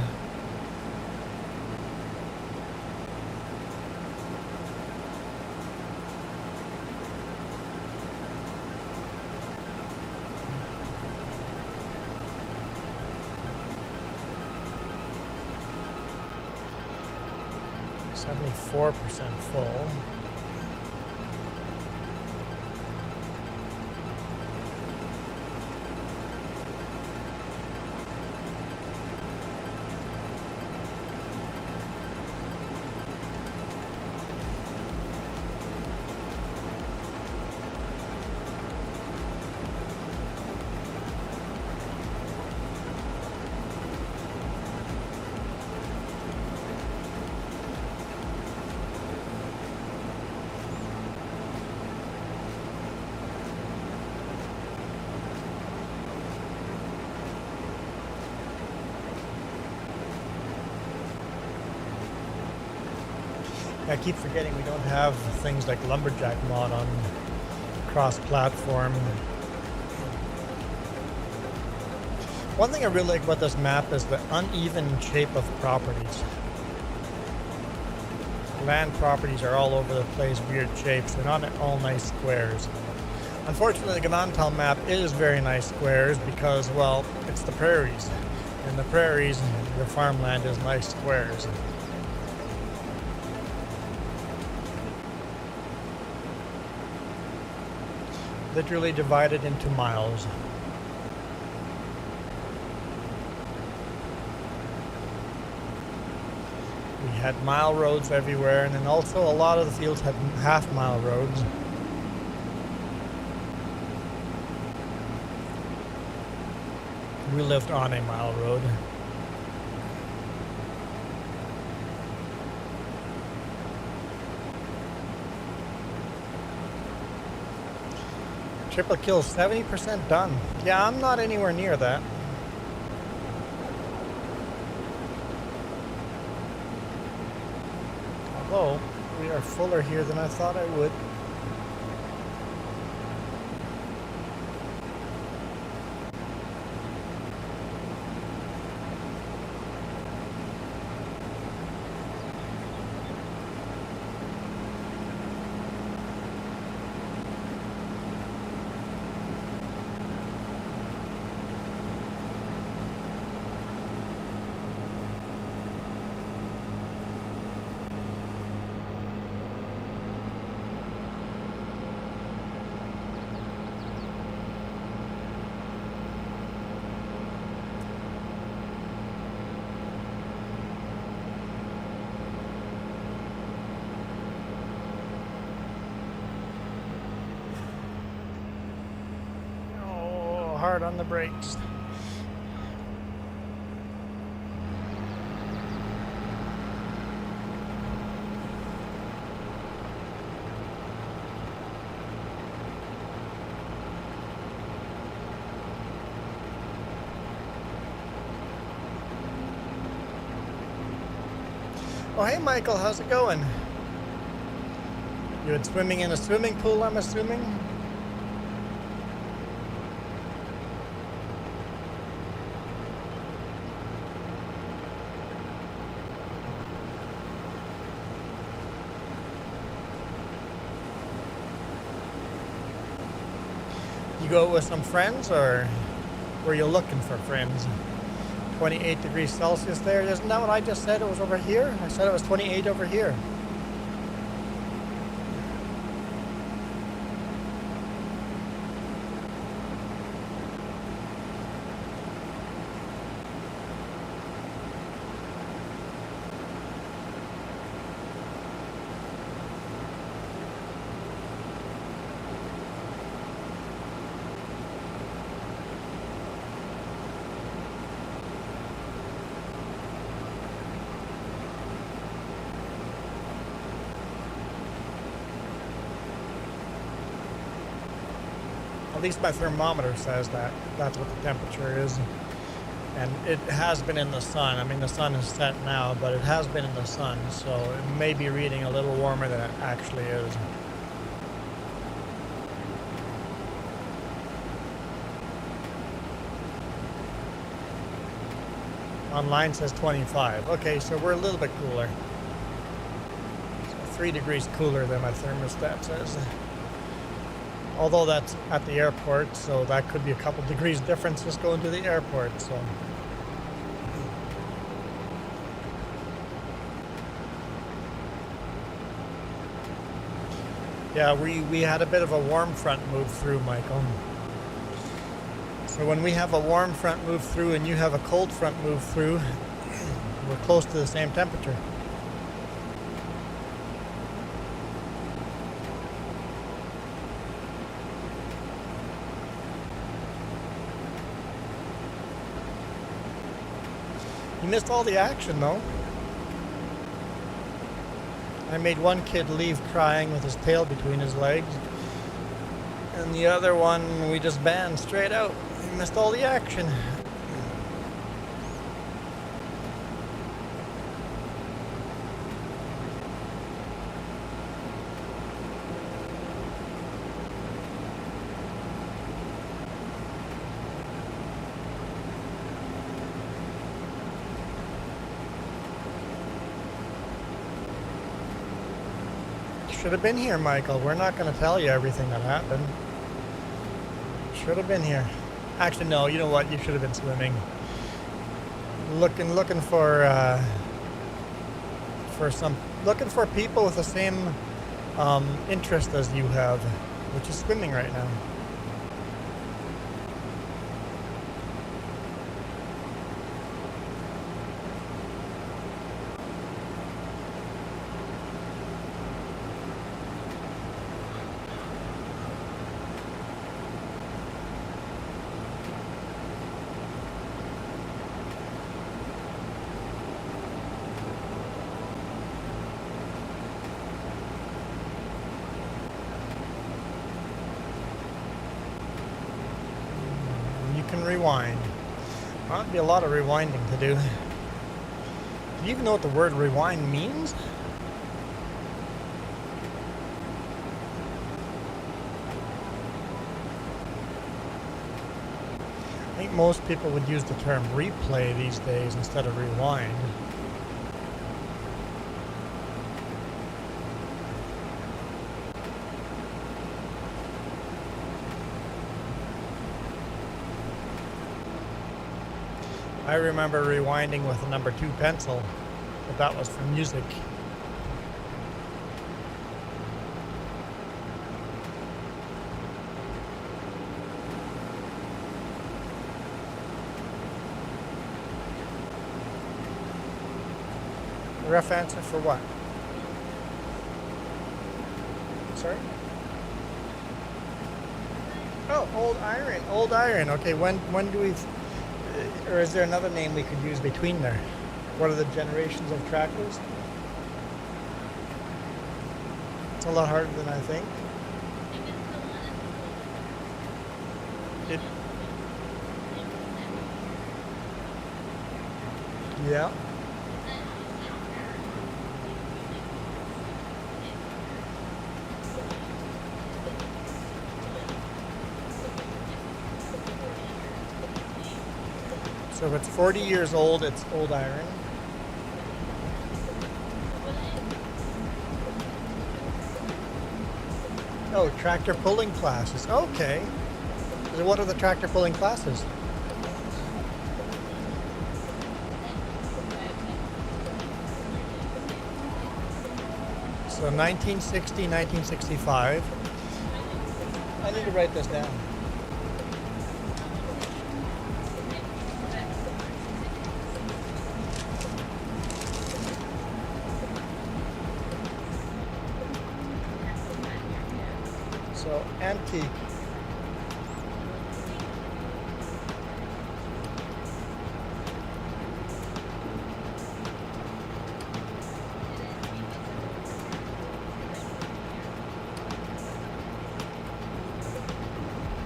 .74% full. I keep forgetting we don't have things like Lumberjack mod on cross-platform. One thing I really like about this map is the uneven shape of properties. Land properties are all over the place, weird shapes. They're not all nice squares. Unfortunately, the Ganantal map is very nice squares because, well, it's the prairies. In the prairies, the farmland is nice squares. Literally divided into miles. We had mile roads everywhere, and then also a lot of the fields had half-mile roads. We lived on a mile road. Triple kill, 70% done. Yeah, I'm not anywhere near that. Although, we are fuller here than I thought I would. Hard on the brakes. Oh, hey Michael, how's it going? You had swimming in a swimming pool, I'm assuming? You go with some friends, or were you looking for friends? 28 degrees Celsius there. Isn't that what I just said? It was over here? I said it was 28 over here. At least my thermometer says that. That's what the temperature is. And it has been in the sun. I mean, the sun is set now, but it has been in the sun, so it may be reading a little warmer than it actually is. Online says 25. Okay, so we're a little bit cooler. So 3 degrees cooler than my thermostat says. Although that's at the airport, so that could be a couple degrees difference just going to the airport, so. Yeah, we had a bit of a warm front move through, Michael. So when we have a warm front move through and you have a cold front move through, we're close to the same temperature. You missed all the action, though. I made one kid leave crying with his tail between his legs. And the other one, we just banned straight out. You missed all the action. Should have been here, Michael. We're not going to tell you everything that happened. Should have been here. Actually, no. You know what? You should have been swimming. Looking for people with the same interest as you have, which is swimming right now. Rewind. Well, that'd be a lot of rewinding to do. Do you even know what the word rewind means? I think most people would use the term replay these days instead of rewind. I remember rewinding with a number 2 pencil, but that was for music. Rough answer for what? Sorry? Oh, old iron. Old iron. Okay, when do we... Or is there another name we could use between there? What are the generations of tractors? It's a lot harder than I think. Yeah. So if it's 40 years old, it's old iron. Oh, tractor pulling classes. Okay. So what are the tractor pulling classes? So 1960, 1965. I need to write this down. So antique.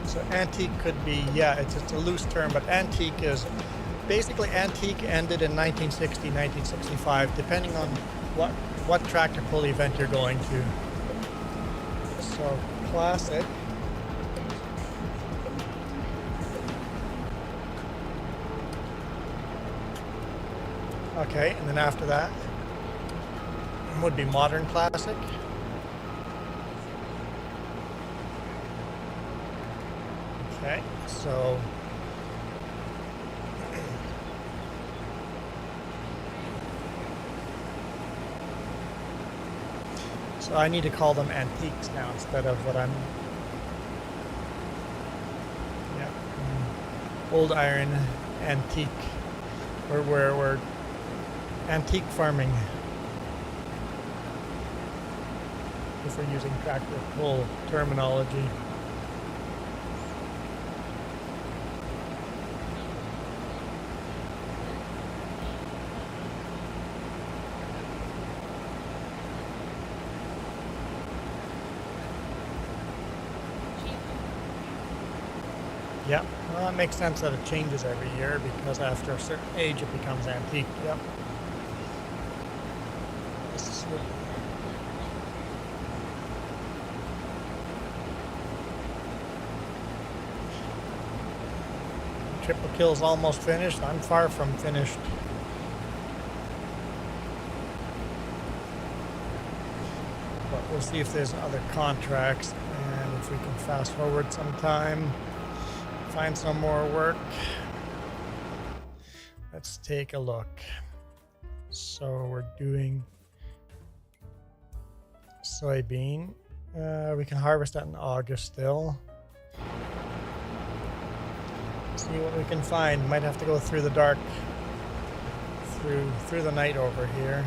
So antique could be, yeah, it's a loose term, but antique is basically antique ended in 1960, 1965, depending on what tractor pull event you're going to. So classic. Okay, and then after that would be modern classic. Okay, so I need to call them antiques now instead of what I'm, yeah, old iron antique. We're antique farming if we're using tractor pull terminology. Yep, well, that makes sense that it changes every year because after a certain age it becomes antique. Yep. This is what... Triple kill's almost finished. I'm far from finished. but we'll see if there's other contracts, and if we can fast forward some time, find some more work. Let's take a look. So we're doing soybean. We can harvest that in August still. See what we can find. Might have to go through the dark, through the night over here.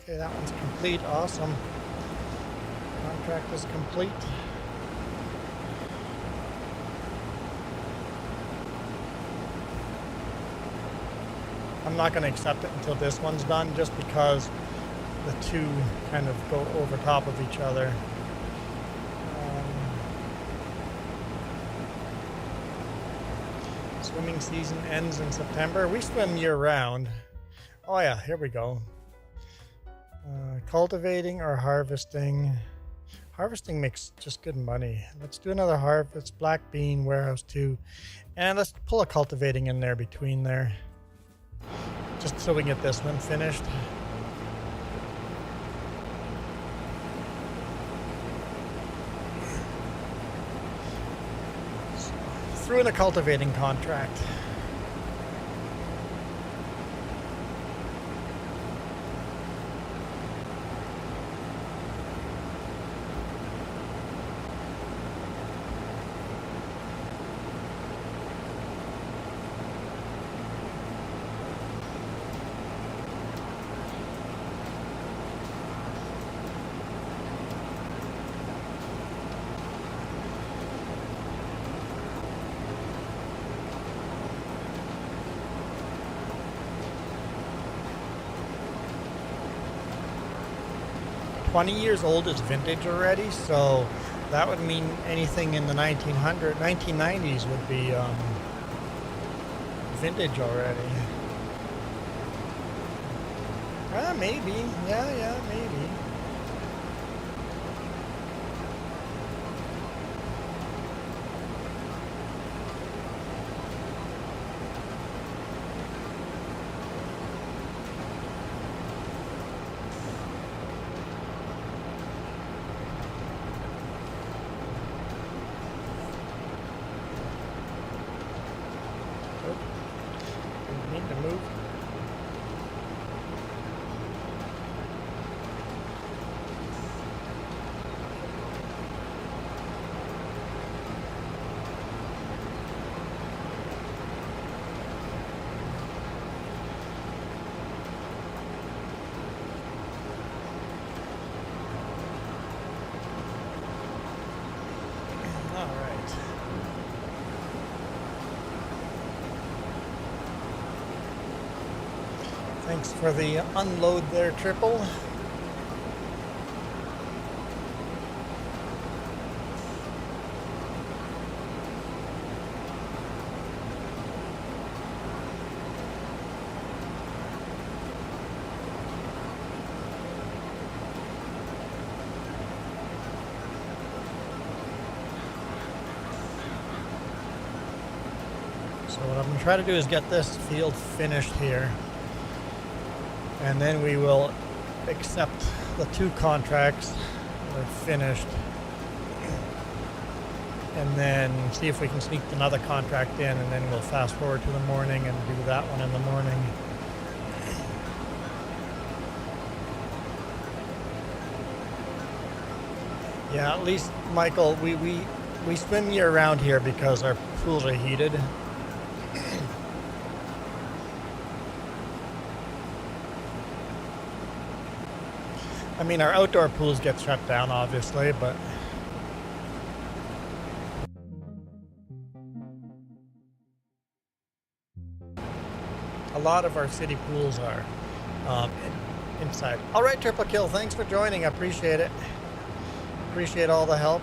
Okay, that one's complete. Awesome. Contract is complete. I'm not going to accept it until this one's done, just because the two kind of go over top of each other. Swimming season ends in September. We swim year-round. Oh yeah, here we go. Cultivating or harvesting. Harvesting makes just good money. Let's do another harvest. Black bean, warehouse 2. And let's pull a cultivating in there between there. Just so we can get this one finished. So, threw in a cultivating contract. $20 old is vintage already, so that would mean anything in the 1990s would be vintage already. Maybe. Yeah, maybe. To move. All right. Thanks for the unload there, Triple. So what I'm going to try to do is get this field finished here. And then we will accept the two contracts that are finished. And then see if we can sneak another contract in, and then we'll fast forward to the morning and do that one in the morning. Yeah, at least, Michael, we swim year round here because our pools are heated. I mean, our outdoor pools get shut down, obviously, but A lot of our city pools are inside. All right, Triple Kill, thanks for joining. I appreciate it. Appreciate all the help.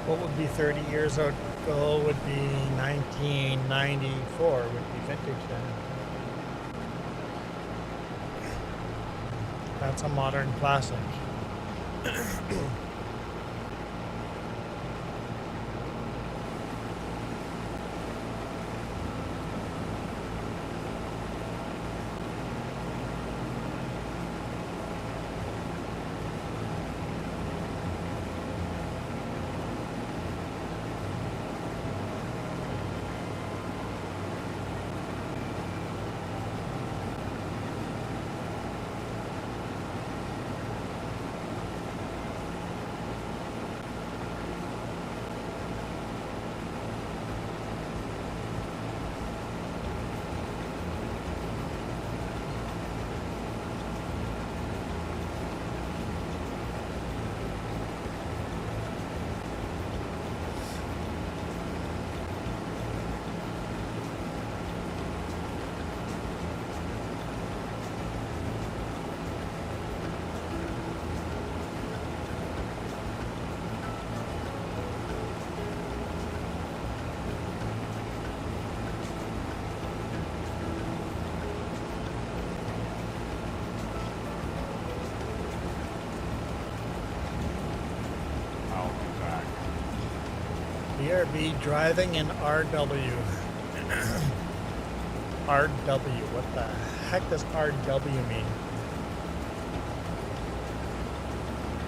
What would be 30 years ago would be 1994, would be vintage then. That's a modern classic. BRB driving in RW. RW, what the heck does RW mean?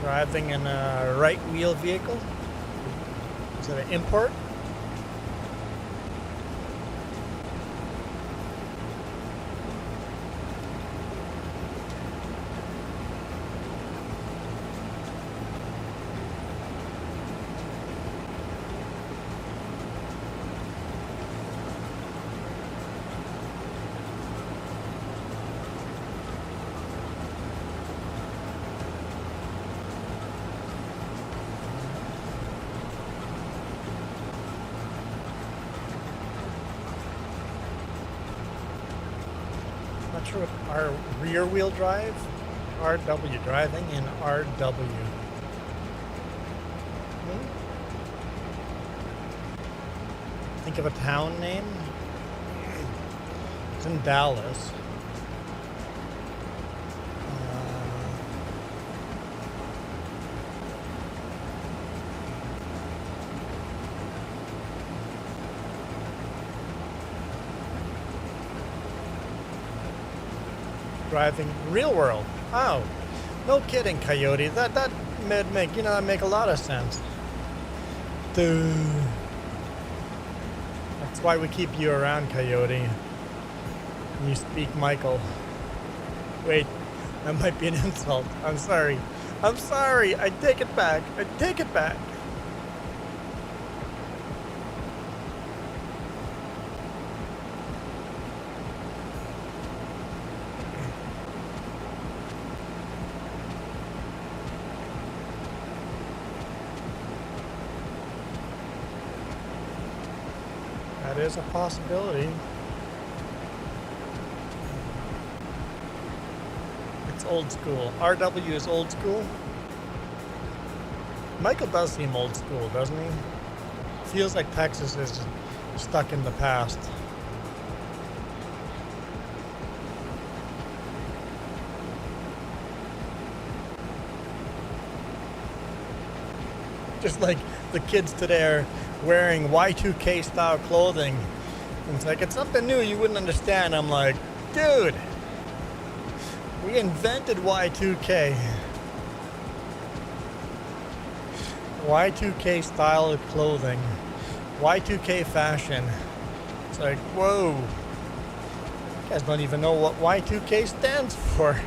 Driving in a right wheel vehicle? Is it an import? Not sure what our rear wheel drive, RW, driving in RW. Think of a town name. It's in Dallas. Driving real world. Oh, no kidding, Coyote. That make that make a lot of sense. Dude. That's why we keep you around, Coyote. You speak Michael. Wait, that might be an insult. I'm sorry. I'm sorry. I take it back. I take it back. That is a possibility. It's old school. RW is old school. Michael does seem old school, doesn't he? Feels like Texas is stuck in the past. Just like the kids today are wearing Y2K style clothing. And it's like, it's something new you wouldn't understand. I'm like, dude, we invented Y2K. Y2K style of clothing. Y2K fashion. It's like, whoa. You guys don't even know what Y2K stands for.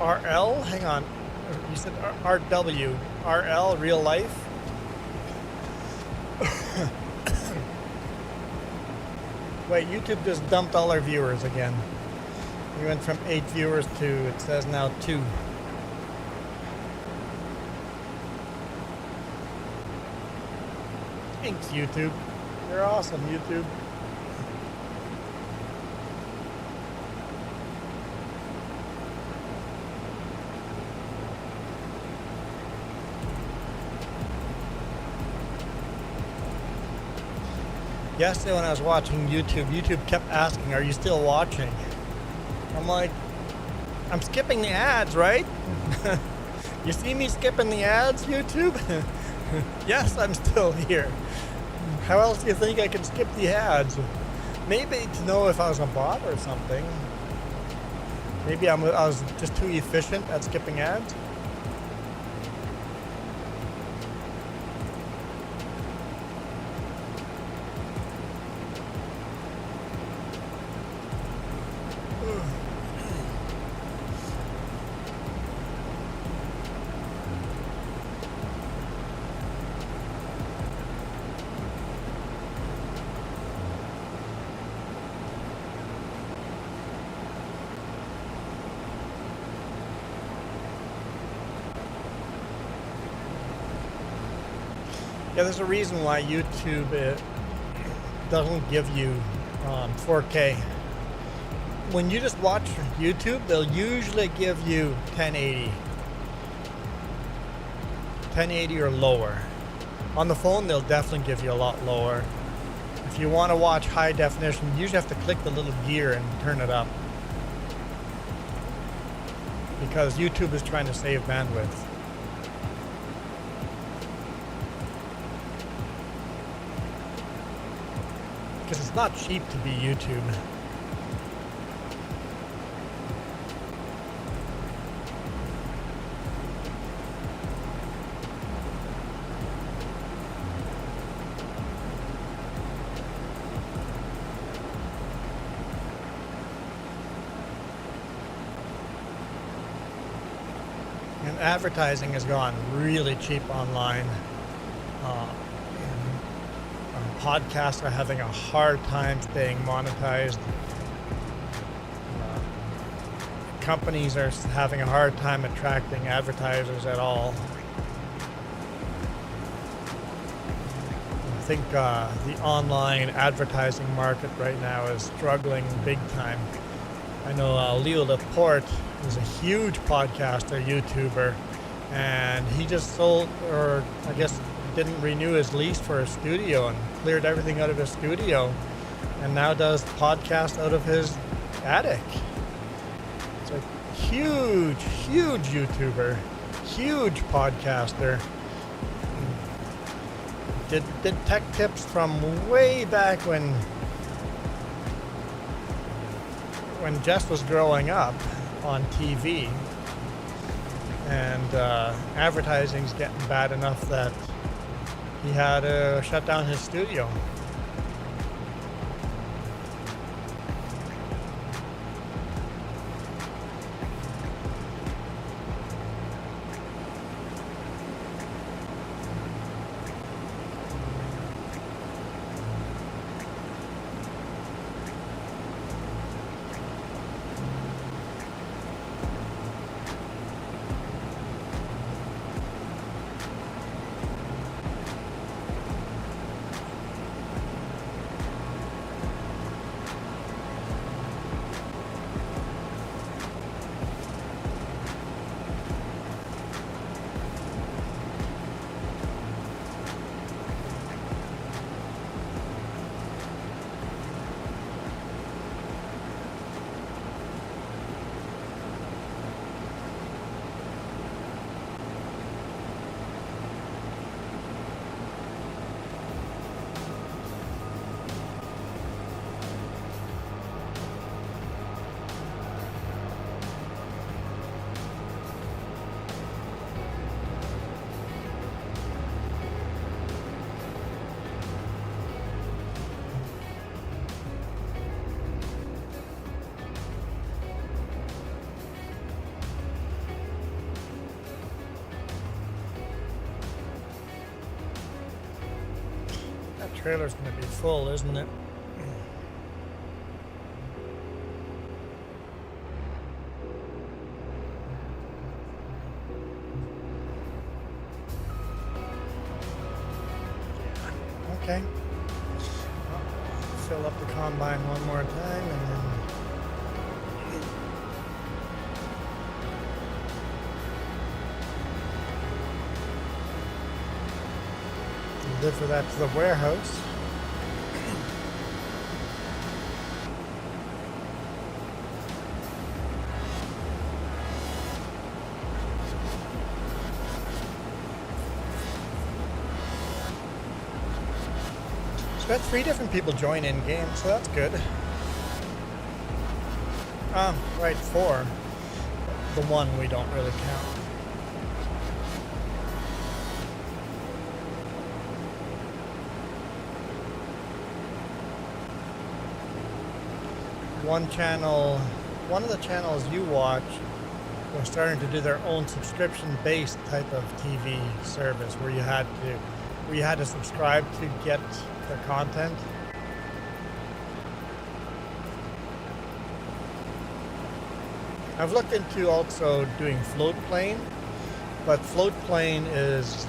RL? Hang on. You said RW. RL, real life? Wait, YouTube just dumped all our viewers again. We went from 8 viewers to, it says now 2. Thanks, YouTube. You're awesome, YouTube. Yesterday when I was watching YouTube, YouTube kept asking, are you still watching? I'm like, I'm skipping the ads, right? You see me skipping the ads, YouTube? Yes, I'm still here. How else do you think I can skip the ads? Maybe to know if I was a bot or something. Maybe I was just too efficient at skipping ads. Yeah, there's a reason why YouTube doesn't give you 4K. When you just watch YouTube, they'll usually give you 1080. 1080 or lower. On the phone, they'll definitely give you a lot lower. If you want to watch high definition, you usually have to click the little gear and turn it up. Because YouTube is trying to save bandwidth. Because it's not cheap to be YouTube. And advertising has gone really cheap online. Podcasts are having a hard time staying monetized. Companies are having a hard time attracting advertisers at all. I think the online advertising market right now is struggling big time. I know Leo Laporte is a huge podcaster, YouTuber, and he just sold, or I guess didn't renew his lease for a studio and cleared everything out of his studio and now does podcasts out of his attic. It's a huge YouTuber, huge podcaster. Did tech tips from way back when Jess was growing up on TV, and advertising's getting bad enough that he had to shut down his studio. trailer's gonna be full, isn't it? Okay. Fill up the combine one more time and then deliver that to the warehouse. So we had 3 different people join in game, so that's good. Right, 4. The one we don't really count. One of the channels you watch was starting to do their own subscription-based type of TV service where you had to subscribe to get the content. I've looked into also doing float plane, but float plane is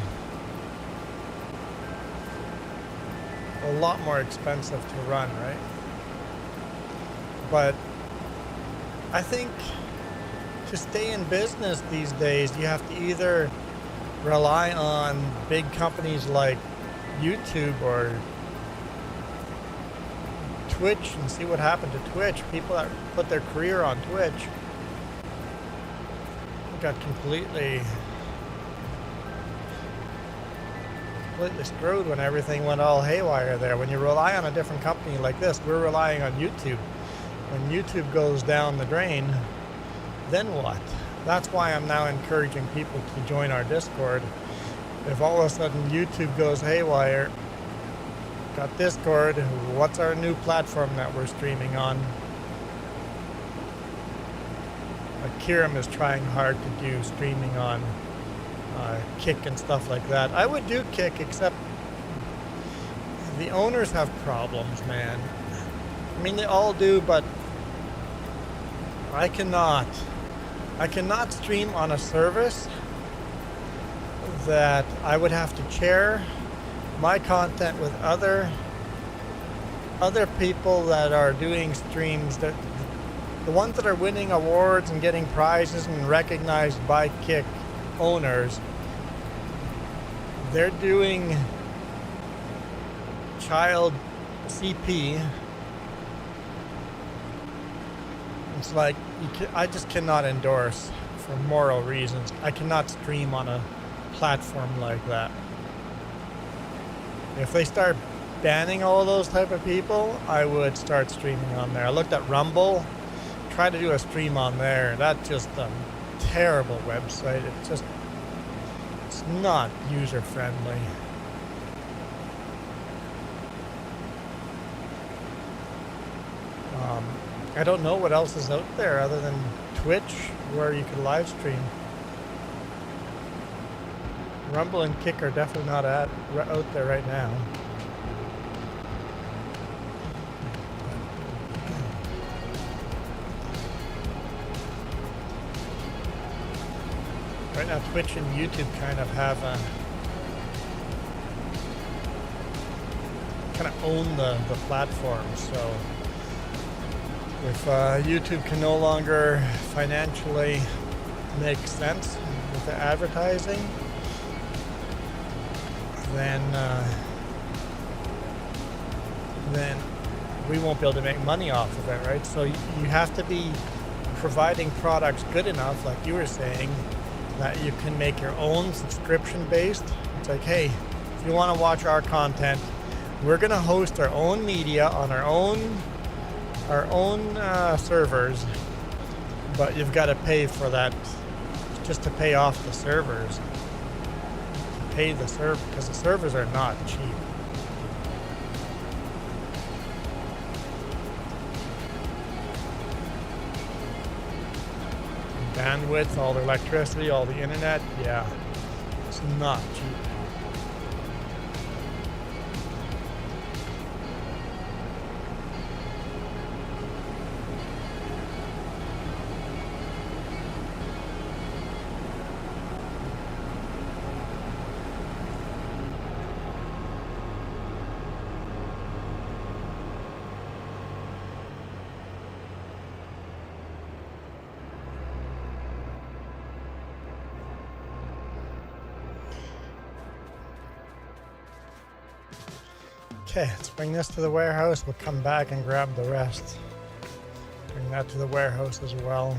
a lot more expensive to run, right? But I think to stay in business these days, you have to either rely on big companies like YouTube or Twitch and see what happened to Twitch. People that put their career on Twitch got completely screwed when everything went all haywire there. When you rely on a different company like this, we're relying on YouTube. When YouTube goes down the drain, then what? That's why I'm now encouraging people to join our Discord. If all of a sudden YouTube goes haywire, got Discord, what's our new platform that we're streaming on? Kiram is trying hard to do streaming on Kick and stuff like that. I would do Kick, except the owners have problems, man. I mean, they all do, but I cannot stream on a service that I would have to share my content with other people that are doing streams. That the ones that are winning awards and getting prizes and recognized by Kick owners, they're doing child CP. It's like I just cannot endorse for moral reasons. I cannot stream on a platform like that. If they start banning all those type of people, I would start streaming on there. I looked at Rumble, tried to do a stream on there. That's just a terrible website. It's not user friendly. I don't know what else is out there other than Twitch where you could live stream. Rumble and Kick are definitely not out there right now. Right now Twitch and YouTube kind of have kind of own the platform, so if YouTube can no longer financially make sense with the advertising, then we won't be able to make money off of it, right? So you have to be providing products good enough, like you were saying, that you can make your own subscription based. It's like, hey, if you want to watch our content, we're going to host our own media on our own servers, but you've got to pay for that just to pay off the servers. Pay the server, because the servers are not cheap. Bandwidth, all the electricity, all the internet, yeah, it's not cheap. Okay, let's bring this to the warehouse. We'll come back and grab the rest. Bring that to the warehouse as well.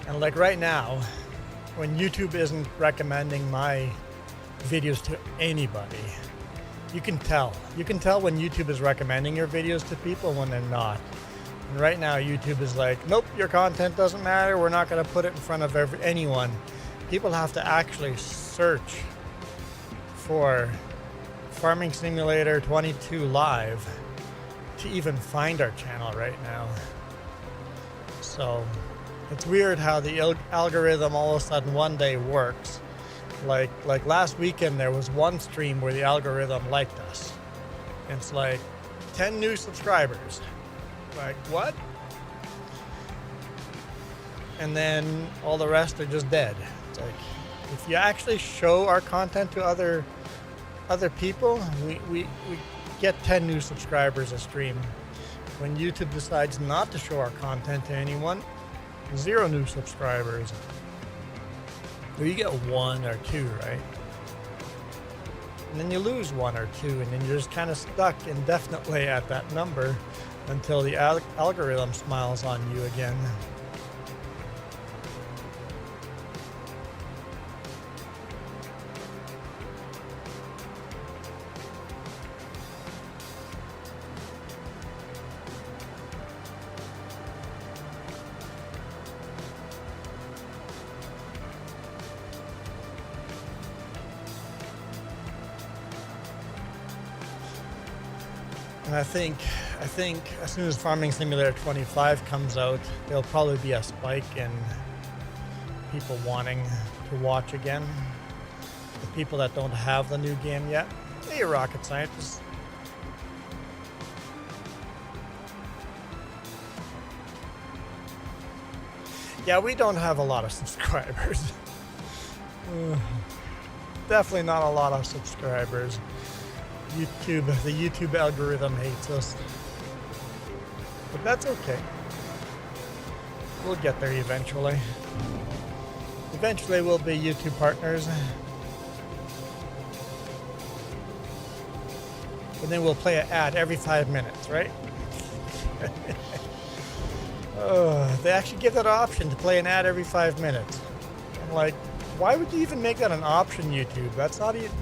And like right now, when YouTube isn't recommending my videos to anybody, you can tell. You can tell when YouTube is recommending your videos to people when they're not. And right now, YouTube is like, nope, your content doesn't matter. We're not going to put it in front of anyone. People have to actually search for Farming Simulator 22 Live to even find our channel right now. So it's weird how the algorithm all of a sudden one day works. Like last weekend, there was one stream where the algorithm liked us. And it's like 10 new subscribers. Like, what? And then all the rest are just dead. It's like, if you actually show our content to other people, we get 10 new subscribers a stream. When YouTube decides not to show our content to anyone, 0 new subscribers. Or you get 1 or 2, right? And then you lose 1 or 2, and then you're just kind of stuck indefinitely at that number until the algorithm smiles on you again. And I think as soon as Farming Simulator 25 comes out, there'll probably be a spike in people wanting to watch again. The people that don't have the new game yet. Hey, rocket scientists. Yeah, we don't have a lot of subscribers. Definitely not a lot of subscribers. The YouTube algorithm hates us. But that's okay. We'll get there eventually. Eventually we'll be YouTube partners. And then we'll play an ad every 5 minutes, right? They actually give that option to play an ad every 5 minutes. I'm like, why would you even make that an option, YouTube? That's not even...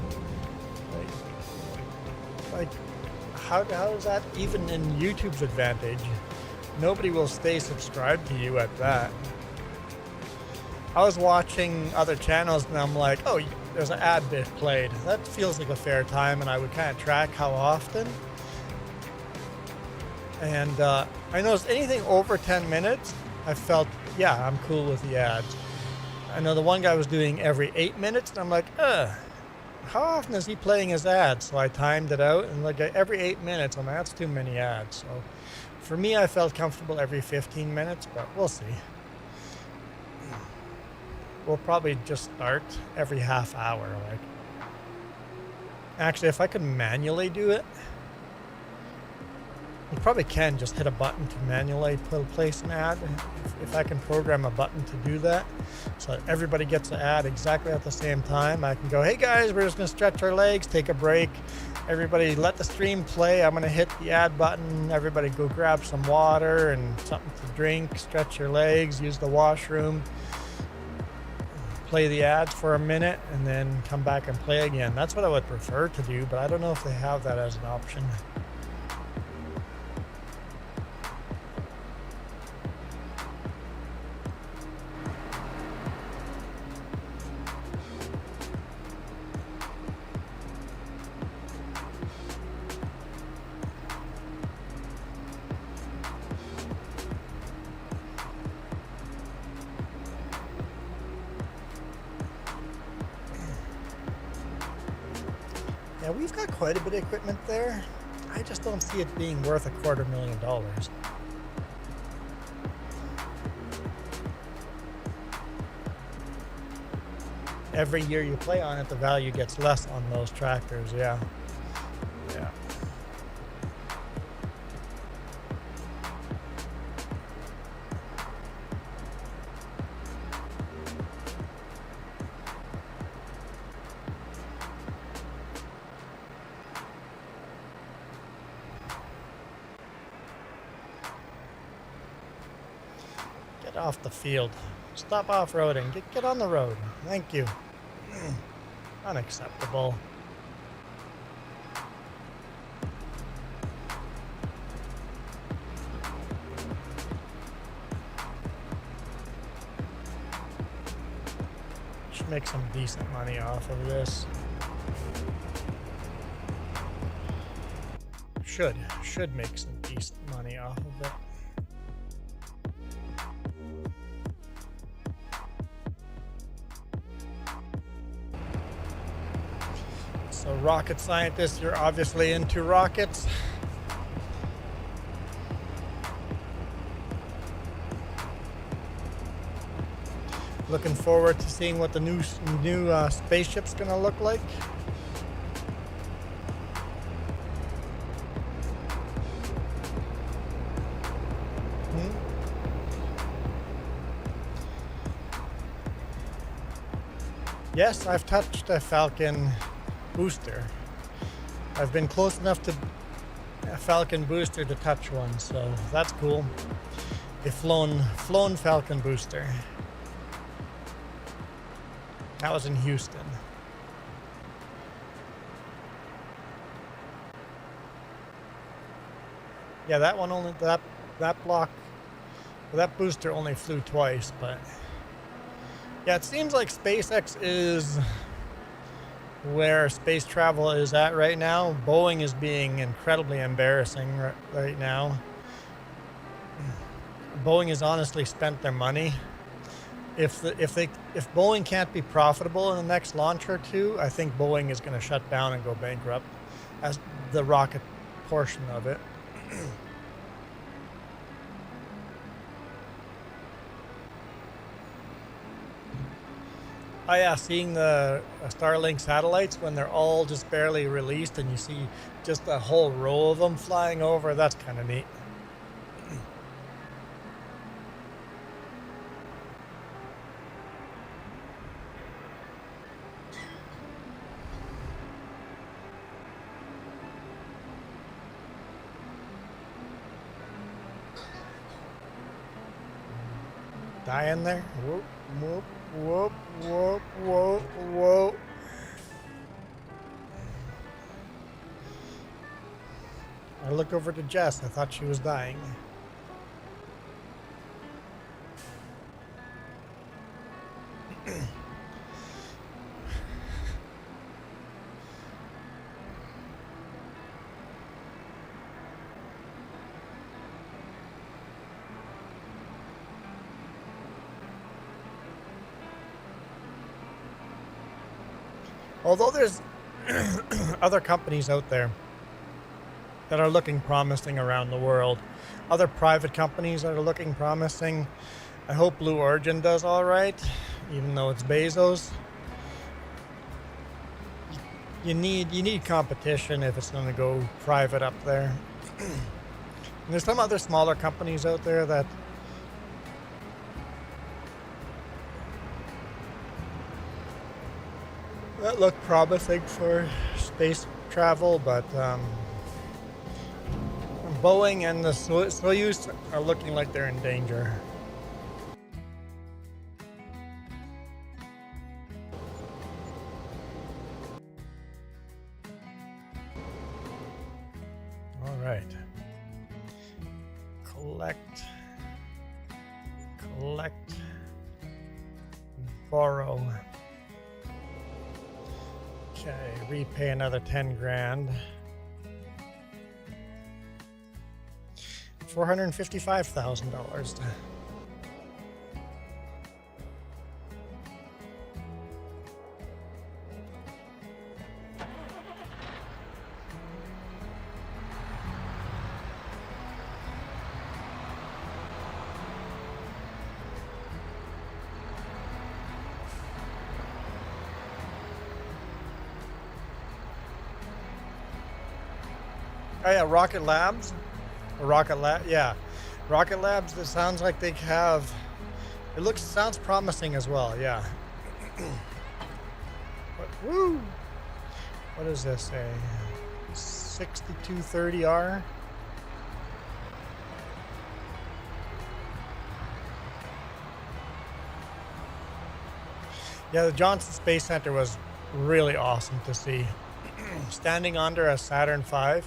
Like, how is that even in YouTube's advantage? Nobody will stay subscribed to you at that. I was watching other channels and I'm like, oh, there's an ad bit played. That feels like a fair time, and I would kind of track how often. And I noticed anything over 10 minutes, I felt, yeah, I'm cool with the ads. I know the one guy was doing every 8 minutes, and I'm like, how often is he playing his ads? So I timed it out, and like every 8 minutes, I'm like, that's too many ads. So for me, I felt comfortable every 15 minutes, but we'll see. We'll probably just start every half hour. Like, actually, if I could manually do it, you probably can just hit a button to manually place an ad. If I can program a button to do that, so that everybody gets the ad exactly at the same time, I can go, hey guys, we're just gonna stretch our legs, take a break. Everybody let the stream play. I'm gonna hit the ad button. Everybody go grab some water and something to drink, stretch your legs, use the washroom, play the ads for a minute, and then come back and play again. That's what I would prefer to do, but I don't know if they have that as an option. Yeah, we've got quite a bit of equipment there. I just don't see it being worth $250,000. Every year you play on it, the value gets less on those tractors, yeah. Yeah. Get off the field. Stop off-roading. Get on the road. Thank you. Unacceptable. Should make some decent money off of this. Should make some decent money off of it. So rocket scientists, you're obviously into rockets. Looking forward to seeing what the new spaceship's gonna look like. Yes, I've touched a Falcon booster. I've been close enough to a Falcon booster to touch one, so that's cool. A flown Falcon booster. That was in Houston. Yeah, that one only that booster only flew twice, but yeah, it seems like SpaceX is where space travel is at right now. Boeing is being incredibly embarrassing right now. Boeing has honestly spent their money. If Boeing can't be profitable in the next launch or two, I think Boeing is going to shut down and go bankrupt as the rocket portion of it. Oh yeah, seeing the Starlink satellites when they're all just barely released and you see just a whole row of them flying over, that's kind of neat. Dying there? Whoop, whoop, whoop, whoop, whoop, whoop. I looked over to Jess. I thought she was dying. Although there's other companies out there that are looking promising around the world, other private companies that are looking promising. I hope Blue Origin does all right, even though it's Bezos. You need competition if it's going to go private up there. And there's some other smaller companies out there that look promising for space travel, but Boeing and the Soyuz are looking like they're in danger. All right. Collect, borrow. Okay, repay another 10 grand. $455,000. Oh yeah, Rocket Labs. Yeah. Rocket Labs, that sounds like they have, sounds promising as well, yeah. Woo! What is this, a 6230R? Yeah, the Johnson Space Center was really awesome to see. Standing under a Saturn V,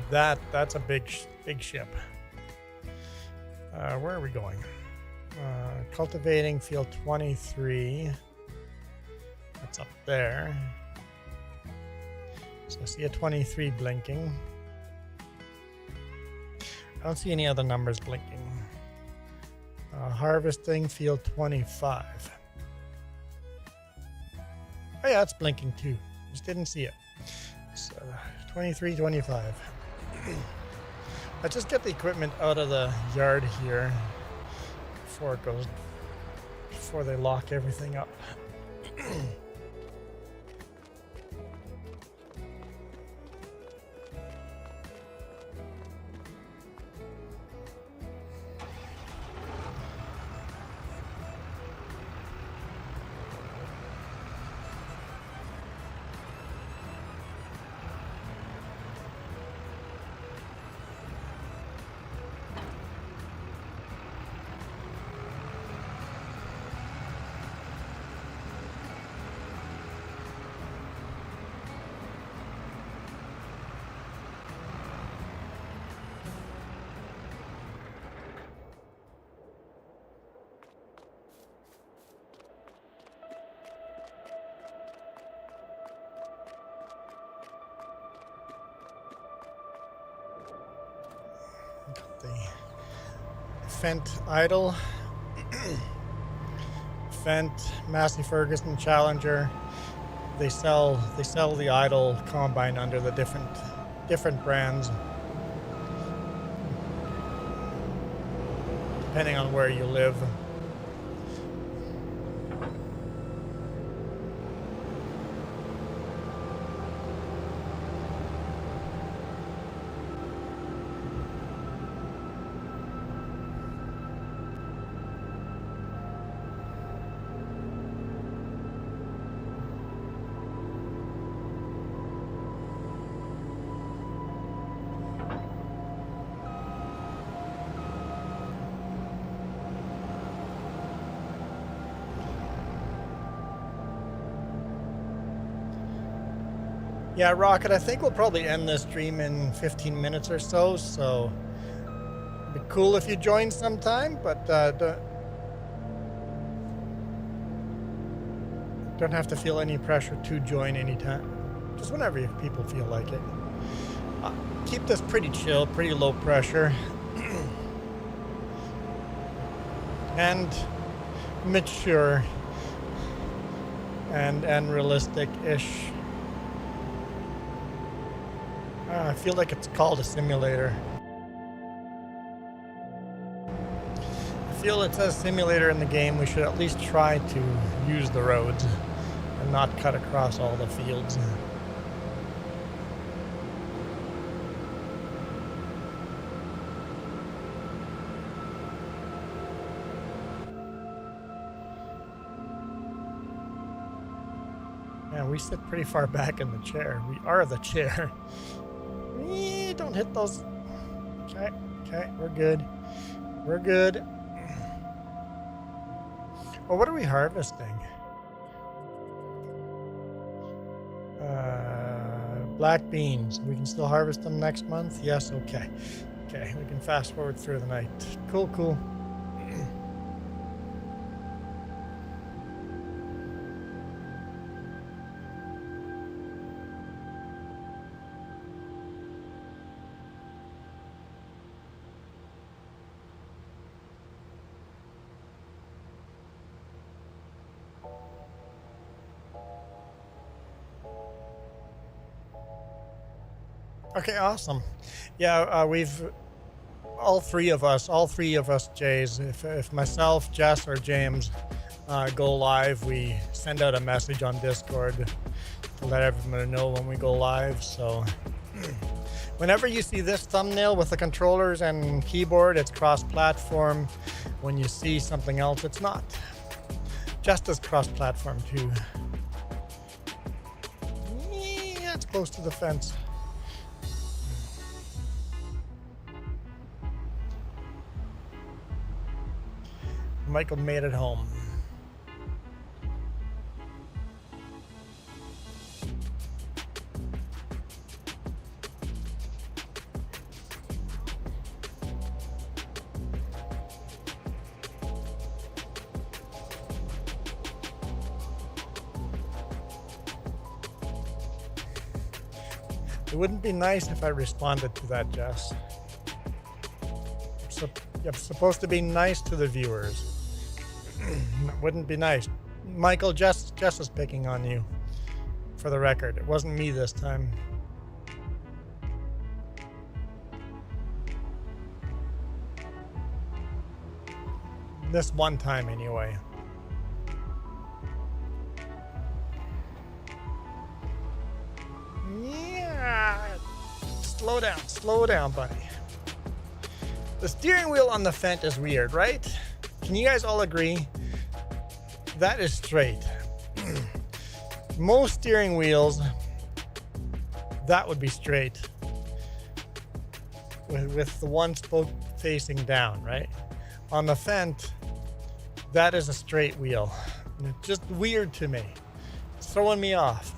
that's a big ship. Where are we going? Cultivating field 23. That's up there. So I see a 23 blinking. I don't see any other numbers blinking. Harvesting field 25. Oh yeah, it's blinking too. Just didn't see it. So 23, 25. Let's just get the equipment out of the yard here before they lock everything up. The Fent Idle, Fent, Massey Ferguson, Challenger. They sell the Idle combine under the different brands, depending on where you live. Yeah, Rocket, I think we'll probably end this stream in 15 minutes or so, it'd be cool if you join sometime, but don't have to feel any pressure to join anytime. Just whenever people feel like it. Keep this pretty chill, pretty low pressure. And mature and realistic-ish. I feel like it's called a simulator. I feel it says simulator in the game. We should at least try to use the roads and not cut across all the fields. Man, we sit pretty far back in the chair. We are the chair. Don't hit those. Okay, we're good. We're good. Well, what are we harvesting? Black beans. We can still harvest them next month? Yes, okay. Okay, we can fast forward through the night. Cool. Okay, awesome. Yeah, we've all three of us, Jays, if myself, Jess, or James go live, we send out a message on Discord to let everyone know when we go live. So whenever you see this thumbnail with the controllers and keyboard, it's cross-platform. When you see something else, it's not. Just as cross-platform too. Yeah, it's close to the fence. Michael made it home. It wouldn't be nice if I responded to that, Jess. You're supposed to be nice to the viewers. It wouldn't be nice. Michael, Jess is picking on you. For the record, it wasn't me this time. This one time, anyway. Slow down, buddy. The steering wheel on the Fendt is weird, right? Can you guys all agree? That is straight. Most steering wheels, that would be straight. With the one spoke facing down, right? On the Fendt, that is a straight wheel. And it's just weird to me. It's throwing me off.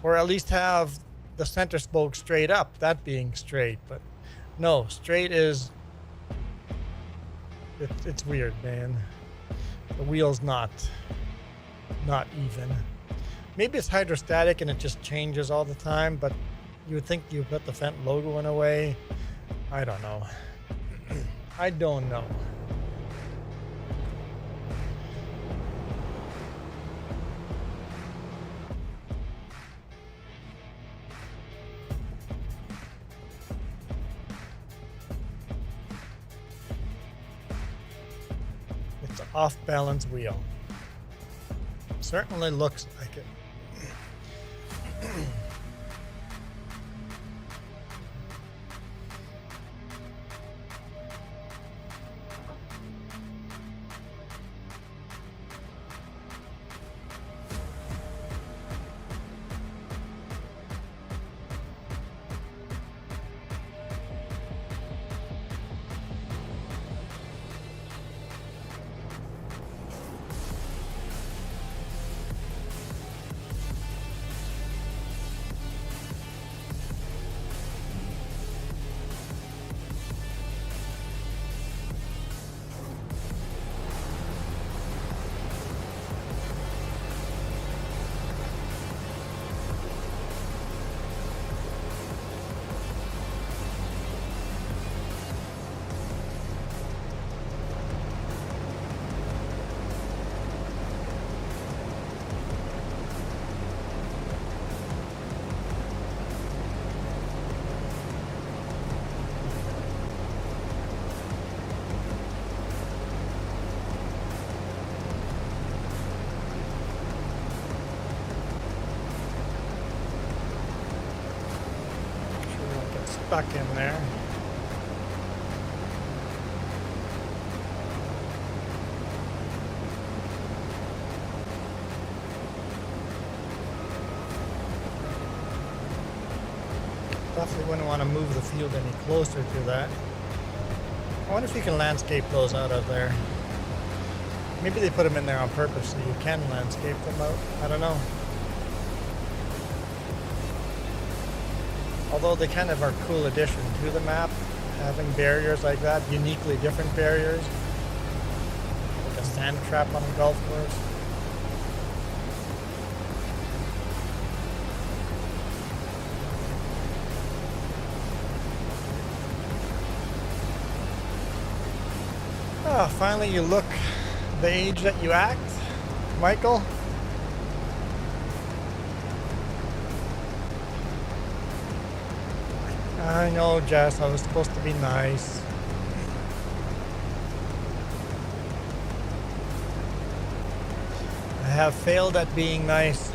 Or at least have the center spoke straight up, that being straight. But no, straight is, it's weird, man. The wheel's not even. Maybe it's hydrostatic and it just changes all the time, but you would think you put the Fendt logo in a way. I don't know. I don't know. Off-balance wheel. Certainly looks like it. Stuck in there. Definitely wouldn't want to move the field any closer to that. I wonder if you can landscape those out of there. Maybe they put them in there on purpose so you can landscape them out. I don't know. Although they kind of are a cool addition to the map, having barriers like that, uniquely different barriers. Like a sand trap on a golf course. Oh, finally you look the age that you act, Michael. I know, Jess, I was supposed to be nice. I have failed at being nice.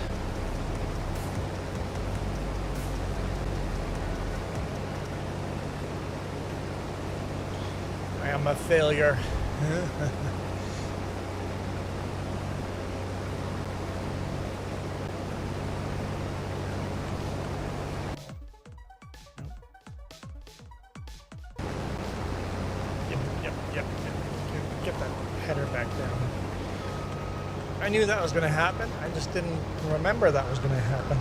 I am a failure. Yep. Get that header back down. I knew that was going to happen. I just didn't remember that was going to happen.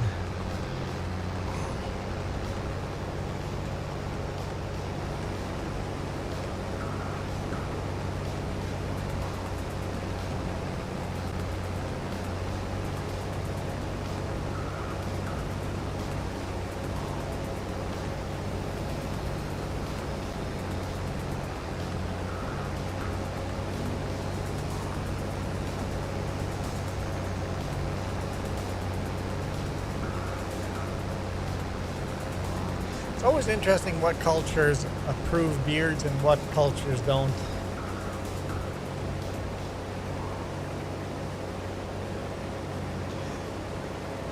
It's always interesting what cultures approve beards and what cultures don't.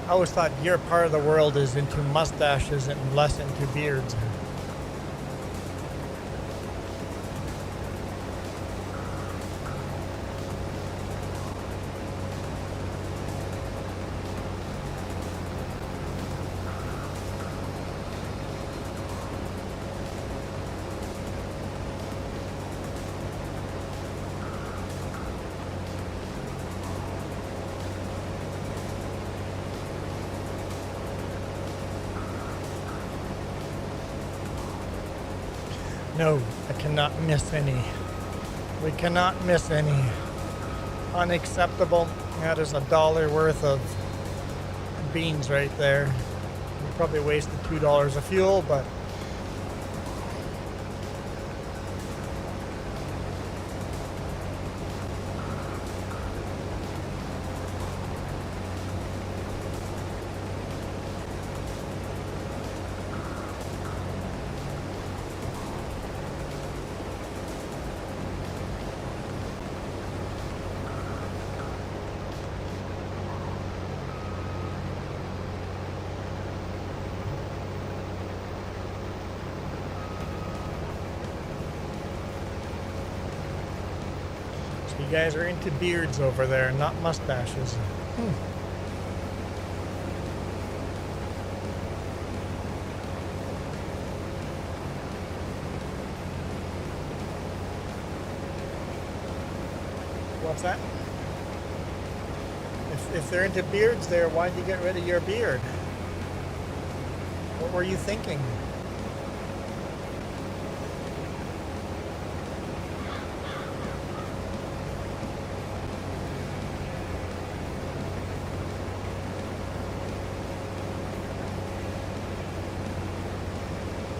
I always thought your part of the world is into mustaches and less into beards. No, I cannot miss any. We cannot miss any. Unacceptable. That is $1 worth of beans right there. We probably wasted $2 of fuel, but you guys are into beards over there, not mustaches. What's that? If they're into beards there, why'd you get rid of your beard? What were you thinking?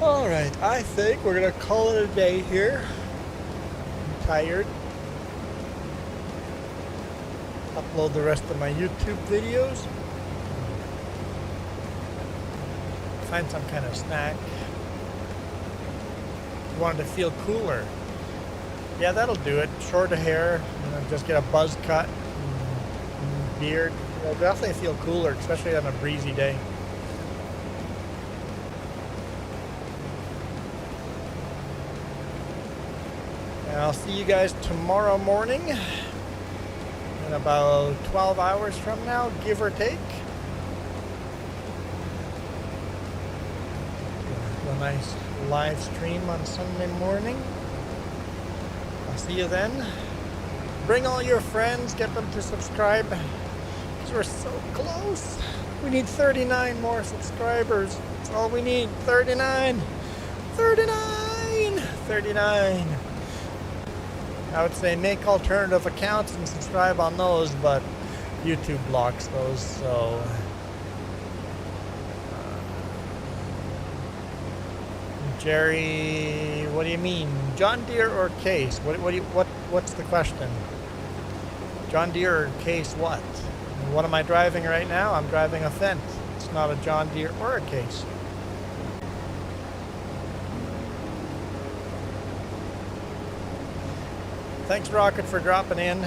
Alright, I think we're going to call it a day here. I'm tired. Upload the rest of my YouTube videos. Find some kind of snack. You wanted to feel cooler. Yeah, that'll do it. Shorter hair, just get a buzz cut, and beard. It'll definitely feel cooler, especially on a breezy day. And I'll see you guys tomorrow morning in about 12 hours from now, give or take. A nice live stream on Sunday morning. I'll see you then. Bring all your friends, get them to subscribe, because we're so close. We need 39 more subscribers. That's all we need. 39. 39. I would say make alternative accounts and subscribe on those, but YouTube blocks those, so Jerry, what do you mean? John Deere or Case? What's the question? John Deere or Case what? What am I driving right now? I'm driving a Fendt. It's not a John Deere or a Case. Thanks, Rocket, for dropping in.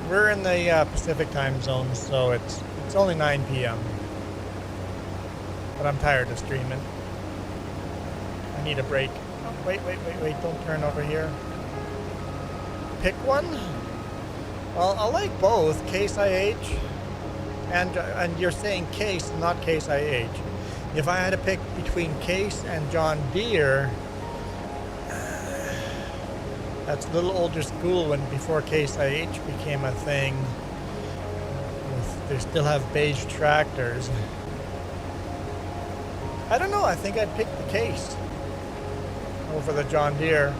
We're in the Pacific time zone, so it's only 9 p.m. But I'm tired of streaming. I need a break. Oh, wait, don't turn over here. Pick one? Well, I like both, Case IH, and you're saying Case, not Case IH. If I had to pick between Case and John Deere, that's a little older school when before Case IH became a thing. They still have beige tractors. I don't know, I think I'd pick the Case over the John Deere.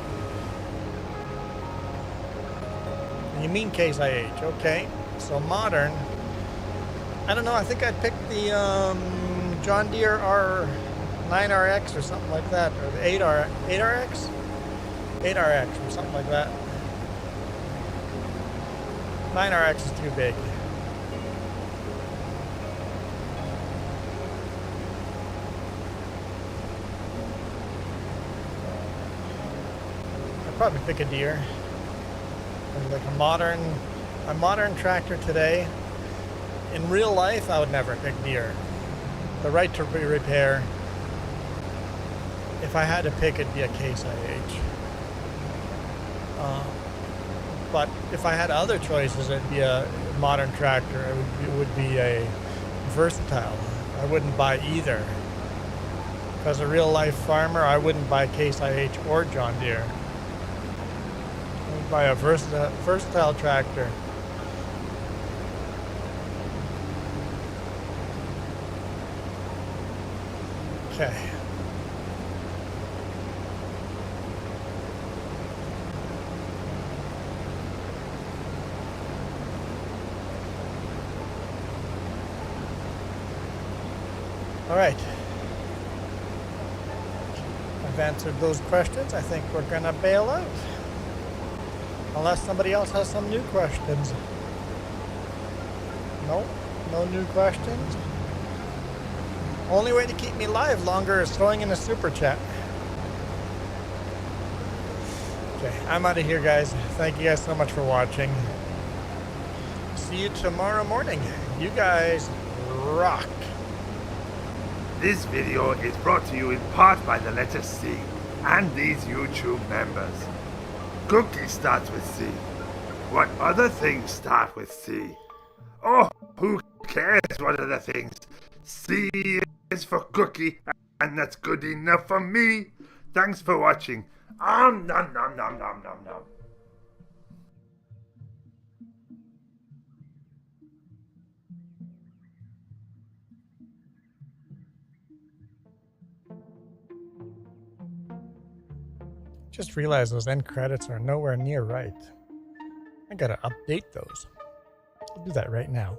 You mean Case IH, okay. So modern, I don't know, I think I'd pick the John Deere R9RX or something like that, or the 8RX? 8RX or something like that. 9RX is too big. I'd probably pick a Deere. Like a modern tractor today. In real life, I would never pick Deere. The right to repair. If I had to pick, it'd be a Case IH. But if I had other choices, it'd be a modern tractor. It would be a Versatile. I wouldn't buy either. As a real life farmer, I wouldn't buy Case IH or John Deere. I would buy a versatile tractor. Okay. All right. I've answered those questions. I think we're gonna bail out. Unless somebody else has some new questions. Nope, no new questions. Only way to keep me live longer is throwing in a super chat. Okay, I'm out of here, guys. Thank you guys so much for watching. See you tomorrow morning. You guys rock. This video is brought to you in part by the letter C and these YouTube members. Cookie starts with C. What other things start with C? Oh, who cares what other things? C is for cookie, and that's good enough for me. Thanks for watching. Nom nom nom nom nom nom. Just realized those end credits are nowhere near right. I gotta update those. I'll do that right now.